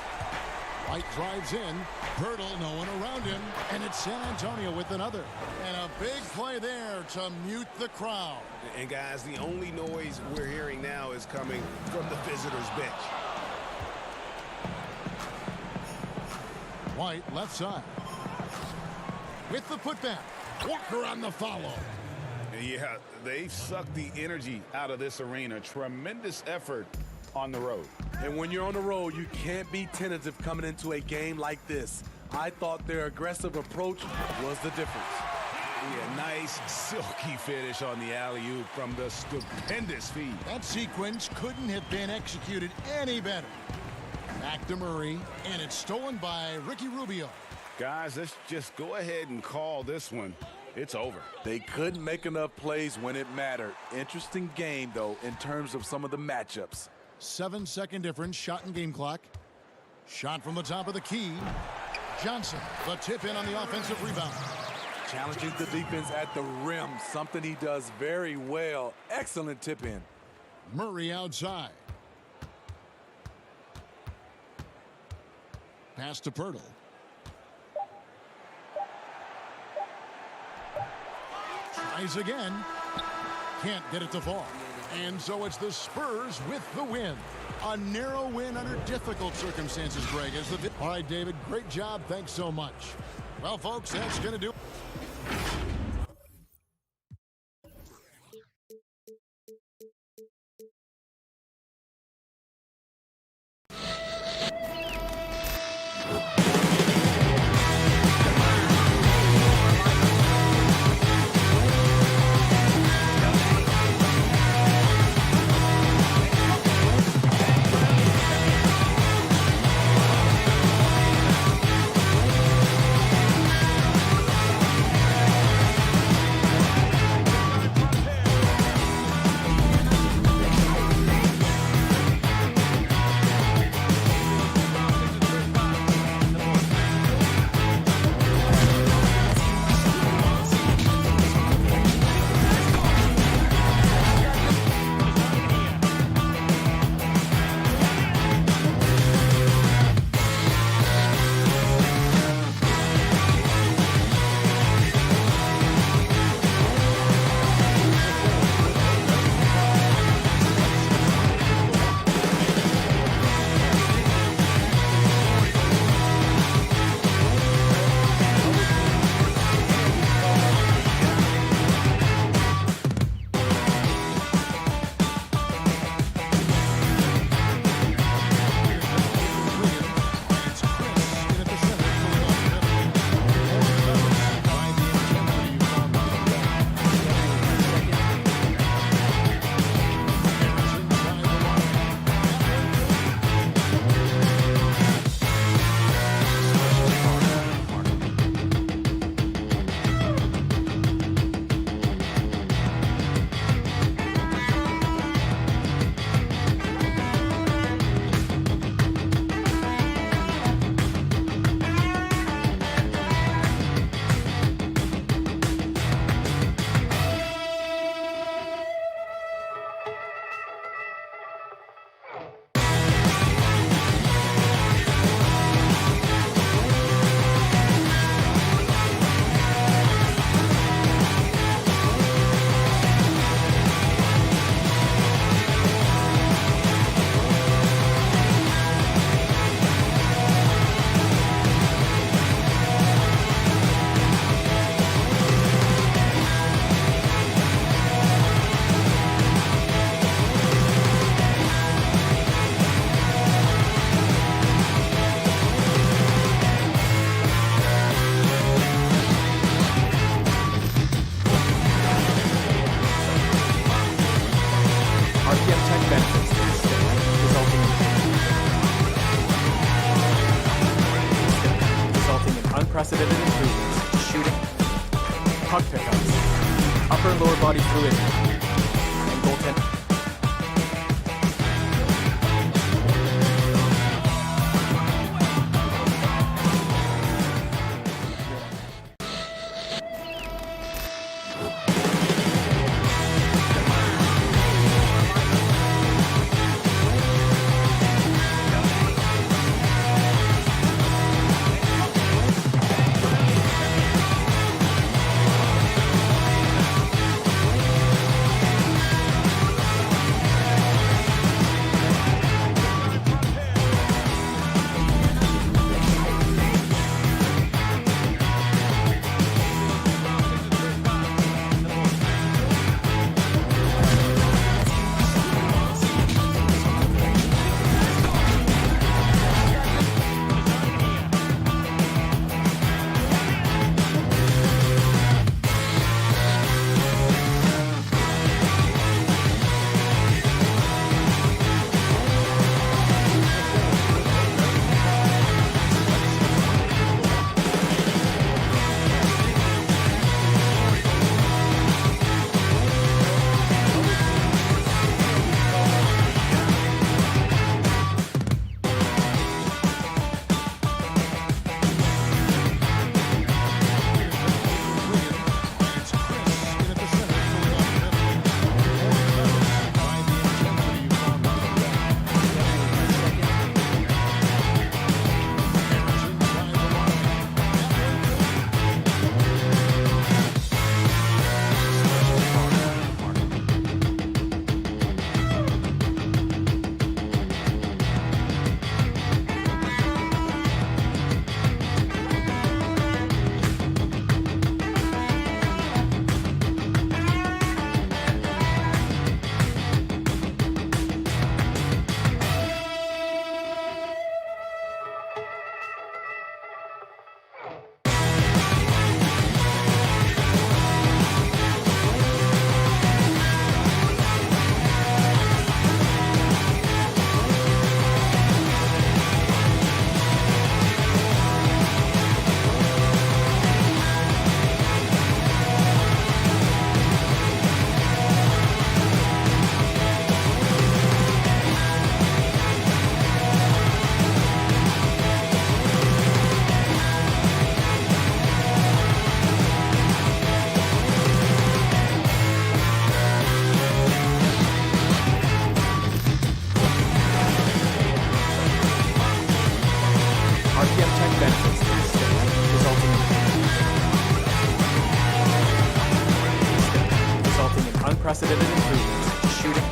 White drives in. Poeltl, no one around him. And it's San Antonio with another. And a big play there to mute the crowd. And guys, the only noise we're hearing now is coming from the visitors' bench. White left side. With the putback. Walker on the follow. Yeah, they've sucked the energy out of this arena. Tremendous effort on the road. And when you're on the road, you can't be tentative coming into a game like this. I thought their aggressive approach was the difference. Yeah, nice silky finish on the alley-oop from the stupendous feed. That sequence couldn't have been executed any better. Back to Murray, and it's stolen by Ricky Rubio. Guys, let's just go ahead and call this one. It's over. They couldn't make enough plays when it mattered. Interesting game, though, in terms of some of the matchups. 7-second difference, shot and game clock. Shot from the top of the key. Johnson, the tip in on the offensive rebound. Challenging the defense at the rim, something he does very well. Excellent tip in. Murray outside. Pass to Poeltl. Tries again. Can't get it to fall. And so it's the Spurs with the win. A narrow win under difficult circumstances, Greg. All right, David, great job. Thanks so much. Well, folks, that's going to do it. unprecedented improvements to shooting, puck pickups, upper and lower body fluidity, and goaltending. unprecedented improvements. Shooting,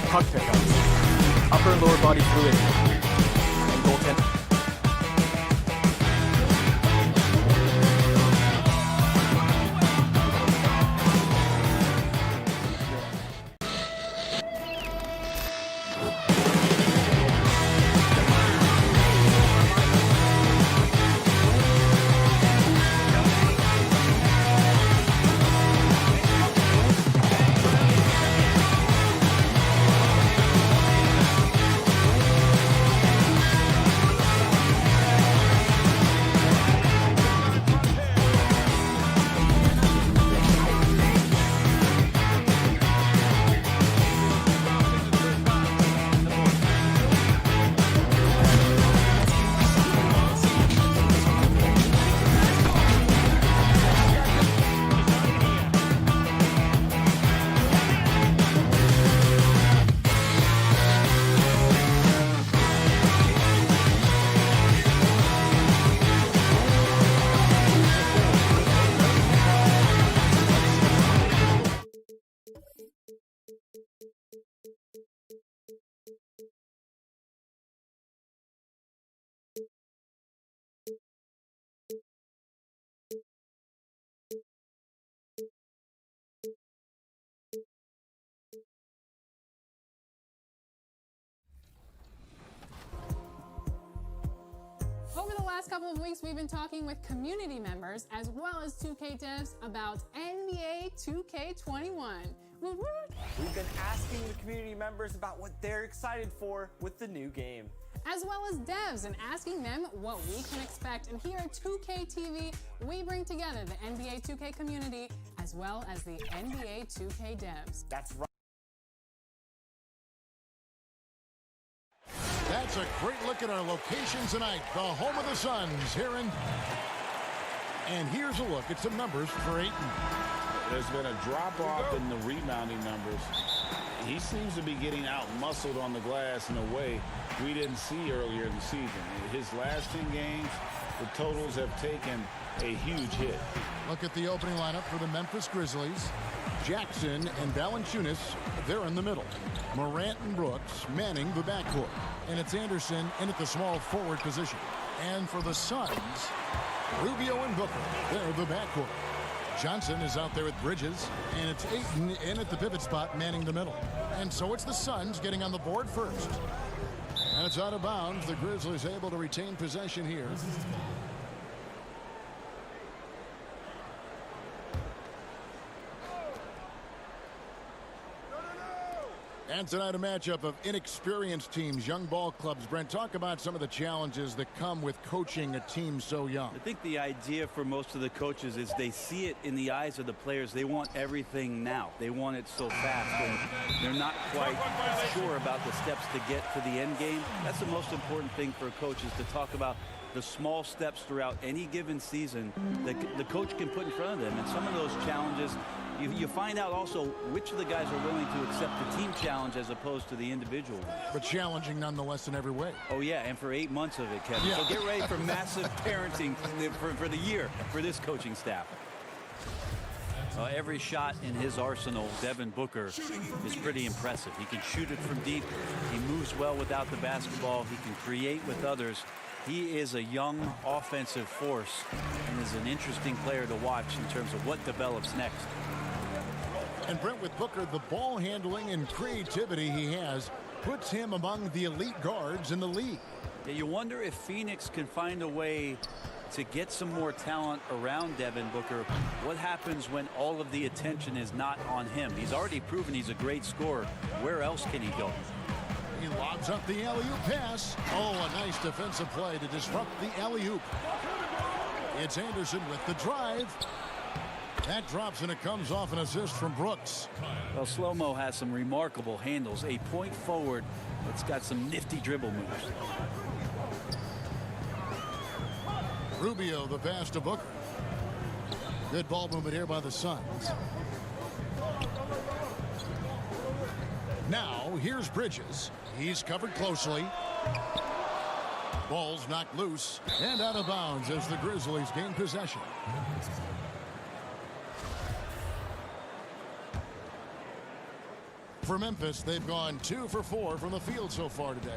puck pickups, upper and lower body fluidity, and goaltending. Over the last couple of weeks, we've been talking with community members as well as 2K devs about NBA 2K21. We've been asking the community members about what they're excited for with the new game. As well as devs and asking them what we can expect. And here at 2K TV, we bring together the NBA 2K community as well as the NBA 2K devs. That's right. That's a great look at our location tonight. The home of the Suns here in... And here's a look at some numbers for Ayton. There's been a drop-off in the rebounding numbers. He seems to be getting out-muscled on the glass in a way we didn't see earlier in the season. His last 10 games, the totals have taken a huge hit. Look at the opening lineup for the Memphis Grizzlies. Jackson and Valanciunas, they're in the middle. Morant and Brooks manning the backcourt. And it's Anderson in at the small forward position. And for the Suns, Rubio and Booker, they're the backcourt. Johnson is out there with Bridges, and it's Ayton in at the pivot spot manning the middle. And so it's the Suns getting on the board first. And it's out of bounds. The Grizzlies able to retain possession here. And tonight a matchup of inexperienced teams, young ball clubs. Brent, talk about some of the challenges that come with coaching a team so young. I think the idea for most of the coaches is they see it in the eyes of the players. They want everything now. They want it so fast, and they're not quite sure about the steps to get to the end game. That's the most important thing for a coach, is to talk about the small steps throughout any given season that the coach can put in front of them. And some of those challenges, you find out also which of the guys are willing to accept the team challenge as opposed to the individual. But challenging nonetheless in every way. Oh, yeah, and for 8 months of it, Kevin. Yeah. So get ready for massive parenting for the year for this coaching staff. Every shot in his arsenal, Devin Booker, is pretty impressive. He can shoot it from deep. He moves well without the basketball. He can create with others. He is a young offensive force and is an interesting player to watch in terms of what develops next. And Brent, with Booker, the ball handling and creativity he has puts him among the elite guards in the league. Yeah, you wonder if Phoenix can find a way to get some more talent around Devin Booker. What happens when all of the attention is not on him? He's already proven he's a great scorer. Where else can he go? He lobs up the alley-oop pass. Oh, a nice defensive play to disrupt the alley-oop. It's Anderson with the drive. That drops, and it comes off an assist from Brooks. Well, Slow-Mo has some remarkable handles. A point forward that's got some nifty dribble moves. Rubio, the pass to Booker. Good ball movement here by the Suns. Now, here's Bridges. He's covered closely. Ball's knocked loose and out of bounds as the Grizzlies gain possession. For Memphis, they've gone 2 for 4 from the field so far today.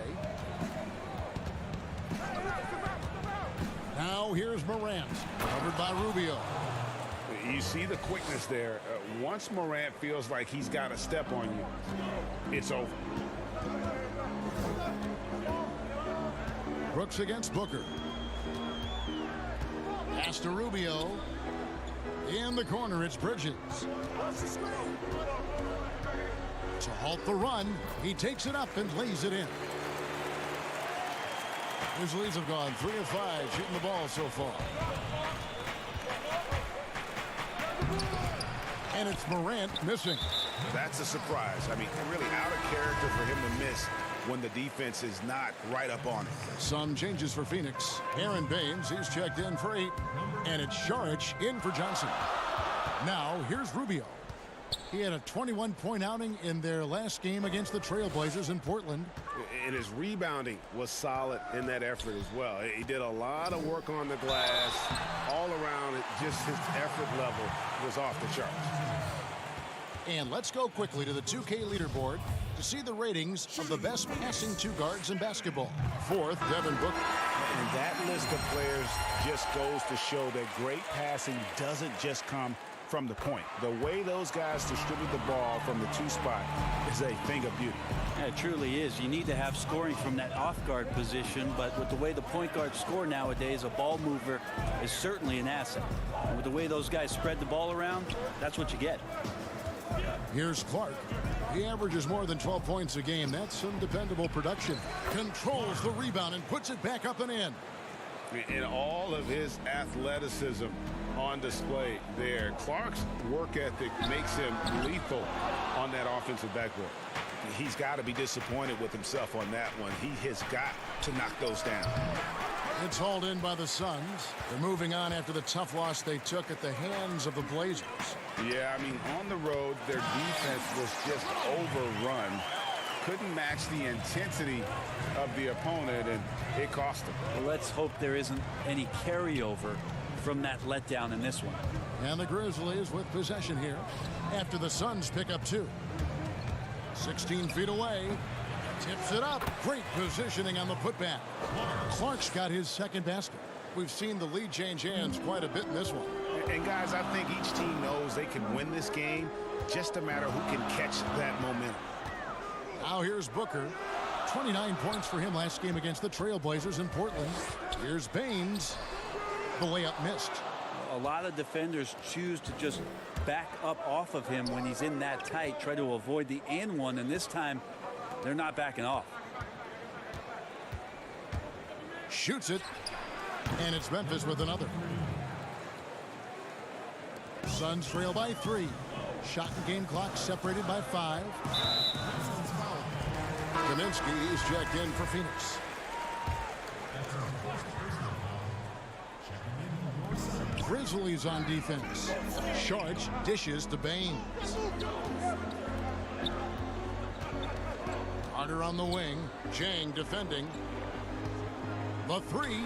Now here's Morant, covered by Rubio. You see the quickness there. Once Morant feels like he's got a step on you, it's over. Brooks against Booker. Pass to Rubio. In the corner, it's Bridges. To halt the run, he takes it up and lays it in. Grizzlies have gone 3 of 5 shooting the ball so far. And it's Morant missing. That's a surprise. I mean, really out of character for him to miss when the defense is not right up on it. Some changes for Phoenix. Aaron Baines, he's checked in for 8. And it's Šarić in for Johnson. Now, here's Rubio. He had a 21-point outing in their last game against the Trailblazers in Portland. And his rebounding was solid in that effort as well. He did a lot of work on the glass. All around, just his effort level was off the charts. And let's go quickly to the 2K leaderboard to see the ratings of the best passing 2 guards in basketball. 4th, Devin Booker. And that list of players just goes to show that great passing doesn't just come from the point. The way those guys distribute the ball from the 2 spot is a thing of beauty. Yeah, it truly is. You need to have scoring from that off-guard position, but with the way the point guards score nowadays, a ball mover is certainly an asset. And with the way those guys spread the ball around, that's what you get. Here's Clark. He averages more than 12 points a game. That's some dependable production. Controls the rebound and puts it back up and in. And all of his athleticism on display there. Clark's work ethic makes him lethal on that offensive backboard. He's got to be disappointed with himself on that one. He has got to knock those down. It's hauled in by the Suns. They're moving on after the tough loss they took at the hands of the Blazers. Yeah, I mean, on the road, their defense was just overrun. Couldn't match the intensity of the opponent, and it cost them. Well, let's hope there isn't any carryover from that letdown in this one. And the Grizzlies with possession here after the Suns pick up 2. 16 feet away. Tips it up. Great positioning on the putback. Clark's got his second basket. We've seen the lead change hands quite a bit in this one. And guys, I think each team knows they can win this game. Just a matter who can catch that momentum. Now here's Booker. 29 points for him last game against the Trailblazers in Portland. Here's Baines. The layup missed. A lot of defenders choose to just back up off of him when he's in that tight, try to avoid the and one, and this time they're not backing off. Shoots it, and it's Memphis with another. Suns trail by 3. Shot and game clock separated by 5. Kaminsky is checked in for Phoenix. Grizzlies on defense. Šarić dishes to Baines. Carter on the wing. Jang defending. The 3.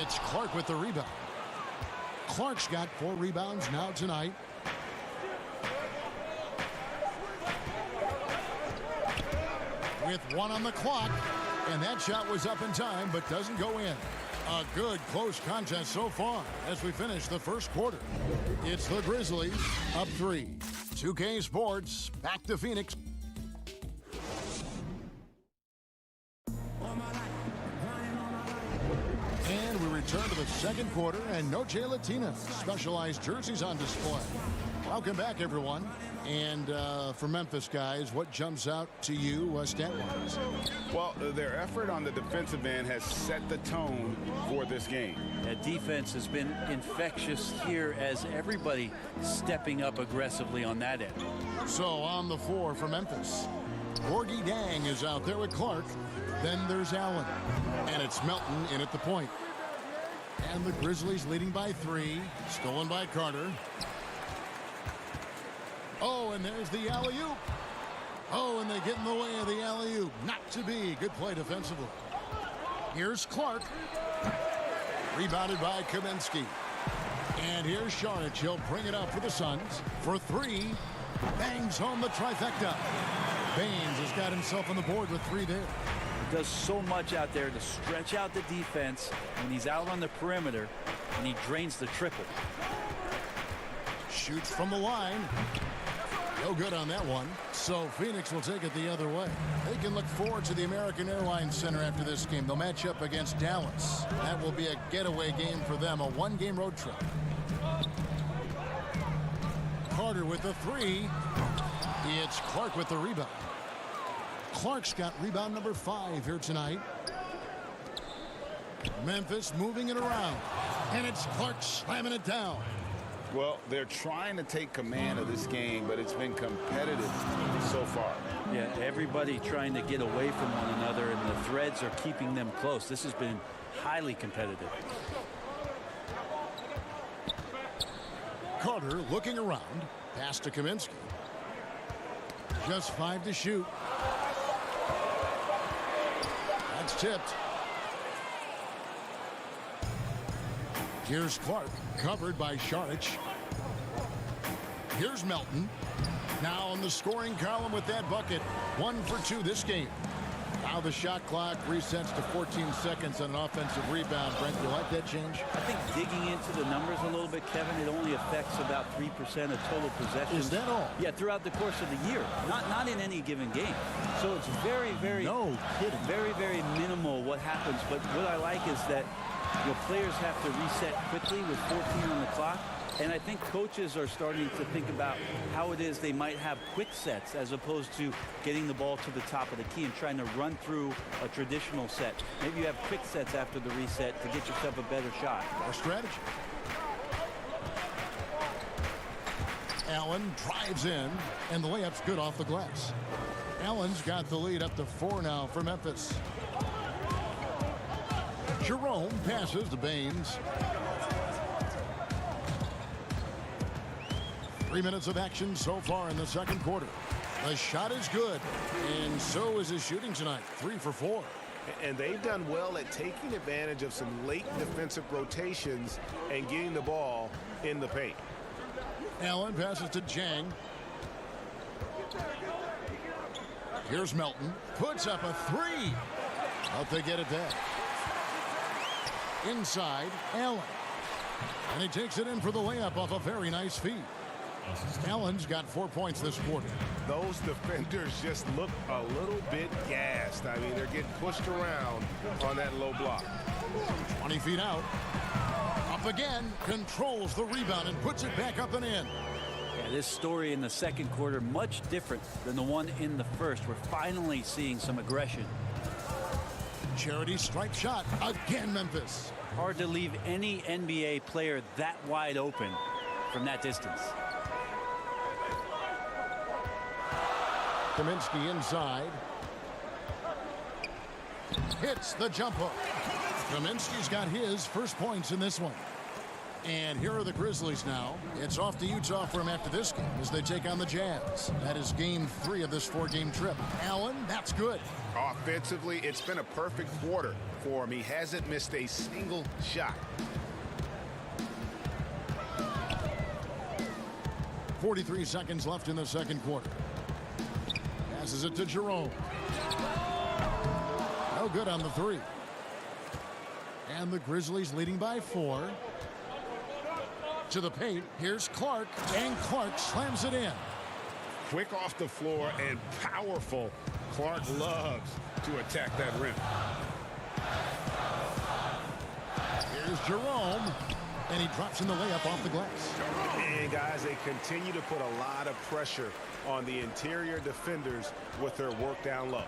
It's Clark with the rebound. Clark's got 4 rebounds now tonight. With 1 on the clock, and that shot was up in time but doesn't go in. A good close contest so far as we finish the first quarter. It's the Grizzlies up 3. 2K Sports back to Phoenix. And we return to the second quarter, and Noche Latina specialized jerseys on display. Welcome back, everyone. And for Memphis, guys, what jumps out to you stat-wise? Well, their effort on the defensive end has set the tone for this game. That defense has been infectious here as everybody stepping up aggressively on that end. So on the floor for Memphis, Gorgie Dang is out there with Clark. Then there's Allen. And it's Melton in at the point. And the Grizzlies leading by 3. Stolen by Carter. Oh, and there's the alley-oop. Oh, and they get in the way of the alley-oop. Not to be. Good play defensively. Here's Clark. Rebounded by Kaminsky. And here's Šarić. He'll bring it up for the Suns. For 3, Bangs home the trifecta. Baines has got himself on the board with 3 there. He does so much out there to stretch out the defense when he's out on the perimeter, and he drains the triple. Shoots from the line. No good on that one. So Phoenix will take it the other way. They can look forward to the American Airlines Center after this game. They'll match up against Dallas. That will be a getaway game for them, a 1-game road trip. Carter with the 3. It's Clark with the rebound. Clark's got rebound number 5 here tonight. Memphis moving it around. And it's Clark slamming it down. Well, they're trying to take command of this game, but it's been competitive so far. Yeah, everybody trying to get away from one another, and the threads are keeping them close. This has been highly competitive. Carter looking around. Pass to Kaminsky. Just 5 to shoot. That's tipped. Here's Clark, covered by Šarić. Here's Melton. Now on the scoring column with that bucket. 1 for 2 this game. Now the shot clock resets to 14 seconds on an offensive rebound. Brent, you like that change? I think digging into the numbers a little bit, Kevin, it only affects about 3% of total possessions. Is that all? Yeah, throughout the course of the year. Not in any given game. So it's very, very, no kidding. Very minimal what happens. But what I like is that players have to reset quickly with 14 on the clock. And I think coaches are starting to think about how it is they might have quick sets as opposed to getting the ball to the top of the key and trying to run through a traditional set. Maybe you have quick sets after the reset to get yourself a better shot. Our strategy. Allen drives in, and the layup's good off the glass. Allen's got the lead up to 4 now for Memphis. Jerome passes to Baines. 3 minutes of action so far in the second quarter. The shot is good, and so is his shooting tonight. 3 for 4. And they've done well at taking advantage of some late defensive rotations and getting the ball in the paint. Allen passes to Jang. Here's Melton. Puts up a 3. But they get it back. Inside, Allen. And he takes it in for the layup off a very nice feed. Allen's got 4 points this quarter. Those defenders just look a little bit gassed. I mean, they're getting pushed around on that low block. 20 feet out. Up again. Controls the rebound and puts it back up and in. Yeah, this story in the second quarter much different than the one in the first. We're finally seeing some aggression. Charity strike shot. Again, Memphis. Hard to leave any NBA player that wide open from that distance. Kaminsky inside. Hits the jump hook. Kaminsky's got his first points in this one. And here are the Grizzlies now. It's off to Utah for him after this game as they take on the Jazz. That is game 3 of this 4-game trip. Allen, that's good. Offensively, it's been a perfect quarter for him. He hasn't missed a single shot. 43 seconds left in the second quarter. Passes it to Jerome. No good on the 3. And the Grizzlies leading by 4. To the paint. Here's Clark. And Clark slams it in. Quick off the floor and powerful. Clark loves to attack that rim. Here's Jerome. And he drops in the layup off the glass. And guys, they continue to put a lot of pressure on the interior defenders with their work down low.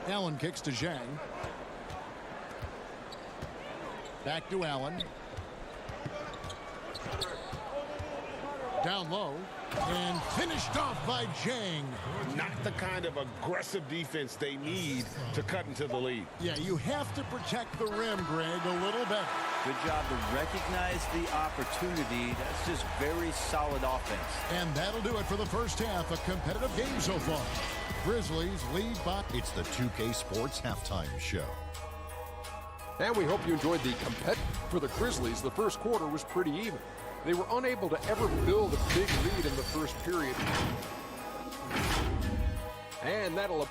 Allen kicks to Zhang. Back to Allen. Down low. And finished off by Zhang. Not the kind of aggressive defense they need to cut into the lead. Yeah, you have to protect the rim, Greg, a little better. Good job to recognize the opportunity. That's just very solid offense. And that'll do it for the first half. A competitive game so far. Grizzlies lead by... It's the 2K Sports Halftime Show. And we hope you enjoyed the competitive. For the Grizzlies, the first quarter was pretty even. They were unable to ever build a big lead in the first period. And that'll...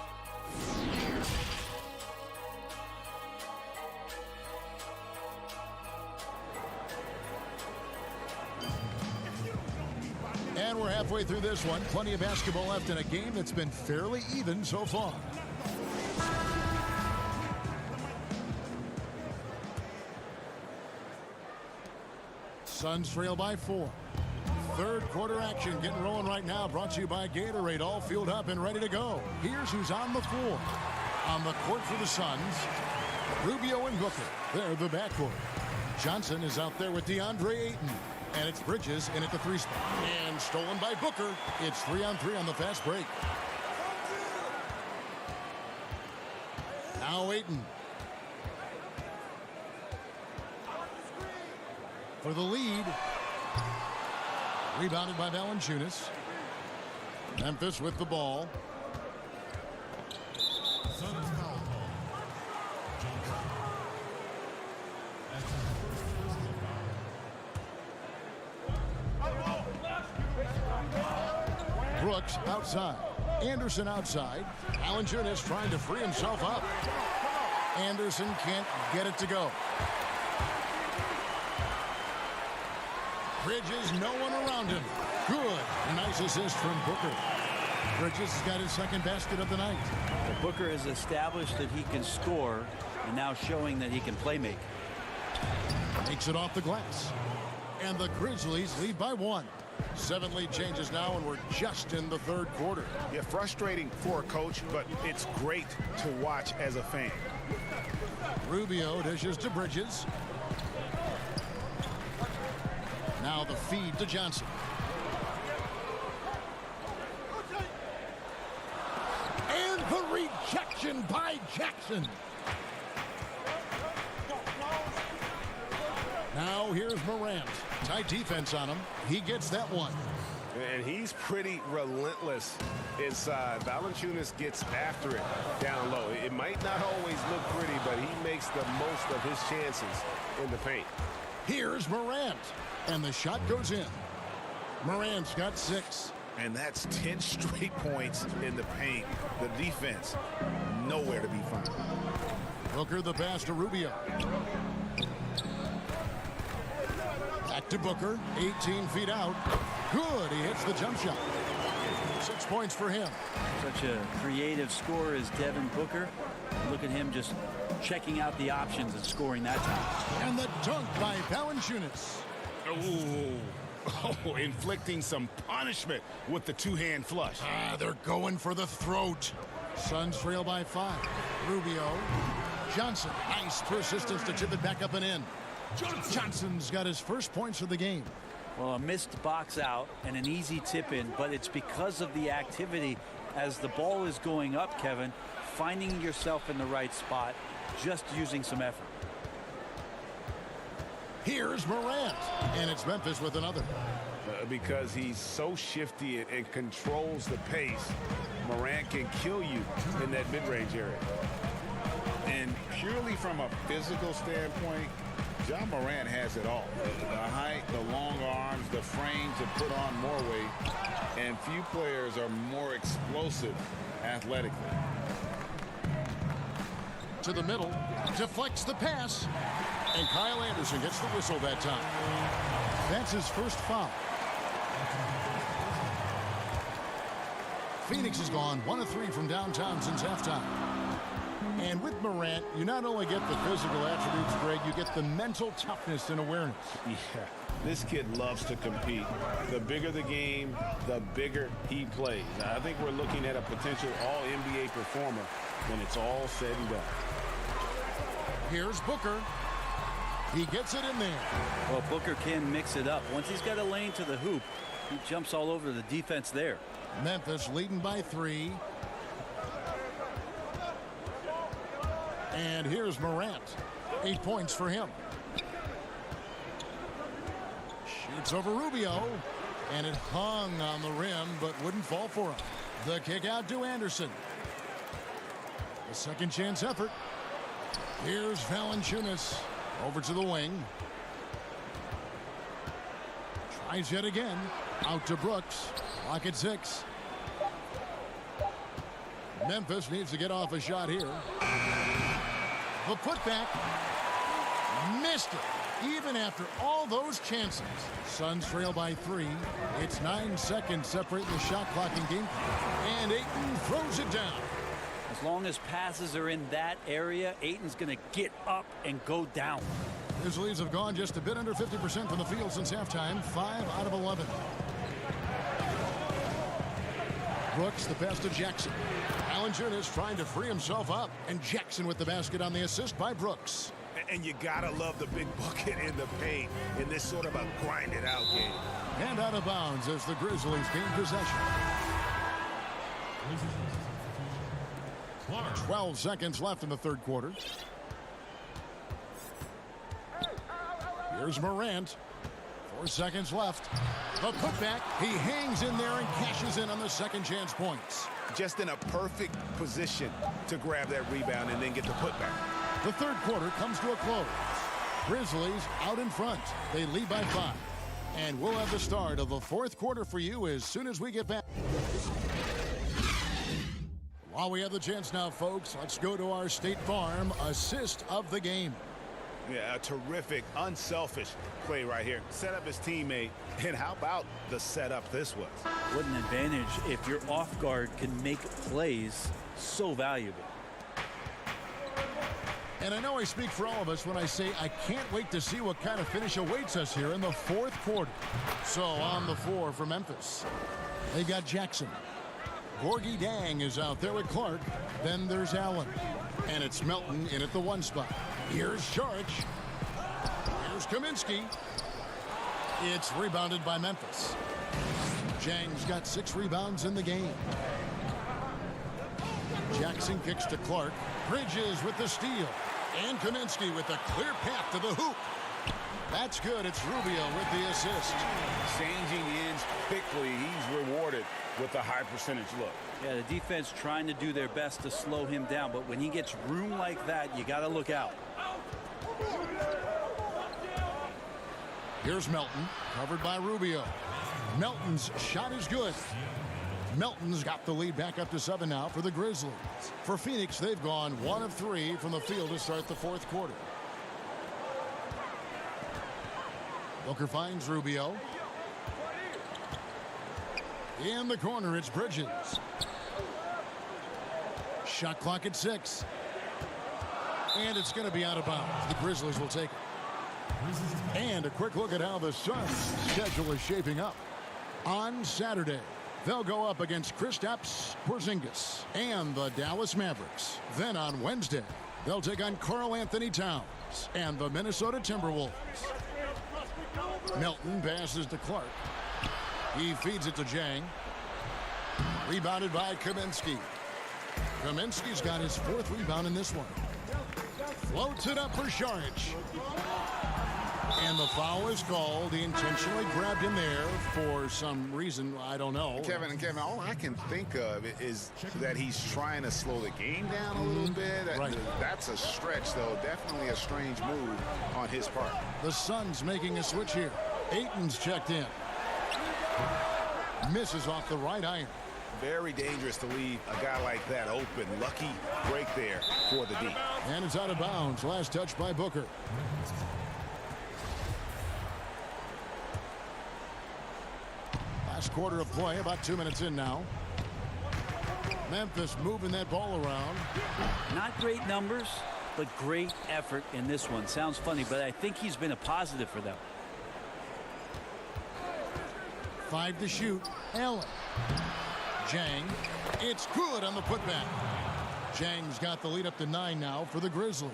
And we're halfway through this one. Plenty of basketball left in a game that's been fairly even so far. Suns trail by 4. Third quarter action getting rolling right now. Brought to you by Gatorade. All fueled up and ready to go. Here's who's on the floor. On the court for the Suns, Rubio and Booker. They're the backcourt. Johnson is out there with DeAndre Ayton. And it's Bridges in at the 3 spot. And stolen by Booker. It's 3-on-3 on the fast break. Now Ayton. For the lead. Rebounded by Valanciunas. Memphis with the ball. Brooks outside. Anderson outside. Valanciunas trying to free himself up. Anderson can't get it to go. Bridges, no one around him. Good. Nice assist from Booker. Bridges has got his second basket of the night. Well, Booker has established that he can score and now showing that he can play make. Takes it off the glass. And the Grizzlies lead by 1. 7 lead changes now, and we're just in the third quarter. Yeah, frustrating for a coach, but it's great to watch as a fan. Rubio dishes to Bridges. Now the feed to Johnson. And the rejection by Jackson. Now here's Morant. Tight defense on him. He gets that one. And he's pretty relentless inside. Valanciunas gets after it down low. It might not always look pretty, but he makes the most of his chances in the paint. Here's Morant. And the shot goes in. Morant's got 6. And that's 10 straight points in the paint. The defense, nowhere to be found. Booker the pass to Rubio. Back to Booker. 18 feet out. Good. He hits the jump shot. 6 points for him. Such a creative scorer as Devin Booker. Look at him just checking out the options and scoring that time. And the dunk by Valanciunas. Oh, inflicting some punishment with the two-hand flush. They're going for the throat. Suns trail by 5. Rubio. Johnson. Nice persistence to tip it back up and in. Johnson's got his first points of the game. Well, a missed box out and an easy tip in, but it's because of the activity as the ball is going up, Kevin, finding yourself in the right spot, just using some effort. Here's Morant, and it's Memphis with another. Because he's so shifty and controls the pace, Morant can kill you in that mid-range area. And purely from a physical standpoint, John Morant has it all. The height, the long arms, the frame to put on more weight, and few players are more explosive athletically. To the middle, deflects the pass, and Kyle Anderson gets the whistle that time. That's his first foul. Phoenix has gone 1 of 3 from downtown since halftime. And with Morant, you not only get the physical attributes, Greg, you get the mental toughness and awareness. Yeah, this kid loves to compete. The bigger the game, the bigger he plays. I think we're looking at a potential all-NBA performer when it's all said and done. Here's Booker. He gets it in there. Well, Booker can mix it up. Once he's got a lane to the hoop, he jumps all over the defense there. Memphis leading by 3. And here's Morant. 8 points for him. Shoots over Rubio. And it hung on the rim, but wouldn't fall for him. The kick out to Anderson. A second chance effort. Here's Valanciunas. Over to the wing. Tries yet again. Out to Brooks. Lock at 6. Memphis needs to get off a shot here. The putback. Missed it. Even after all those chances. Suns trail by 3. It's 9 seconds separating the shot clock and game clock. And Ayton throws it down. As long as passes are in that area, Ayton's going to get up and go down. Grizzlies have gone just a bit under 50% from the field since halftime. 5 out of 11. Brooks, the pass to Jackson. Valanciunas trying to free himself up. And Jackson with the basket on the assist by Brooks. And you gotta love the big bucket in the paint in this sort of a grinded out game. And out of bounds as the Grizzlies gain possession. 12 seconds left in the third quarter. Here's Morant. 4 seconds left. The putback. He hangs in there and cashes in on the second chance points. Just in a perfect position to grab that rebound and then get the putback. The third quarter comes to a close. Grizzlies out in front. They lead by 5. And we'll have the start of the fourth quarter for you as soon as we get back. While we have the chance now, folks, let's go to our State Farm assist of the game. Yeah, a terrific, unselfish play right here. Set up his teammate. And how about the setup this was? What an advantage if your off guard can make plays so valuable. And I know I speak for all of us when I say I can't wait to see what kind of finish awaits us here in the fourth quarter. So on the floor for Memphis, they got Jackson. Gorgie Dang is out there with Clark. Then there's Allen. And it's Melton in at the 1 spot. Here's Saric. Here's Kaminsky. It's rebounded by Memphis. Jang's got 6 rebounds in the game. Jackson kicks to Clark. Bridges with the steal. And Kaminsky with a clear path to the hoop. That's good. It's Rubio with the assist. Changing ends quickly. He's rewarded with a high percentage look. Yeah, the defense trying to do their best to slow him down, but when he gets room like that, you got to look out. Here's Melton, covered by Rubio. Melton's shot is good. Melton's got the lead back up to 7 now for the Grizzlies. For Phoenix, they've gone 1 of 3 from the field to start the fourth quarter. Booker finds Rubio. In the corner, it's Bridges. Shot clock at 6. And it's going to be out of bounds. The Grizzlies will take it. And a quick look at how the Suns' schedule is shaping up. On Saturday, they'll go up against Kristaps Porzingis and the Dallas Mavericks. Then on Wednesday, they'll take on Karl Anthony Towns and the Minnesota Timberwolves. Melton passes to Clark. He feeds it to Jang. Rebounded by Kaminsky. Kaminsky's got his 4th rebound in this one. Floats it up for Saric. And the foul is called. He intentionally grabbed him there for some reason. I don't know. Kevin, all I can think of is that he's trying to slow the game down a little bit. Right. That's a stretch, though. Definitely a strange move on his part. The Suns making a switch here. Ayton's checked in. Misses off the right iron. Very dangerous to leave a guy like that open. Lucky break there for the D. And it's out of bounds. Last touch by Booker. Last quarter of play, about 2 minutes in now. Memphis moving that ball around. Not great numbers, but great effort in this one. Sounds funny, but I think he's been a positive for them. 5 to shoot. Allen. Jang. It's good on the putback. Jang's got the lead up to 9 now for the Grizzlies.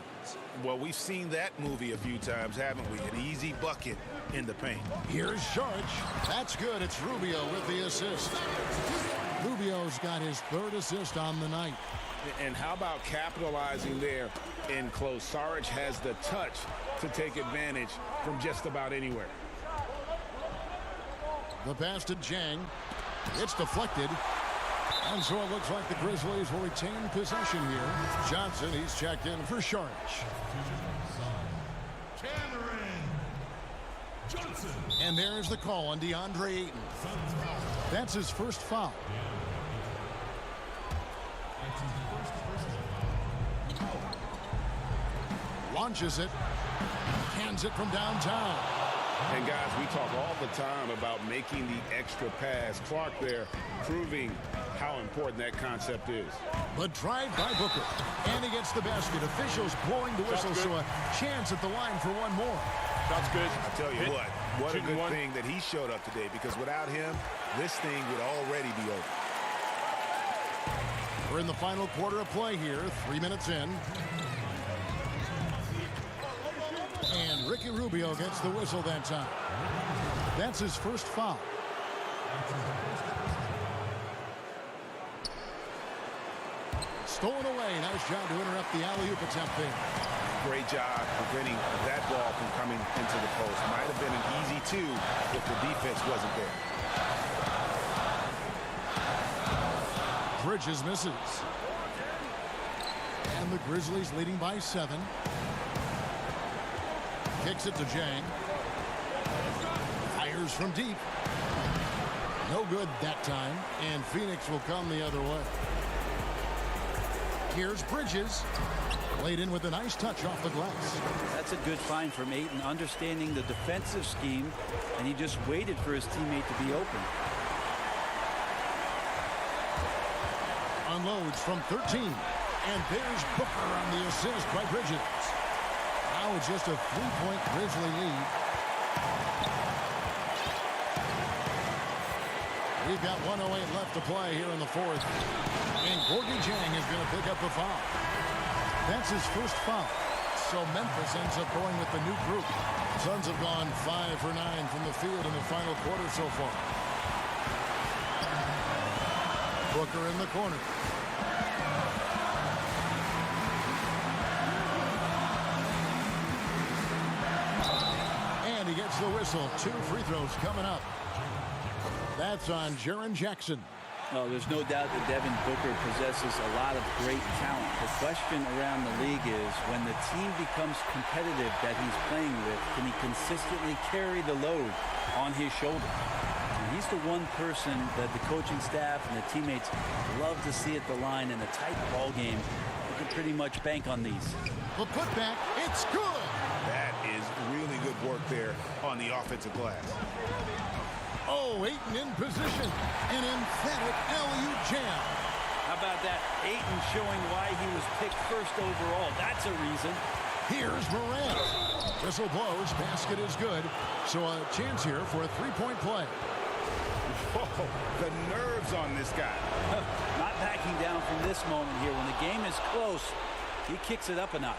Well, we've seen that movie a few times, haven't we? An easy bucket in the paint. Here's Saric. That's good. It's Rubio with the assist. Rubio's got his 3rd assist on the night. And how about capitalizing there in close? Saric has the touch to take advantage from just about anywhere. The pass to Jang. It's deflected. And so it looks like the Grizzlies will retain possession here. Johnson, he's checked in for Saric. And there's the call on DeAndre Ayton. That's his first foul. Launches it. Hands it from downtown. And guys, we talk all the time about making the extra pass. Clark there proving how important that concept is. The drive by Booker. And he gets the basket. Officials blowing the whistle, so a chance at the line for one more. That's good. I tell you what a good thing that he showed up today, because without him, this thing would already be over. We're in the final quarter of play here, 3 minutes in. And Ricky Rubio gets the whistle that time. That's his first foul. Stolen away. Nice job to interrupt the alley-oop attempt there. Great job preventing that ball from coming into the post. Might have been an easy two if the defense wasn't there. Bridges misses. And the Grizzlies leading by 7. Kicks it to Jang. Fires from deep. No good that time. And Phoenix will come the other way. Here's Bridges. Laid in with a nice touch off the glass. That's a good find from Ayton, understanding the defensive scheme, and he just waited for his teammate to be open. Unloads from 13. And there's Booker on the assist by Bridges. Now it's just a 3-point Grizzly lead. We've got 1:08 left to play here in the fourth. And Gorgie Jang is going to pick up the foul. That's his first foul. So Memphis ends up going with the new group. Suns have gone 5 for 9 from the field in the final quarter so far. Booker in the corner. And he gets the whistle. 2 free throws coming up. That's on Jaren Jackson. Well, there's no doubt that Devin Booker possesses a lot of great talent. The question around the league is, when the team becomes competitive that he's playing with, can he consistently carry the load on his shoulders? And he's the one person that the coaching staff and the teammates love to see at the line in a tight ball game. You can pretty much bank on these. The putback, it's good. That is really good work there on the offensive glass. Oh, Ayton in position. An emphatic alley-oop jam. How about that? Ayton showing why he was picked first overall. That's a reason. Here's Morant. Whistle blows. Basket is good. So a chance here for a 3-point play. Whoa, the nerves on this guy. Not backing down from this moment here. When the game is close, he kicks it up a notch.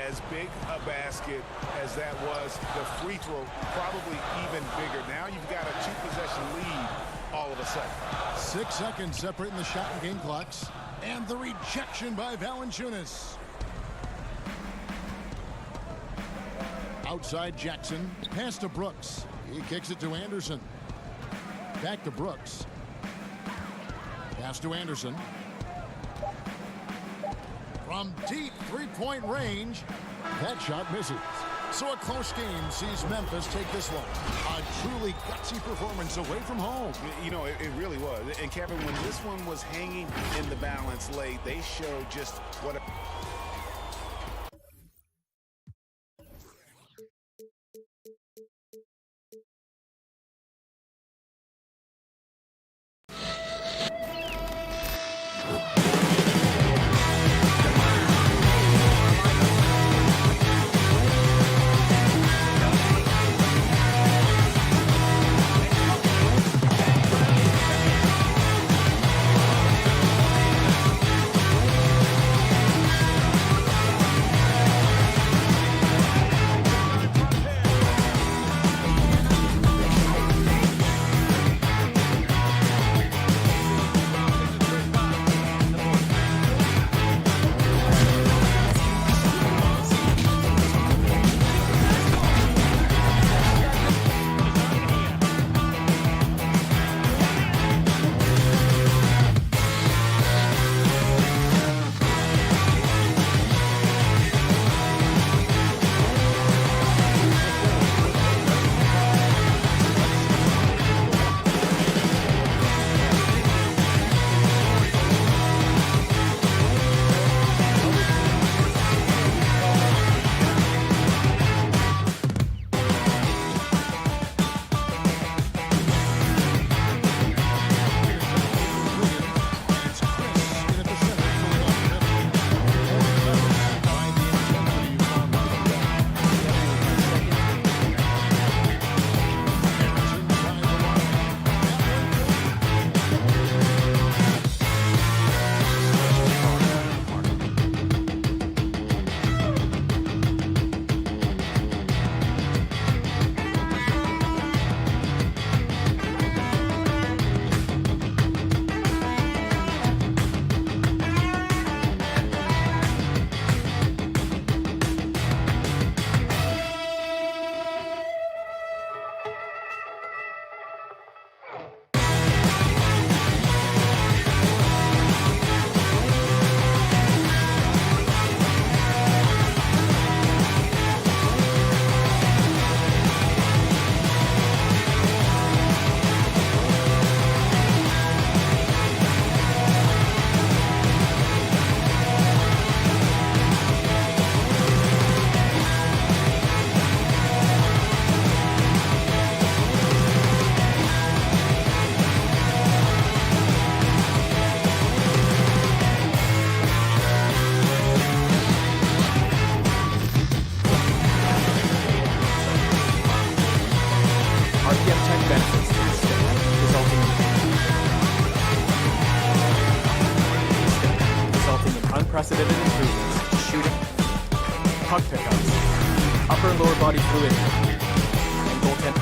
As big a basket as that was, the free throw probably even bigger. Now you've got a 2-possession lead all of a sudden. 6 seconds separating the shot and game clocks. And the rejection by Valanciunas. Outside Jackson. Pass to Brooks. He kicks it to Anderson. Back to Brooks. Pass to Anderson. From deep 3-point range, that shot misses. So a close game sees Memphis take this one. A truly gutsy performance away from home. You know, it really was. And Kevin, when this one was hanging in the balance late, they showed just what a... body fluidity. And goaltender.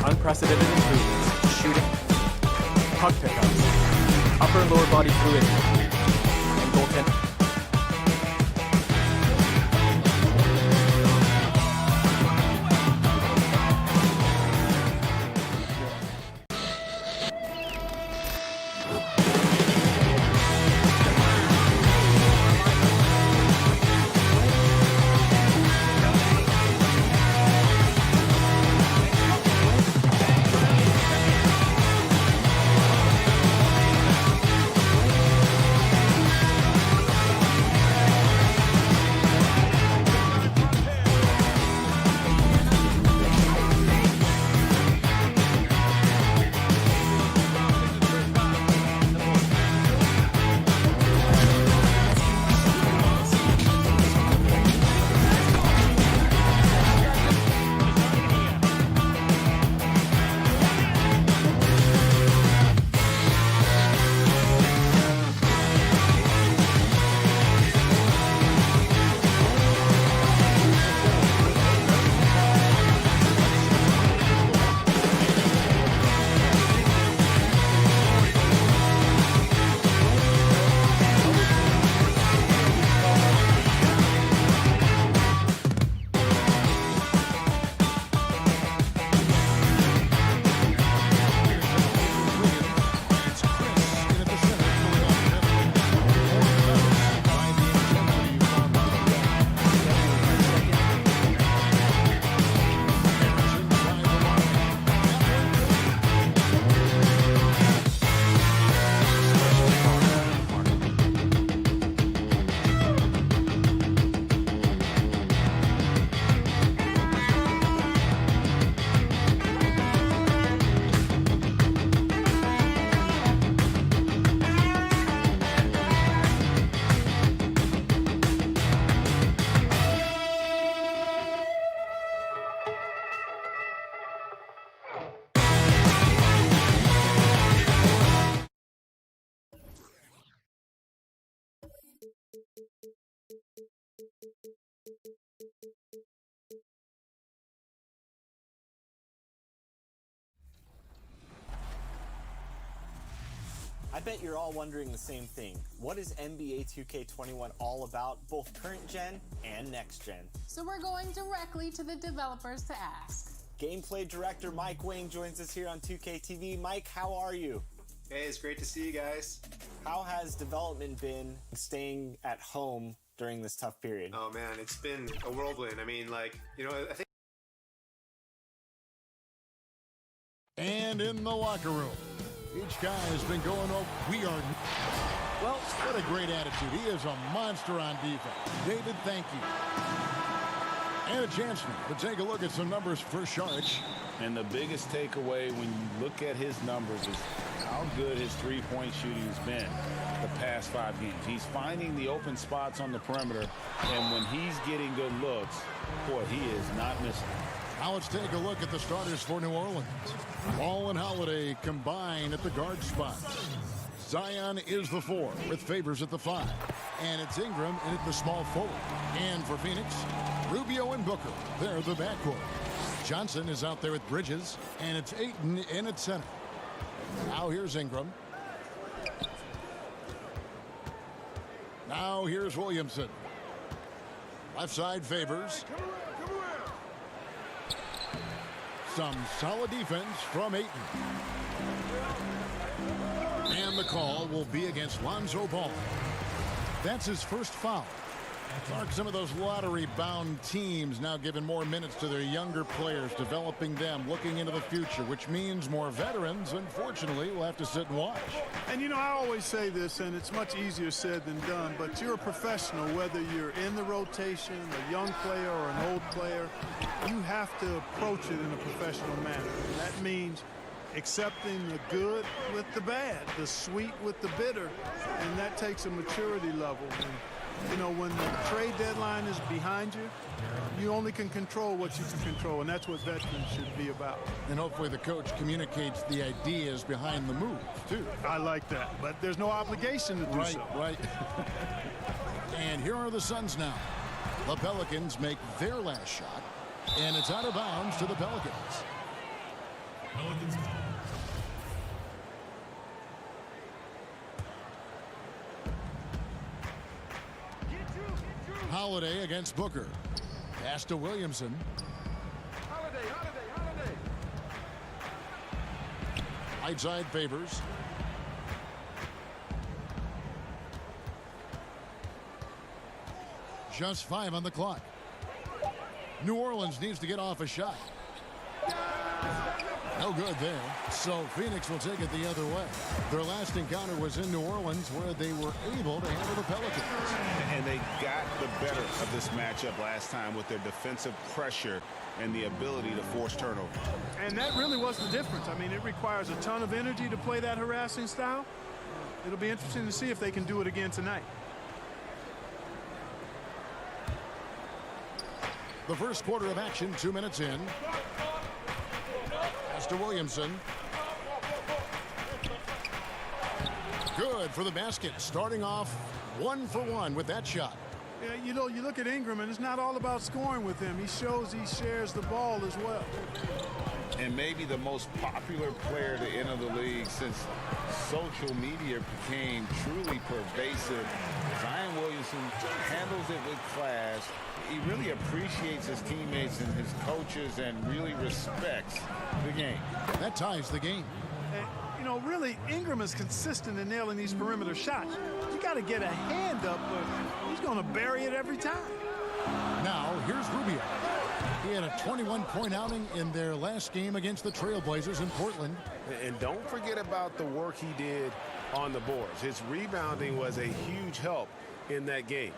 Unprecedented improvements to shooting, puck pickups, upper and lower body fluidity, and goaltending. I bet you're all wondering the same thing. What is NBA 2K21 all about, both current gen and next gen? So we're going directly to the developers to ask. Gameplay director Mike Wang joins us here on 2K TV. Mike, how are you? Hey, it's great to see you guys. How has development been staying at home during this tough period? Oh man, it's been a whirlwind. I mean, like, I think. And in the locker room, each guy has been going, we are. Well, what a great attitude. He is a monster on defense. David, thank you. And a chance now to take a look at some numbers for Sharch. And the biggest takeaway when you look at his numbers is how good his three-point shooting has been the past 5 games. He's finding the open spots on the perimeter, and when he's getting good looks, boy, he is not missing. Now let's take a look at the starters for New Orleans. Ball and Holiday combine at the guard spot. Zion is the 4 with Favors at the 5. And it's Ingram in at the small forward. And for Phoenix, Rubio and Booker. They're the backcourt. Johnson is out there with Bridges. And it's Ayton in at center. Now here's Ingram. Now here's Williamson. Left side Favors. Some solid defense from Ayton. And the call will be against Lonzo Ball. That's his first foul. Clark, some of those lottery-bound teams now giving more minutes to their younger players, developing them, looking into the future, which means more veterans, unfortunately, will have to sit and watch. And, I always say this, and it's much easier said than done, but you're a professional, whether you're in the rotation, a young player or an old player, you have to approach it in a professional manner. And that means accepting the good with the bad, the sweet with the bitter, and that takes a maturity level. And, when the trade deadline is behind you, you only can control what you can control, and that's what veterans should be about. And hopefully the coach communicates the ideas behind the move, too. I like that, but there's no obligation to do so. Right. And here are the Suns now. The Pelicans make their last shot, and it's out of bounds to the Pelicans. Holiday against Booker. Pass to Williamson. Holiday. Right side Favors. Just 5 on the clock. New Orleans needs to get off a shot. No good there. So Phoenix will take it the other way. Their last encounter was in New Orleans, where they were able to handle the Pelicans. And they got the better of this matchup last time with their defensive pressure and the ability to force turnover. And that really was the difference. I mean, it requires a ton of energy to play that harassing style. It'll be interesting to see if they can do it again tonight. The first quarter of action, 2 minutes in. Pass to Williamson. Good for the basket. Starting off 1 for 1 with that shot. Yeah, you look at Ingram, and it's not all about scoring with him. He shows he shares the ball as well. And maybe the most popular player to enter the league since social media became truly pervasive. Zion Williamson handles it with class. He really appreciates his teammates and his coaches and really respects the game. That ties the game. And, really, Ingram is consistent in nailing these perimeter shots. You got to get a hand up, but he's going to bury it every time. Now, here's Rubio. He had a 21-point outing in their last game against the Trailblazers in Portland. And don't forget about the work he did on the boards. His rebounding was a huge help in that game.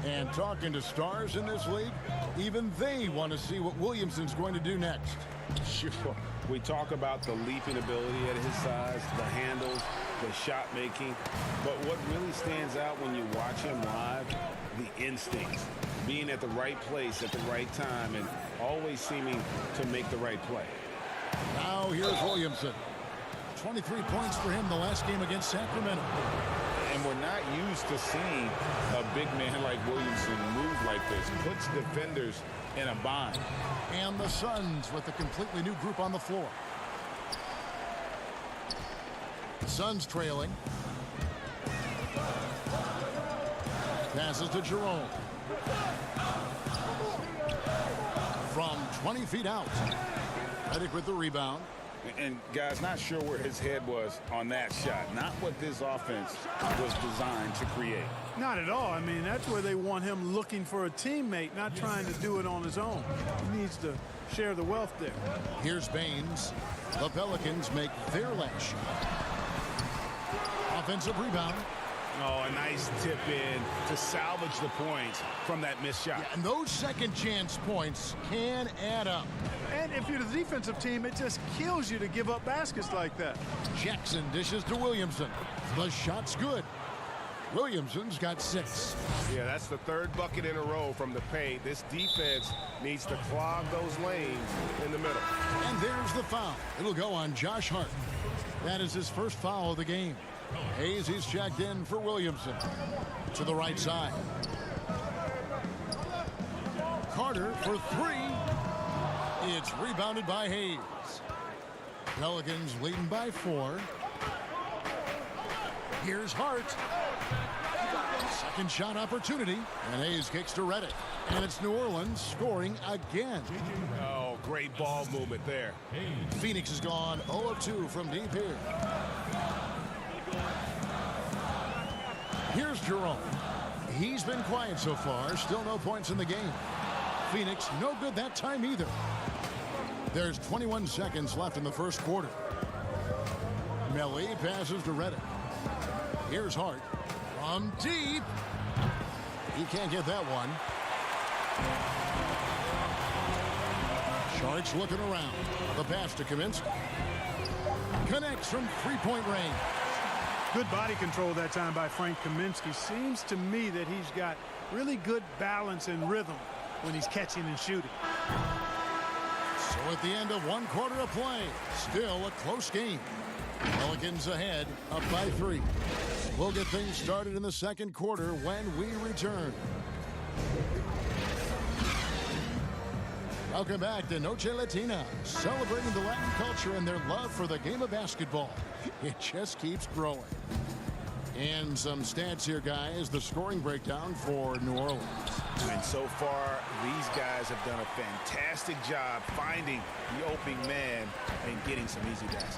And talking to stars in this league, even they want to see what Williamson's going to do next. Sure. We talk about the leaping ability at his size, the handles, the shot making. But what really stands out when you watch him live, the instincts. Being at the right place at the right time and always seeming to make the right play. Now here's Williamson. 23 points for him the last game against Sacramento. And we're not used to seeing a big man like Williamson move like this. Puts defenders in a bind. And the Suns with a completely new group on the floor. Suns trailing. Passes to Jerome. From 20 feet out. Redick with the rebound. And guys, not sure where his head was on that shot. Not what this offense was designed to create. Not at all. I mean, that's where they want him looking for a teammate, not trying to do it on his own. He needs to share the wealth there. Here's Baines. The Pelicans make their last shot. Offensive rebound. Oh, a nice tip in to salvage the points from that missed shot. Yeah, and those second chance points can add up. And if you're the defensive team, it just kills you to give up baskets like that. Jackson dishes to Williamson. The shot's good. Williamson's got 6. Yeah, that's the third bucket in a row from the paint. This defense needs to clog those lanes in the middle. And there's the foul. It'll go on Josh Hart. That is his first foul of the game. Hayes, he's checked in for Williamson. To the right side. Carter for 3. It's rebounded by Hayes. Pelicans leading by 4. Here's Hart. Second shot opportunity. And Hayes kicks to Redick. And it's New Orleans scoring again. Oh, great ball movement there. Phoenix has gone 0 of 2 from deep here. Here's Jerome. He's been quiet so far. Still no points in the game. Phoenix no good that time either. There's 21 seconds left in the first quarter. Melly passes to Redick. Here's Hart. From deep. He can't get that one. Sharks looking around. The pass to Kaminsky. Connects from three-point range. Good body control that time by Frank Kaminsky. Seems to me that he's got really good balance and rhythm when he's catching and shooting. So at the end of one quarter of play, still a close game. Pelicans ahead, up by 3. We'll get things started in the second quarter when we return. Welcome back to Noche Latina, celebrating the Latin culture and their love for the game of basketball. It just keeps growing. And some stats here, guys. The scoring breakdown for New Orleans. And so far, these guys have done a fantastic job finding the opening man and getting some easy baskets.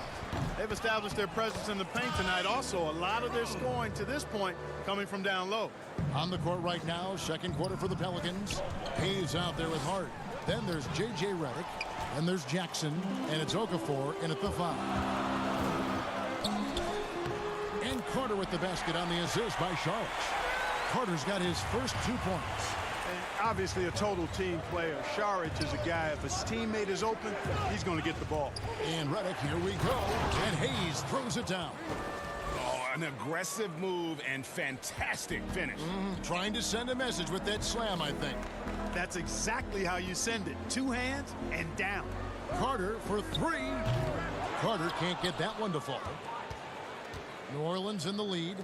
They've established their presence in the paint tonight. Also, a lot of their scoring to this point coming from down low. On the court right now, second quarter for the Pelicans. Hayes out there with Hart. Then there's J.J. Redick. And there's Jackson. And it's Okafor in at the foul. And Carter with the basket on the assist by Sharks. Carter's got his first 2 points. And obviously a total team player. Saric is a guy, if his teammate is open, he's going to get the ball. And Redick, here we go. And Hayes throws it down. Oh, an aggressive move and fantastic finish. Trying to send a message with that slam, I think. That's exactly how you send it. 2 hands and down. Carter for 3. Carter can't get that one to fall. New Orleans in the lead.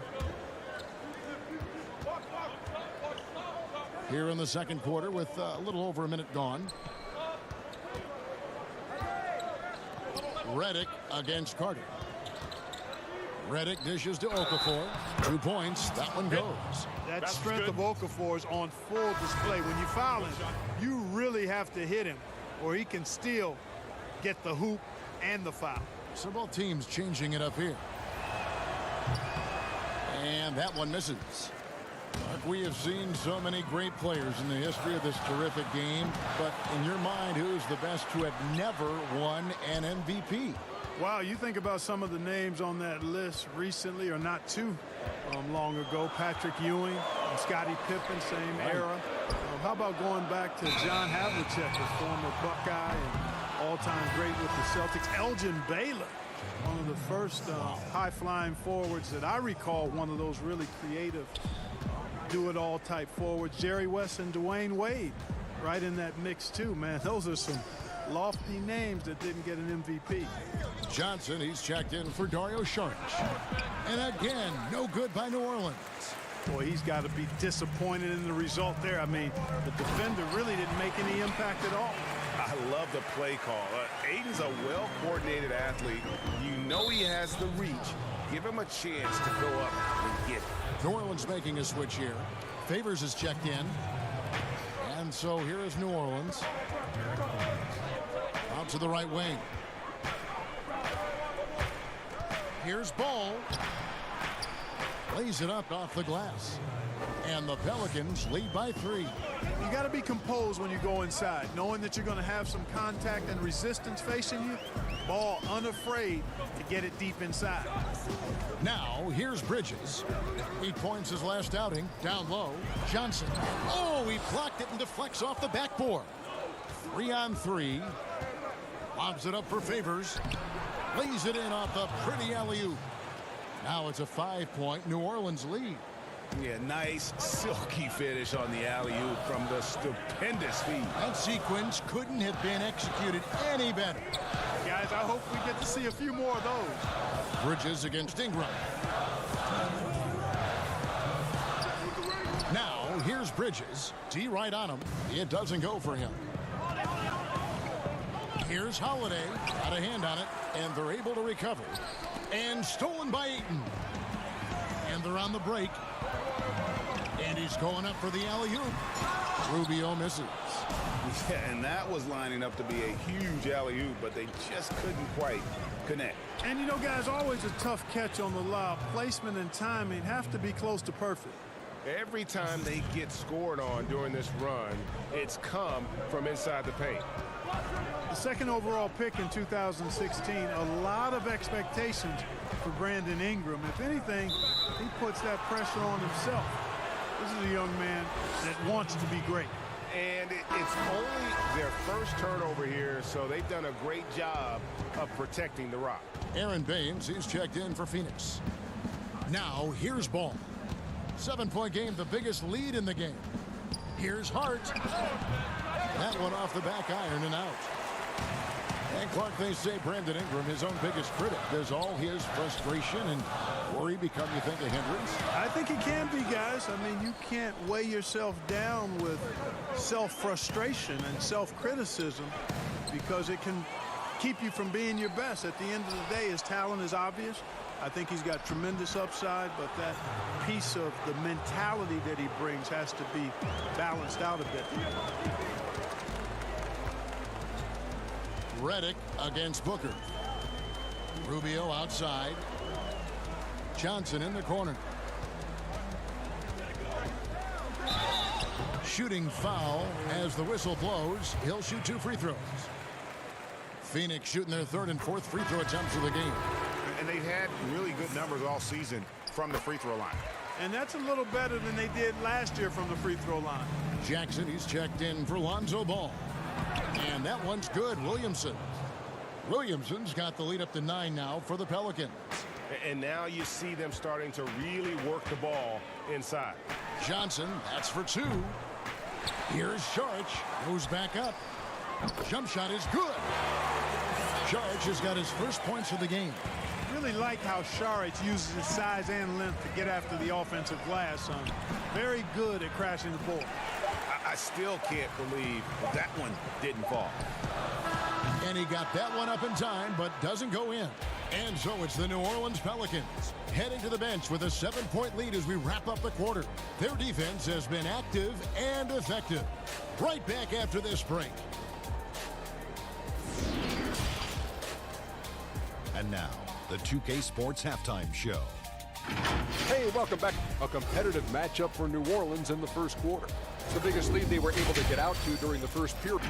Here in the second quarter with a little over a minute gone. Redick against Carter. Redick dishes to Okafor. 2 points. That one goes. That strength of Okafor is on full display. When you foul him, you really have to hit him, or he can still get the hoop and the foul. So both teams changing it up here. And that one misses. Mark, we have seen so many great players in the history of this terrific game, but in your mind, who's the best to have never won an MVP? Wow, you think about some of the names on that list recently, or not too long ago. Patrick Ewing and Scottie Pippen, same era. How about going back to John Havlicek, the former Buckeye and all-time great with the Celtics. Elgin Baylor, one of the first high-flying forwards that I recall, one of those really creative do-it-all type forwards. Jerry West and Dwayne Wade right in that mix too, man. Those are some lofty names that didn't get an MVP. Johnson, he's checked in for Dario Saric. And again, no good by New Orleans. Boy, he's got to be disappointed in the result there. I mean, the defender really didn't make any impact at all. I love the play call. Aiden's a well-coordinated athlete. You know he has the reach. Give him a chance to go up and get it. New Orleans making a switch here. Favors is checked in. And so here is New Orleans. Out to the right wing. Here's Ball. Lays it up off the glass. And the Pelicans lead by 3. You got to be composed when you go inside, knowing that you're going to have some contact and resistance facing you. Ball unafraid to get it deep inside. Now, here's Bridges. 8 points his last outing. Down low. Johnson. Oh, he blocked it and deflects off the backboard. 3 on 3. Lobs it up for Favors. Lays it in off the pretty alley-oop. Now it's a 5-point New Orleans lead. Yeah, nice silky finish on the alley-oop from the stupendous feed. That sequence couldn't have been executed any better. Guys, I hope we get to see a few more of those. Bridges against Ingram. Now, here's Bridges. D right on him. It doesn't go for him. Here's Holiday. Got a hand on it, and they're able to recover. And stolen by Ayton. And they're on the break. And he's going up for the alley-oop. Rubio misses. Yeah, and that was lining up to be a huge alley-oop, but they just couldn't quite connect. And you know, guys, always a tough catch on the lob. Placement and timing have to be close to perfect. Every time they get scored on during this run, it's come from inside the paint. The second overall pick in 2016, a lot of expectations for Brandon Ingram. If anything, he puts that pressure on himself. This is a young man that wants to be great. And it's only their first turnover here, so they've done a great job of protecting the rock. Aaron Baines, he's checked in for Phoenix. Now, here's Ball. 7-point game, the biggest lead in the game. Here's Hart. That one off the back iron and out. And Clark, they say Brandon Ingram, his own biggest critic. Does all his frustration and worry become, you think, a hindrance? I think it can be, guys. I mean, you can't weigh yourself down with self-frustration and self-criticism because it can keep you from being your best. At the end of the day, his talent is obvious. I think he's got tremendous upside, but that piece of the mentality that he brings has to be balanced out a bit. Redick against Booker. Rubio outside. Johnson in the corner. Shooting foul as the whistle blows. He'll shoot 2 free throws. Phoenix shooting their 3rd and 4th free throw attempts of the game. And they've had really good numbers all season from the free throw line. And that's a little better than they did last year from the free throw line. Jackson, he's checked in for Lonzo Ball. And that one's good. Williamson's got the lead up to 9 now for the Pelicans. And now you see them starting to really work the ball inside. Johnson, that's for 2. Here's Sharch, goes back up. Jump shot is good. Sharch has got his first points of the game. Really like how Sharch uses his size and length to get after the offensive glass. Very good at crashing the ball. I still can't believe that one didn't fall. And he got that one up in time, but doesn't go in. And so it's the New Orleans Pelicans heading to the bench with a 7-point lead as we wrap up the quarter. Their defense has been active and effective. Right back after this break. And now, the 2K Sports Halftime Show. Hey, welcome back. A competitive matchup for New Orleans in the first quarter. It's the biggest lead they were able to get out to during the first period.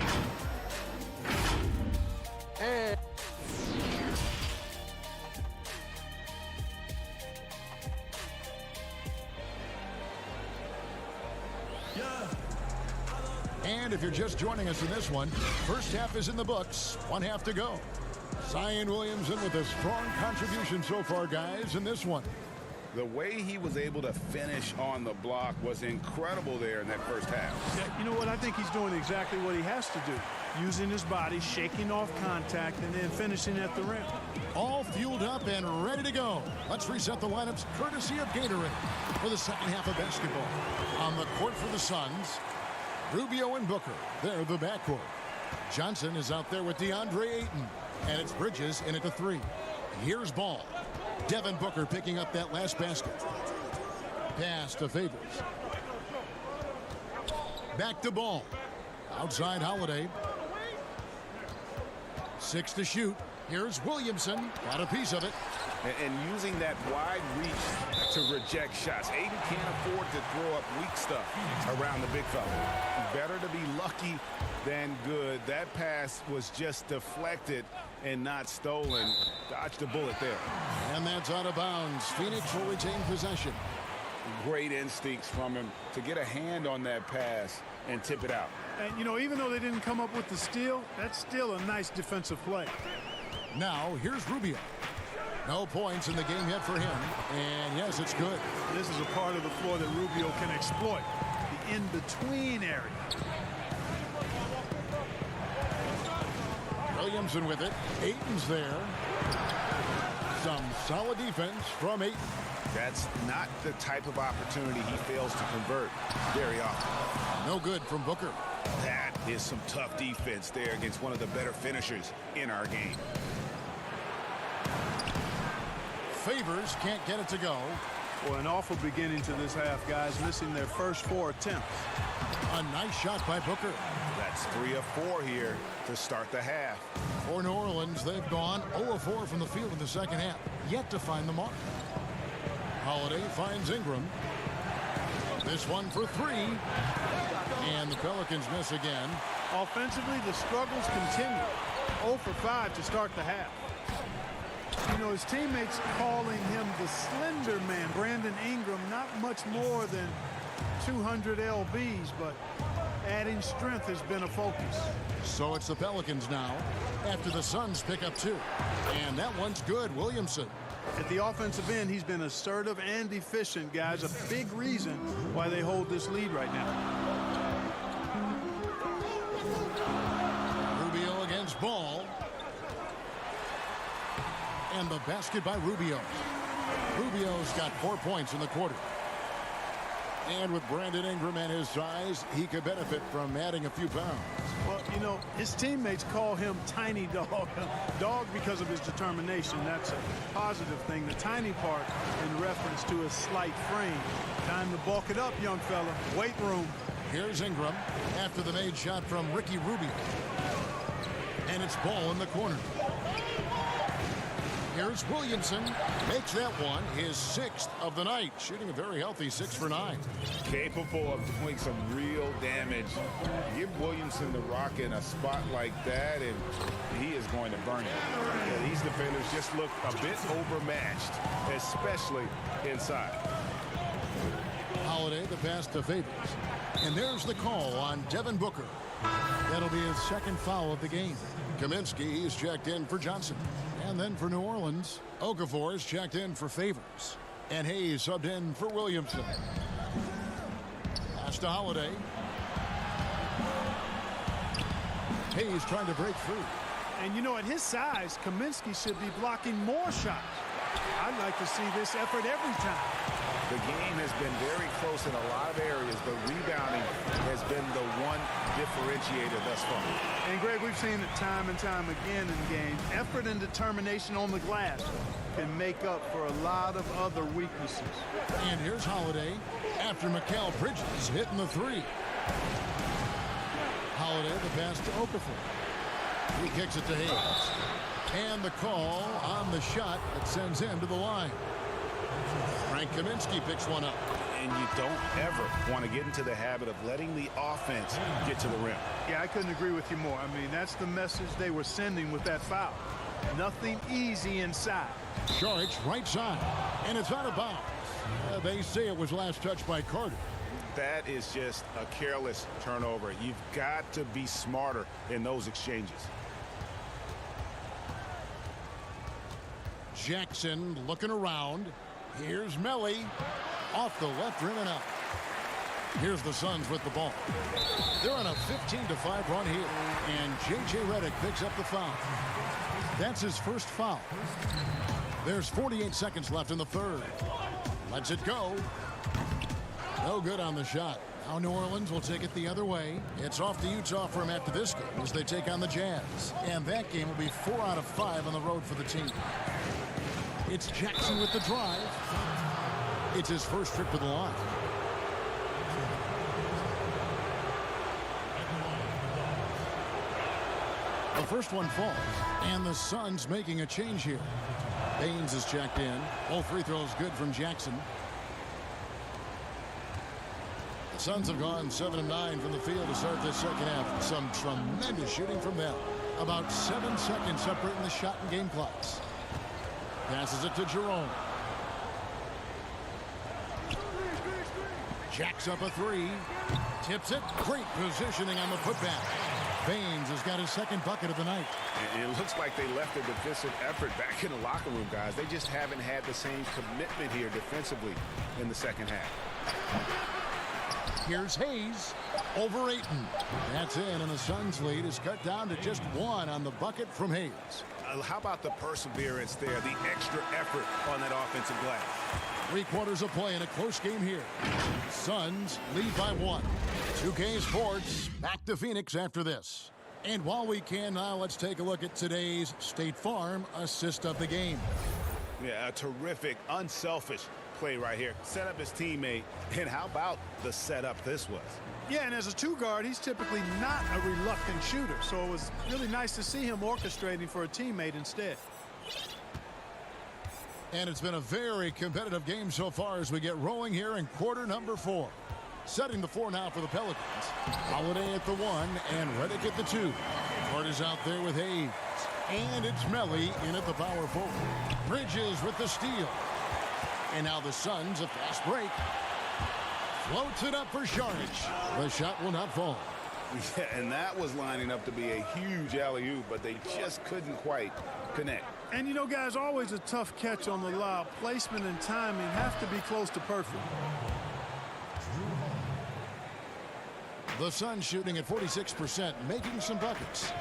And And if you're just joining us in this one, first half is in the books. 1 half to go. Zion Williamson with a strong contribution so far, guys, in this one. The way he was able to finish on the block was incredible there in that first half. Yeah, you know what? I think he's doing exactly what he has to do. Using his body, shaking off contact, and then finishing at the rim. All fueled up and ready to go. Let's reset the lineups courtesy of Gatorade for the second half of basketball. On the court for the Suns, Rubio and Booker. They're the backcourt. Johnson is out there with DeAndre Ayton. And it's Bridges in at the 3. Here's Ball. Devin Booker picking up that last basket. Pass to Favors. Back to Ball. Outside Holiday. 6 to shoot. Here's Williamson. Got a piece of it. And using that wide reach to reject shots. Aiden can't afford to throw up weak stuff around the big fella. Better to be lucky than good. That pass was just deflected and not stolen. Dodged a bullet there. And that's out of bounds. Phoenix will retain possession. Great instincts from him to get a hand on that pass and tip it out. And, you know, even though they didn't come up with the steal, that's still a nice defensive play. Now, here's Rubio. No points in the game yet for him. And, yes, it's good. This is a part of the floor that Rubio can exploit, the in-between area. Williamson with it. Ayton's there. Some solid defense from Ayton. That's not the type of opportunity he fails to convert very often. No good from Booker. That is some tough defense there against one of the better finishers in our game. Favors can't get it to go. Well, an awful beginning to this half, guys, missing their first 4 attempts. A nice shot by Booker. That's 3 of 4 here to start the half. For New Orleans, they've gone 0 of 4 from the field in the second half. Yet to find the mark. Holiday finds Ingram. This one for 3. And the Pelicans miss again. Offensively, the struggles continue. 0 for 5 to start the half. You know, his teammates calling him the slender man. Brandon Ingram, not much more than 200 lbs, but adding strength has been a focus. So it's the Pelicans now after the Suns pick up 2. And that one's good. Williamson. At the offensive end, he's been assertive and efficient, guys. A big reason why they hold this lead right now. Rubio against Ball. And the basket by Rubio. Rubio's got 4 points in the quarter. And with Brandon Ingram and his size, he could benefit from adding a few pounds. Well, you know, his teammates call him Tiny Dog. Dog because of his determination. That's a positive thing. The tiny part in reference to his slight frame. Time to bulk it up, young fella. Weight room. Here's Ingram after the made shot from Ricky Rubio. And it's Ball in the corner. Here's Williamson. Makes that one his 6th of the night. Shooting a very healthy 6 for 9. Capable of doing some real damage. Give Williamson the rock in a spot like that, and he is going to burn it. Yeah, these defenders just look a bit overmatched, especially inside. Holiday, the pass to Favors. And there's the call on Devin Booker. That'll be his 2nd foul of the game. Kaminsky, he's checked in for Johnson. And then for New Orleans, Okafor is checked in for Favors. And Hayes subbed in for Williamson. Pass to Holiday. Hayes trying to break free. And you know, at his size, Kaminsky should be blocking more shots. I'd like to see this effort every time. The game has been very close in a lot of areas, but rebounding has been the one differentiator thus far. And Greg, we've seen it time and time again in games. Effort and determination on the glass can make up for a lot of other weaknesses. And here's Holiday after Mikal Bridges hitting the 3. Holiday, the pass to Okafor. He kicks it to Hayes. And the call on the shot that sends him to the line. Frank Kaminsky picks one up. And you don't ever want to get into the habit of letting the offense get to the rim. Yeah, I couldn't agree with you more. I mean, that's the message they were sending with that foul. Nothing easy inside. Sharks right side. And it's out of bounds. They say it was last touched by Carter. That is just a careless turnover. You've got to be smarter in those exchanges. Jackson looking around. Here's Melly. Off the left rim and out. Here's the Suns with the ball. They're on a 15-5 run here. And J.J. Redick picks up the foul. That's his first foul. There's 48 seconds left in the 3rd. Lets it go. No good on the shot. Now New Orleans will take it the other way. It's off to Utah for him after this game as they take on the Jazz. And that game will be 4 out of 5 on the road for the team. It's Jackson with the drive. It's his first trip to the line. The first one falls, and the Suns making a change here. Baines is checked in. All free throws good from Jackson. The Suns have gone 7 of 9 from the field to start this second half. Some tremendous shooting from them. About 7 seconds separating the shot and game clocks. Passes it to Jerome. Jacks up a 3. Tips it. Great positioning on the putback. Baines has got his second bucket of the night. And it looks like they left their defensive effort back in the locker room, guys. They just haven't had the same commitment here defensively in the second half. Here's Hayes over Ayton. That's in, and the Suns' lead is cut down to just 1 on the bucket from Hayes. How about the perseverance there, the extra effort on that offensive glass? 3 quarters of play in a close game here. Suns lead by 1. 2K Sports back to Phoenix after this. And while we can now, let's take a look at today's State Farm assist of the game. Yeah, a terrific, unselfish play right here. Set up his teammate, and how about the setup this was? Yeah, and as a 2 guard, he's typically not a reluctant shooter, so it was really nice to see him orchestrating for a teammate instead. And it's been a very competitive game so far as we get rolling here in quarter number 4. Setting the floor now for the Pelicans. Holiday at the 1 and Redick at the 2. Carter's out there with Hayes. And it's Melly in at the power forward. Bridges with the steal. And now the Suns, a fast break. Floats it up for Saric. The shot will not fall. Yeah, and that was lining up to be a huge alley-oop, but they just couldn't quite connect. And you know, guys, always a tough catch on the lob. Placement and timing have to be close to perfect. The Suns shooting at 46%, making some buckets.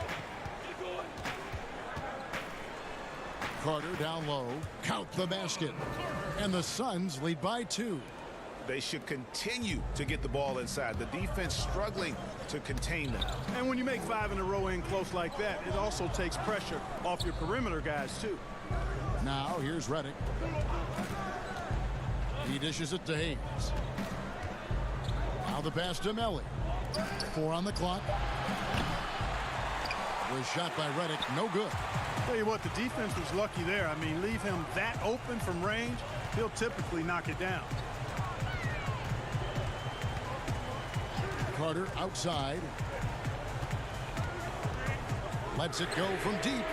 Carter down low, count the basket. And the Suns lead by 2. They should continue to get the ball inside. The defense struggling to contain them. And when you make 5 in a row in close like that, it also takes pressure off your perimeter guys, too. Now, here's Redick. He dishes it to Hayes. Now the pass to Melly. 4 on the clock. Was shot by Redick, no good. Tell you what, the defense was lucky there. I mean, leave him that open from range, he'll typically knock it down. Carter outside. Lets it go from deep.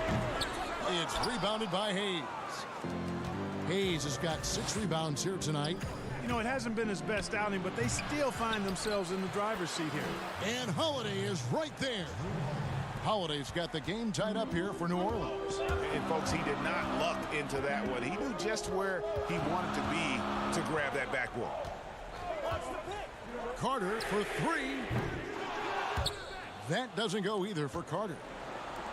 It's rebounded by Hayes. Hayes has got 6 rebounds here tonight. You know, it hasn't been his best outing, but they still find themselves in the driver's seat here. And Holiday is right there. Holiday's got the game tied up here for New Orleans. And folks, he did not luck into that one. He knew just where he wanted to be to grab that backboard. Carter for 3. That doesn't go either for Carter.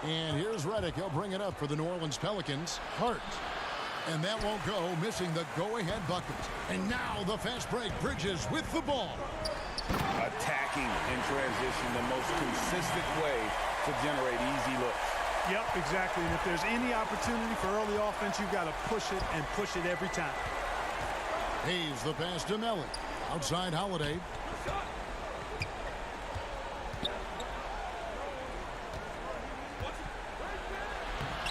And here's Redick. He'll bring it up for the New Orleans Pelicans. Hart. And that won't go, missing the go-ahead bucket. And now the fast break. Bridges with the ball. Attacking in transition, the most consistent way to generate easy looks. Yep, exactly. And if there's any opportunity for early offense, you've got to push it and push it every time. Hayes the pass to Melly. Outside Holiday.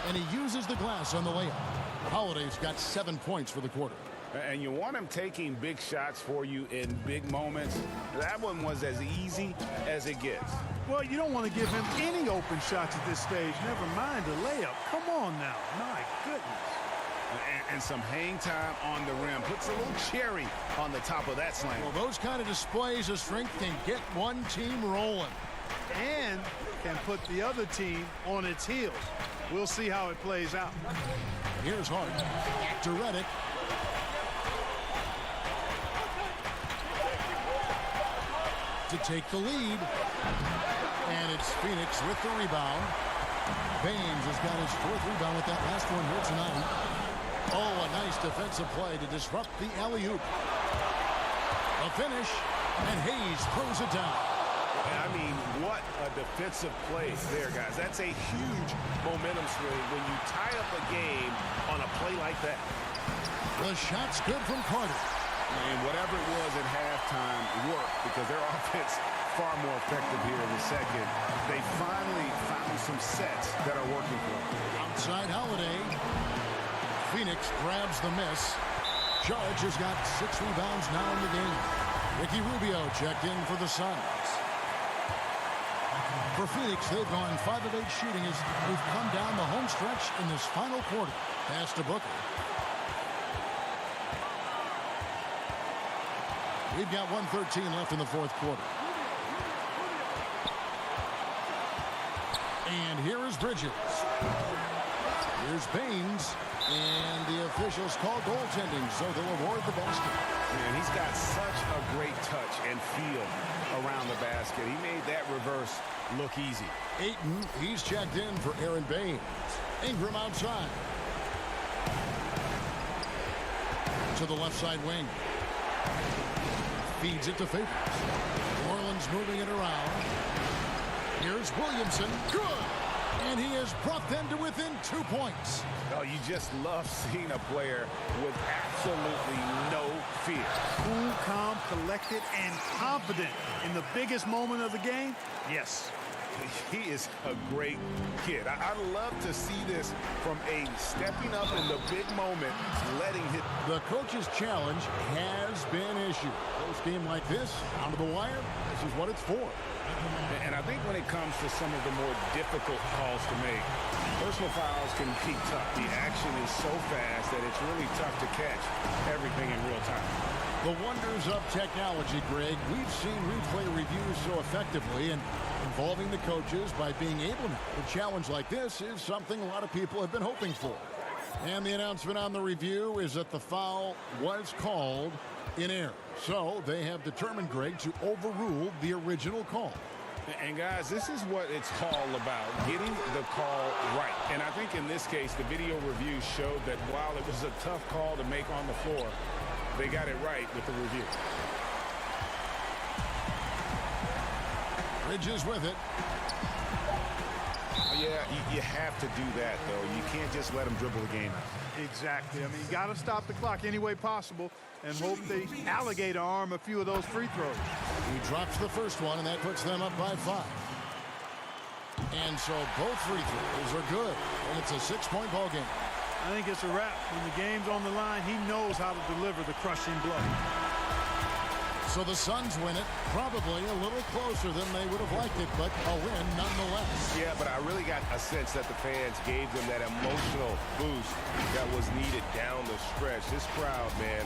And he uses the glass on the layup. Holiday's got 7 points for the quarter. And you want him taking big shots for you in big moments. That one was as easy as it gets. Well, you don't want to give him any open shots at this stage. Never mind a layup. Come on now. My goodness. And some hang time on the rim. Puts a little cherry on the top of that slam. Well, those kind of displays of strength can get one team rolling. And can put the other team on its heels. We'll see how it plays out. Here's Hart. Back to Redick. To take the lead. And it's Phoenix with the rebound. Baines has got his 4th rebound with that last one here tonight. Oh, a nice defensive play to disrupt the alley-oop. A finish, and Hayes throws it down. I mean, what a defensive play there, guys. That's a huge momentum swing when you tie up a game on a play like that. The shot's good from Carter. And whatever it was at halftime worked because their offense far more effective here in the second. They finally found some sets that are working for them. Outside Holiday. Phoenix grabs the miss. Judge has got 6 rebounds now in the game. Ricky Rubio checked in for the Suns. For Phoenix, they've gone 5 of 8 shooting as we've come down the home stretch in this final quarter. Pass to Booker. We've got 1:13 left in the fourth quarter. And here is Bridges. Here's Baines. And the officials call goaltending, so they'll award the basket. Man, he's got such a great touch and feel around the basket. He made that reverse look easy. Ayton, he's checked in for Aaron Baines. Ingram outside. To the left side wing. Feeds it to Favors. Orland's moving it around. Here's Williamson. Good! And he has brought them to within 2 points. Oh, you just love seeing a player with absolutely no fear. Cool, calm, collected, and confident in the biggest moment of the game. Yes. He is a great kid. I'd love to see this from a stepping up in the big moment, letting hit. The coach's challenge has been issued. Post game like this, out of the wire, this is what it's for. And I think when it comes to some of the more difficult calls to make, personal fouls can be tough. The action is so fast that it's really tough to catch everything in real time. The wonders of technology, Greg. We've seen replay reviews so effectively, and involving the coaches by being able to. A challenge like this is something a lot of people have been hoping for. And the announcement on the review is that the foul was called in error. So they have determined, Greg, to overrule the original call. And guys, this is what it's all about, getting the call right. And I think in this case, the video review showed that while it was a tough call to make on the floor, they got it right with the review. Bridges with it. Yeah, you have to do that, though. You can't just let them dribble the game out. Exactly. I mean, you got to stop the clock any way possible and hope they alligator arm a few of those free throws. He drops the first one, and that puts them up by 5. And so both free throws are good, and it's a 6-point ball game. I think it's a wrap. When the game's on the line, he knows how to deliver the crushing blow. So the Suns win it, probably a little closer than they would have liked it, but a win nonetheless. Yeah, but I really got a sense that the fans gave them that emotional boost that was needed down the stretch. This crowd, man,